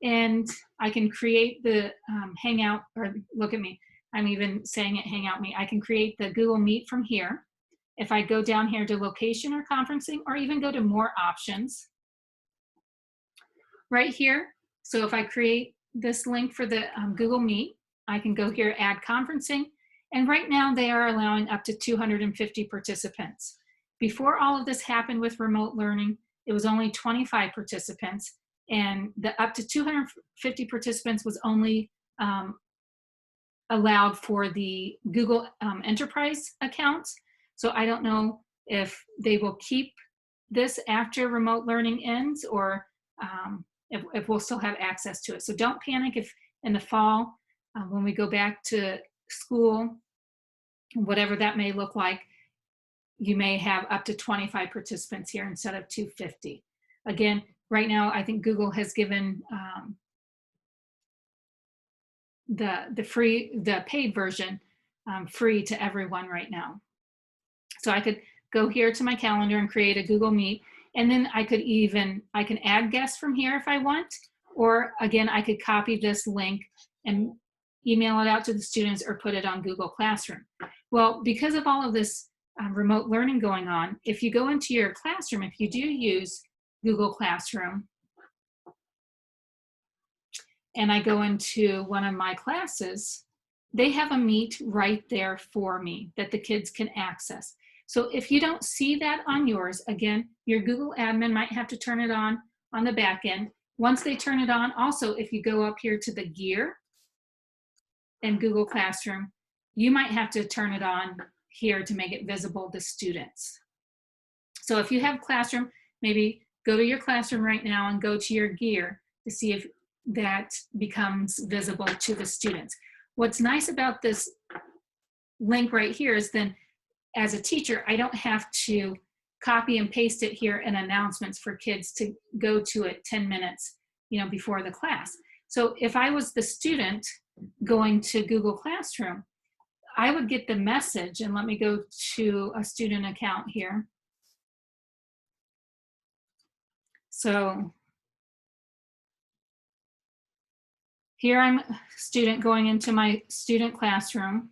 and I can create the Hangout, or look at me, I'm even saying it Hangout Meet. I can create the Google Meet from here. If I go down here to location or conferencing, or even go to more options, right here. So if I create this link for the Google Meet, I can go here, add conferencing, and right now they are allowing up to 250 participants. Before all of this happened with remote learning, it was only 25 participants, and the up to 250 participants was only allowed for the Google Enterprise accounts. So I don't know if they will keep this after remote learning ends, or if we'll still have access to it. So don't panic if in the fall, when we go back to school, whatever that may look like, you may have up to 25 participants here instead of 250. Again, right now, I think Google has given the paid version free to everyone right now. So I could go here to my calendar and create a Google Meet, and then I can add guests from here if I want, or again, I could copy this link and email it out to the students or put it on Google Classroom. Well, because of all of this remote learning going on, if you go into your classroom, if you do use Google Classroom, and I go into one of my classes, they have a Meet right there for me that the kids can access. So if you don't see that on yours, again, your Google admin might have to turn it on the back end. Once they turn it on, also, if you go up here to the gear in Google Classroom, you might have to turn it on here to make it visible to students. So if you have Classroom, maybe go to your Classroom right now and go to your gear to see if that becomes visible to the students. What's nice about this link right here is then, as a teacher, I don't have to copy and paste it here in announcements for kids to go to it 10 minutes, before the class. So if I was the student going to Google Classroom, I would get the message, and let me go to a student account here. So here I'm a student going into my student classroom.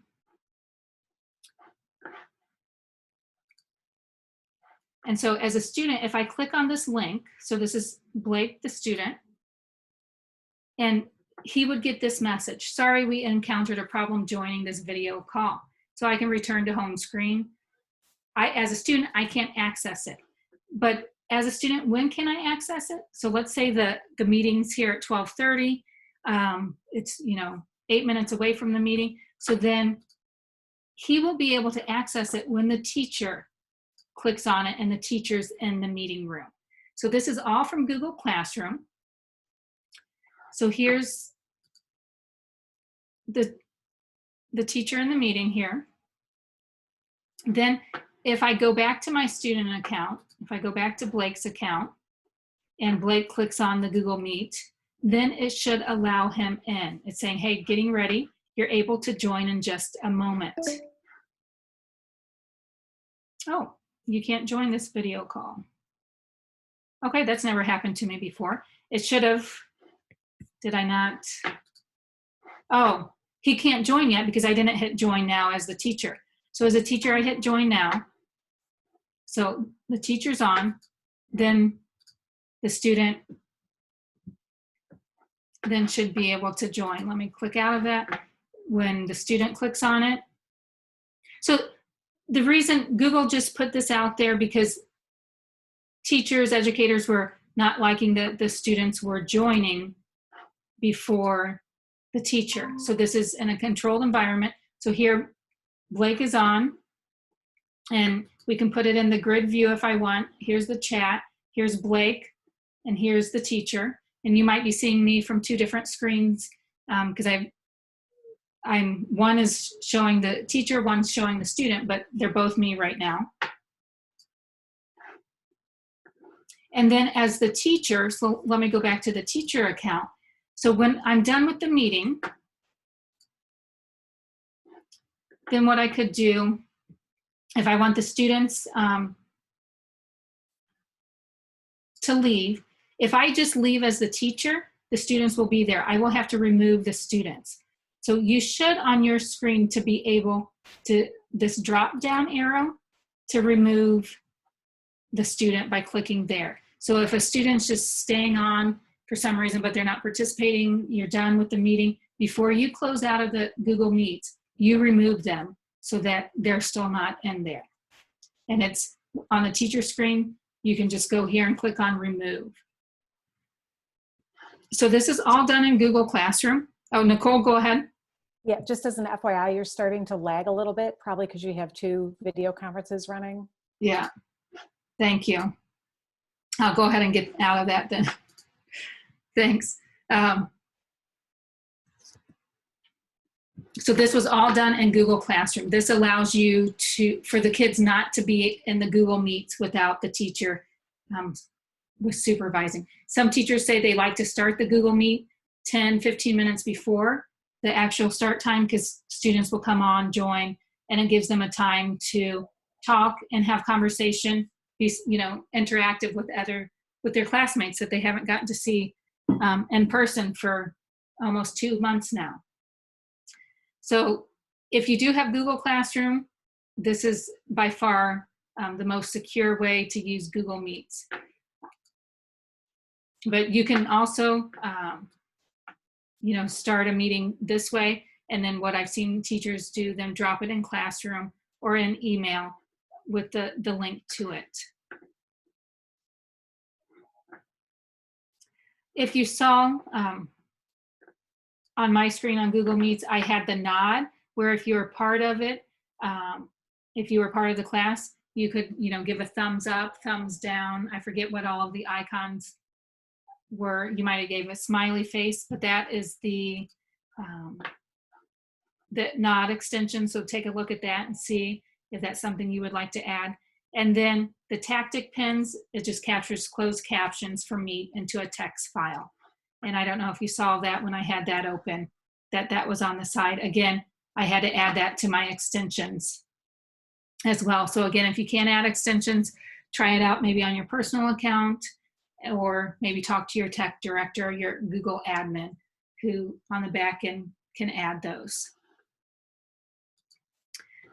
And so as a student, if I click on this link, so this is Blake, the student, and he would get this message: sorry, we encountered a problem joining this video call. So I can return to home screen. As a student, I can't access it. But as a student, when can I access it? So let's say the meeting's here at 12:30. It's 8 minutes away from the meeting. So then he will be able to access it when the teacher clicks on it and the teacher's in the meeting room. So this is all from Google Classroom. So here's the teacher in the meeting here. Then if I go back to my student account, if I go back to Blake's account and Blake clicks on the Google Meet, then it should allow him in. It's saying, hey, getting ready. You're able to join in just a moment. Oh, you can't join this video call. Okay, that's never happened to me before. It should have. Did I not? Oh, he can't join yet because I didn't hit join now as the teacher. So as a teacher, I hit join now. So the teacher's on, then the student then should be able to join. Let me click out of that. When the student clicks on it. So the reason Google just put this out there because teachers, educators were not liking that the students were joining before the teacher. So this is in a controlled environment. So here Blake is on, and we can put it in the grid view if I want. Here's the chat, here's Blake, and here's the teacher. And you might be seeing me from two different screens because one is showing the teacher, one's showing the student, but they're both me right now. And then as the teacher, so let me go back to the teacher account. So when I'm done with the meeting, then what I could do, if I want the students to leave, if I just leave as the teacher, the students will be there. I will have to remove the students. So you should on your screen to be able to, this drop down arrow, to remove the student by clicking there. So if a student's just staying on for some reason, but they're not participating, you're done with the meeting, before you close out of the Google Meet, you remove them so that they're still not in there. And it's on the teacher screen, you can just go here and click on remove. So this is all done in Google Classroom. Oh, Nicole, go ahead. Yeah, just as an FYI, you're starting to lag a little bit, probably because you have two video conferences running. Yeah, thank you. I'll go ahead and get out of that then. Thanks. So this was all done in Google Classroom. This allows you for the kids not to be in the Google Meets without the teacher with supervising. Some teachers say they like to start the Google Meet 10, 15 minutes before the actual start time because students will come on, join, and it gives them a time to talk and have conversation, be interactive with their classmates that they haven't gotten to see in person for almost 2 months now. So if you do have Google Classroom, this is by far the most secure way to use Google Meets. But you can also, start a meeting this way. And then what I've seen teachers do, then drop it in Classroom or in email with the link to it. if you saw on my screen on Google Meets, I had the nod where if you were part of it, if you were part of the class, you could, give a thumbs up, thumbs down. I forget what all of the icons were. You might have gave a smiley face, but that is the nod extension. So take a look at that and see if that's something you would like to add. And then the tactic pins, it just captures closed captions for Meet into a text file. And I don't know if you saw that when I had that open, that was on the side. Again, I had to add that to my extensions as well. So again, if you can't add extensions, try it out maybe on your personal account, or maybe talk to your tech director, your Google admin, who on the back end can add those.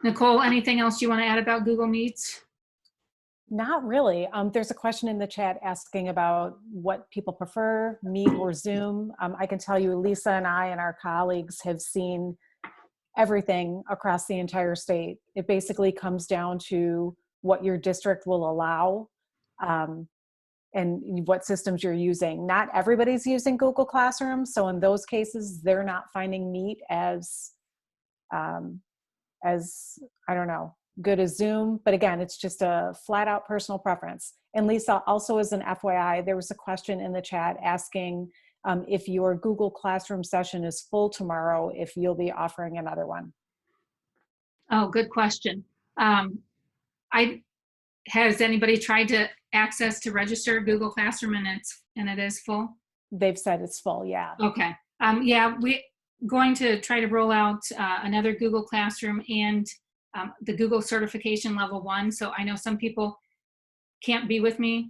Nicole, anything else you want to add about Google Meets? Not really. There's a question in the chat asking about what people prefer, Meet or Zoom. I can tell you, Lisa and I and our colleagues have seen everything across the entire state. It basically comes down to what your district will allow and what systems you're using. Not everybody's using Google Classroom, so in those cases, they're not finding Meet as I don't know, good as Zoom. But again, it's just a flat out personal preference. And Lisa, also as an FYI, there was a question in the chat asking if your Google Classroom session is full tomorrow, if you'll be offering another one. Oh, good question. Has anybody tried to access to register Google Classroom and it is full? They've said it's full, yeah. Okay. Yeah, we're going to try to roll out another Google Classroom and the Google Certification Level 1. So I know some people can't be with me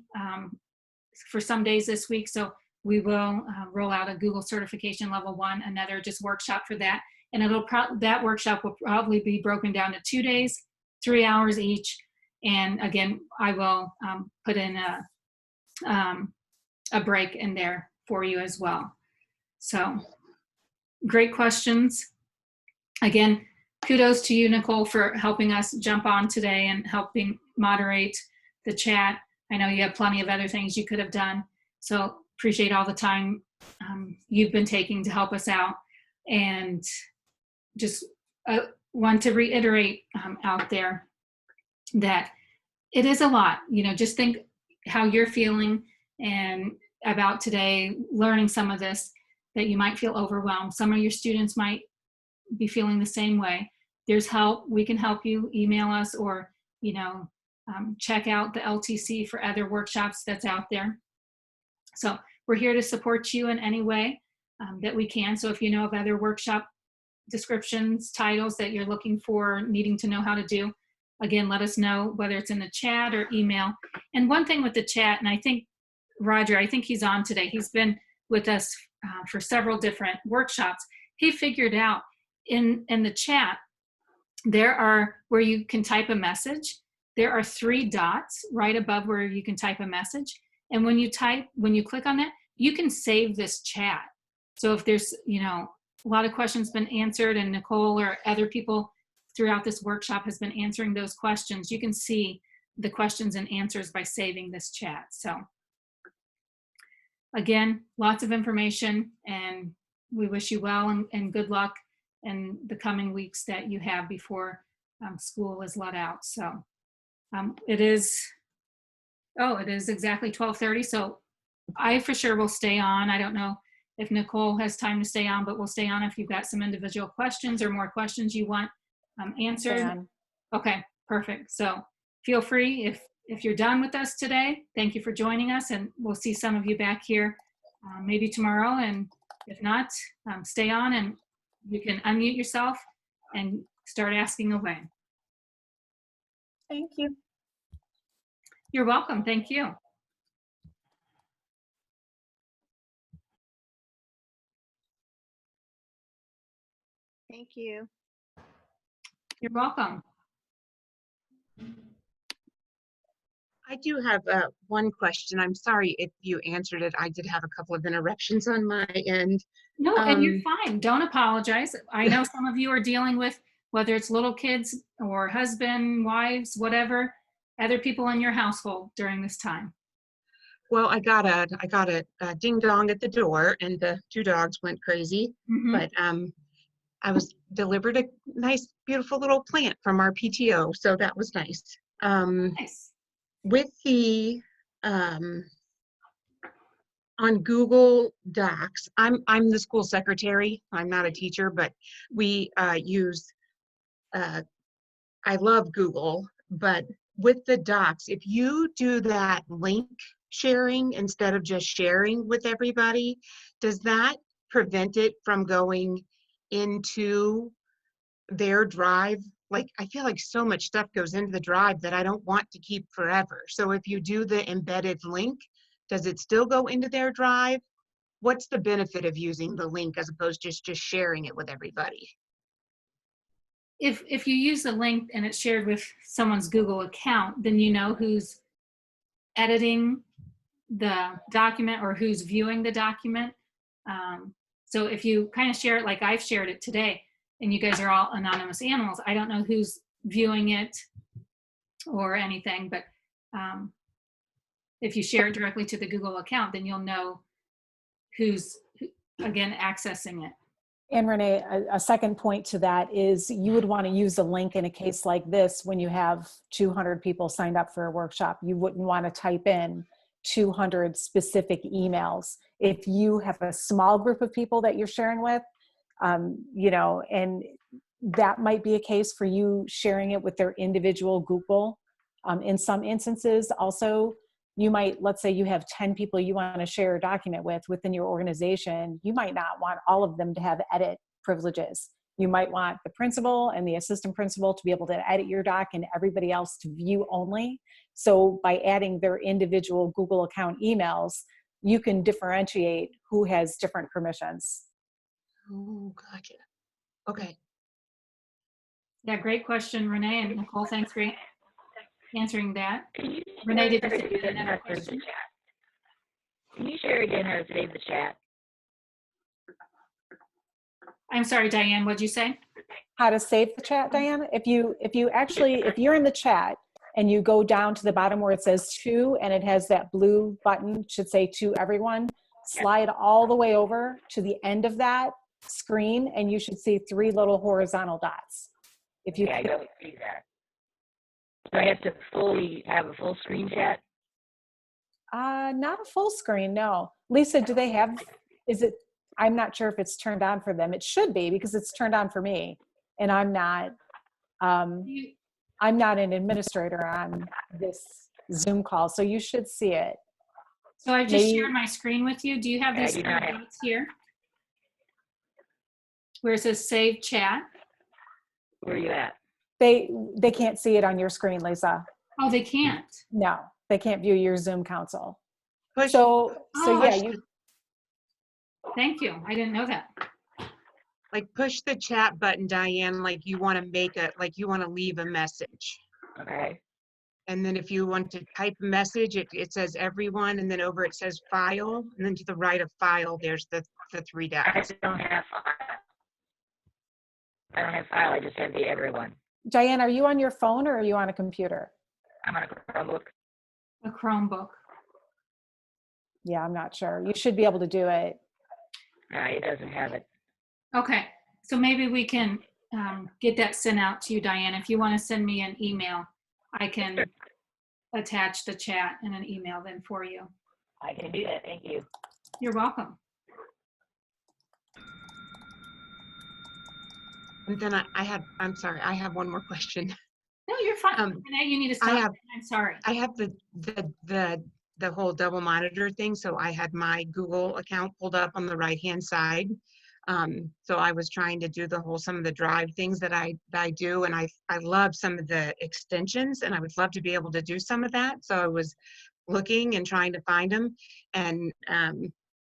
for some days this week, so we will roll out a Google Certification Level 1, another just workshop for that. And that workshop will probably be broken down to 2 days, 3 hours each. And again, I will put in a break in there for you as well. So great questions. Again, kudos to you, Nicole, for helping us jump on today and helping moderate the chat. I know you have plenty of other things you could have done. So appreciate all the time you've been taking to help us out. And just want to reiterate out there that it is a lot. Just think how you're feeling and about today, learning some of this, that you might feel overwhelmed. Some of your students might be feeling the same way. There's help. We can help you. Email us or, check out the LTC for other workshops that's out there. So we're here to support you in any way that we can. So if you know of other workshop descriptions, titles that you're looking for, needing to know how to do, again, let us know, whether it's in the chat or email. And one thing with the chat, and I think Roger, I think he's on today. He's been with us for several different workshops. He figured out in the chat, there are, where you can type a message, there are 3 dots right above where you can type a message. And when you click on that, you can save this chat. So if there's, a lot of questions been answered and Nicole or other people throughout this workshop has been answering those questions, you can see the questions and answers by saving this chat. So again, lots of information, and we wish you well and good luck in the coming weeks that you have before school is let out. So it is exactly 12:30. So I for sure will stay on. I don't know if Nicole has time to stay on, but we'll stay on if you've got some individual questions or more questions you want answered. Okay, perfect. So feel free if you're done with us today. Thank you for joining us, and we'll see some of you back here maybe tomorrow. And if not, stay on and you can unmute yourself and start asking away. Thank you. You're welcome. Thank you. Thank you. You're welcome. I do have one question. I'm sorry if you answered it. I did have a couple of interruptions on my end. No, and you're fine. Don't apologize. I know some of you are dealing with, whether it's little kids or husband, wives, whatever, other people in your household during this time. Well, I got a ding dong at the door, and the two dogs went crazy. Mhm. But I was delivered a nice, beautiful little plant from our PTO, so that was nice. Nice. With the on Google Docs, I'm the school secretary. I'm not a teacher, but we use. I love Google, but with the docs, if you do that link sharing instead of just sharing with everybody, does that prevent it from going into their drive? Like, I feel like so much stuff goes into the drive that I don't want to keep forever. So if you do the embedded link, does it still go into their drive? What's the benefit of using the link as opposed to just sharing it with everybody? If you use the link and it's shared with someone's Google account, then you know who's editing the document or who's viewing the document. So if you kind of share it like I've shared it today, and you guys are all anonymous animals, I don't know who's viewing it or anything, but if you share it directly to the Google account, then you'll know who's, again, accessing it. And Renee, a second point to that is you would want to use a link in a case like this when you have 200 people signed up for a workshop. You wouldn't want to type in 200 specific emails. If you have a small group of people that you're sharing with, you know, and that might be a case for you sharing it with their individual Google. In some instances, also, you might, let's say you have 10 people you want to share a document with within your organization. You might not want all of them to have edit privileges. You might want the principal and the assistant principal to be able to edit your doc and everybody else to view only. So by adding their individual Google account emails, you can differentiate who has different permissions. Oh, gotcha. Okay. Yeah, great question, Renee and Nicole. Thanks for answering that. Can you Renee, did you share say you had another question? Can you share again how to save the chat? I'm sorry, Diane, what'd you say? How to save the chat, Diane? If you're in the chat and you go down to the bottom where it says to, and it has that blue button, should say to everyone, slide all the way over to the end of that screen and you should see 3 little horizontal dots. If you Yeah, I don't see that. Do I have to have a full screen chat? not a full screen, no. Lisa, do they have, I'm not sure if it's turned on for them. It should be because it's turned on for me. And I'm not an administrator on this Zoom call, so you should see it. So I just shared my screen with you. Do you have I these do three not have- dots here? Where it says save chat? Where are you at? They can't see it on your screen, Lisa. Oh, they can't. No, they can't view your Zoom console. Push, So yeah, push you, Thank you. I didn't know that. like push the chat button, Diane, like you want to like you want to leave a message. Okay. And then if you want to type a message, it says everyone, and then over it says file, and then to the right of file, there's the 3 I dots. don't have file. I don't have file. I just have the everyone. Diane, are you on your phone or are you on a computer? I'm on a Chromebook. A Chromebook. Yeah, I'm not sure. You should be able to do it. It doesn't have it. Okay, so maybe we can get that sent out to you, Diane. If you want to send me an email, I can attach the chat in an email then for you. I can do that. Thank you. You're welcome. And then I'm sorry, I have one more question. No, you're fine. Renee, you need to stop. I'm sorry. I have the whole double monitor thing. So I had my Google account pulled up on the right-hand side. So I was trying to do some of the drive things that I do. And I love some of the extensions and I would love to be able to do some of that. So I was looking and trying to find them. And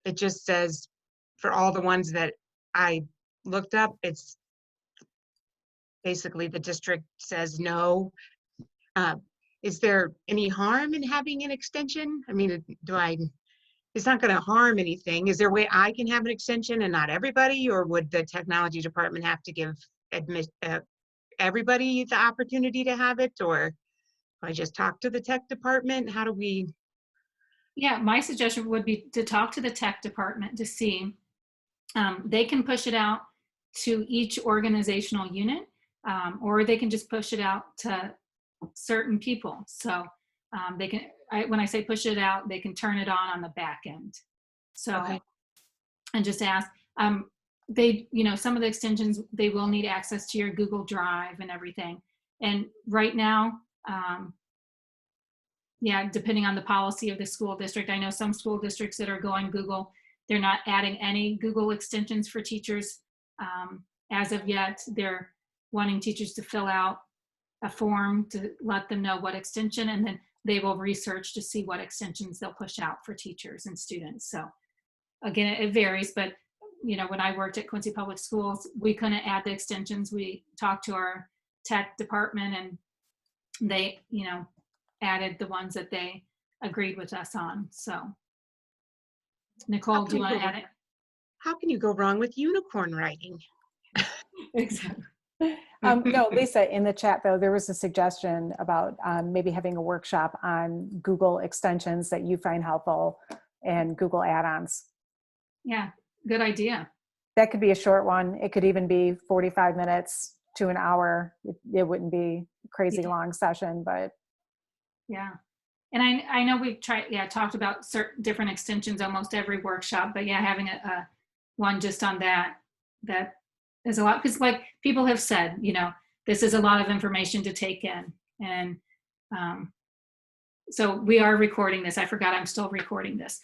it just says for all the ones that I looked up, it's basically the district says no. Is there any harm in having an extension? I mean, it's not going to harm anything. Is there a way I can have an extension and not everybody, or would the technology department have to give everybody the opportunity to have it, or I just talk to the tech department? How do we? Yeah, my suggestion would be to talk to the tech department to see, they can push it out to each organizational unit, or they can just push it out to certain people. So they can, when I say push it out, they can turn it on the back end. So, Okay. and just ask, some of the extensions, they will need access to your Google Drive and everything. And right now, yeah, depending on the policy of the school district, I know some school districts that are going Google, they're not adding any Google extensions for teachers as of yet. They're wanting teachers to fill out a form to let them know what extension, and then they will research to see what extensions they'll push out for teachers and students. So again, it varies, but when I worked at Quincy Public Schools, we couldn't add the extensions. We talked to our tech department, and they, added the ones that they agreed with us on. So Nicole, do you want to add it? How can you go wrong with unicorn writing? Exactly. No, Lisa, in the chat though, there was a suggestion about maybe having a workshop on Google extensions that you find helpful and Google add-ons. Yeah, good idea. That could be a short one. It could even be 45 minutes to an hour. It wouldn't be a crazy long session, but. Yeah. And I know we've talked about certain different extensions almost every workshop, but yeah, having a one just on that is a lot, because like people have said, this is a lot of information to take in. And so we are recording this. I forgot I'm still recording this.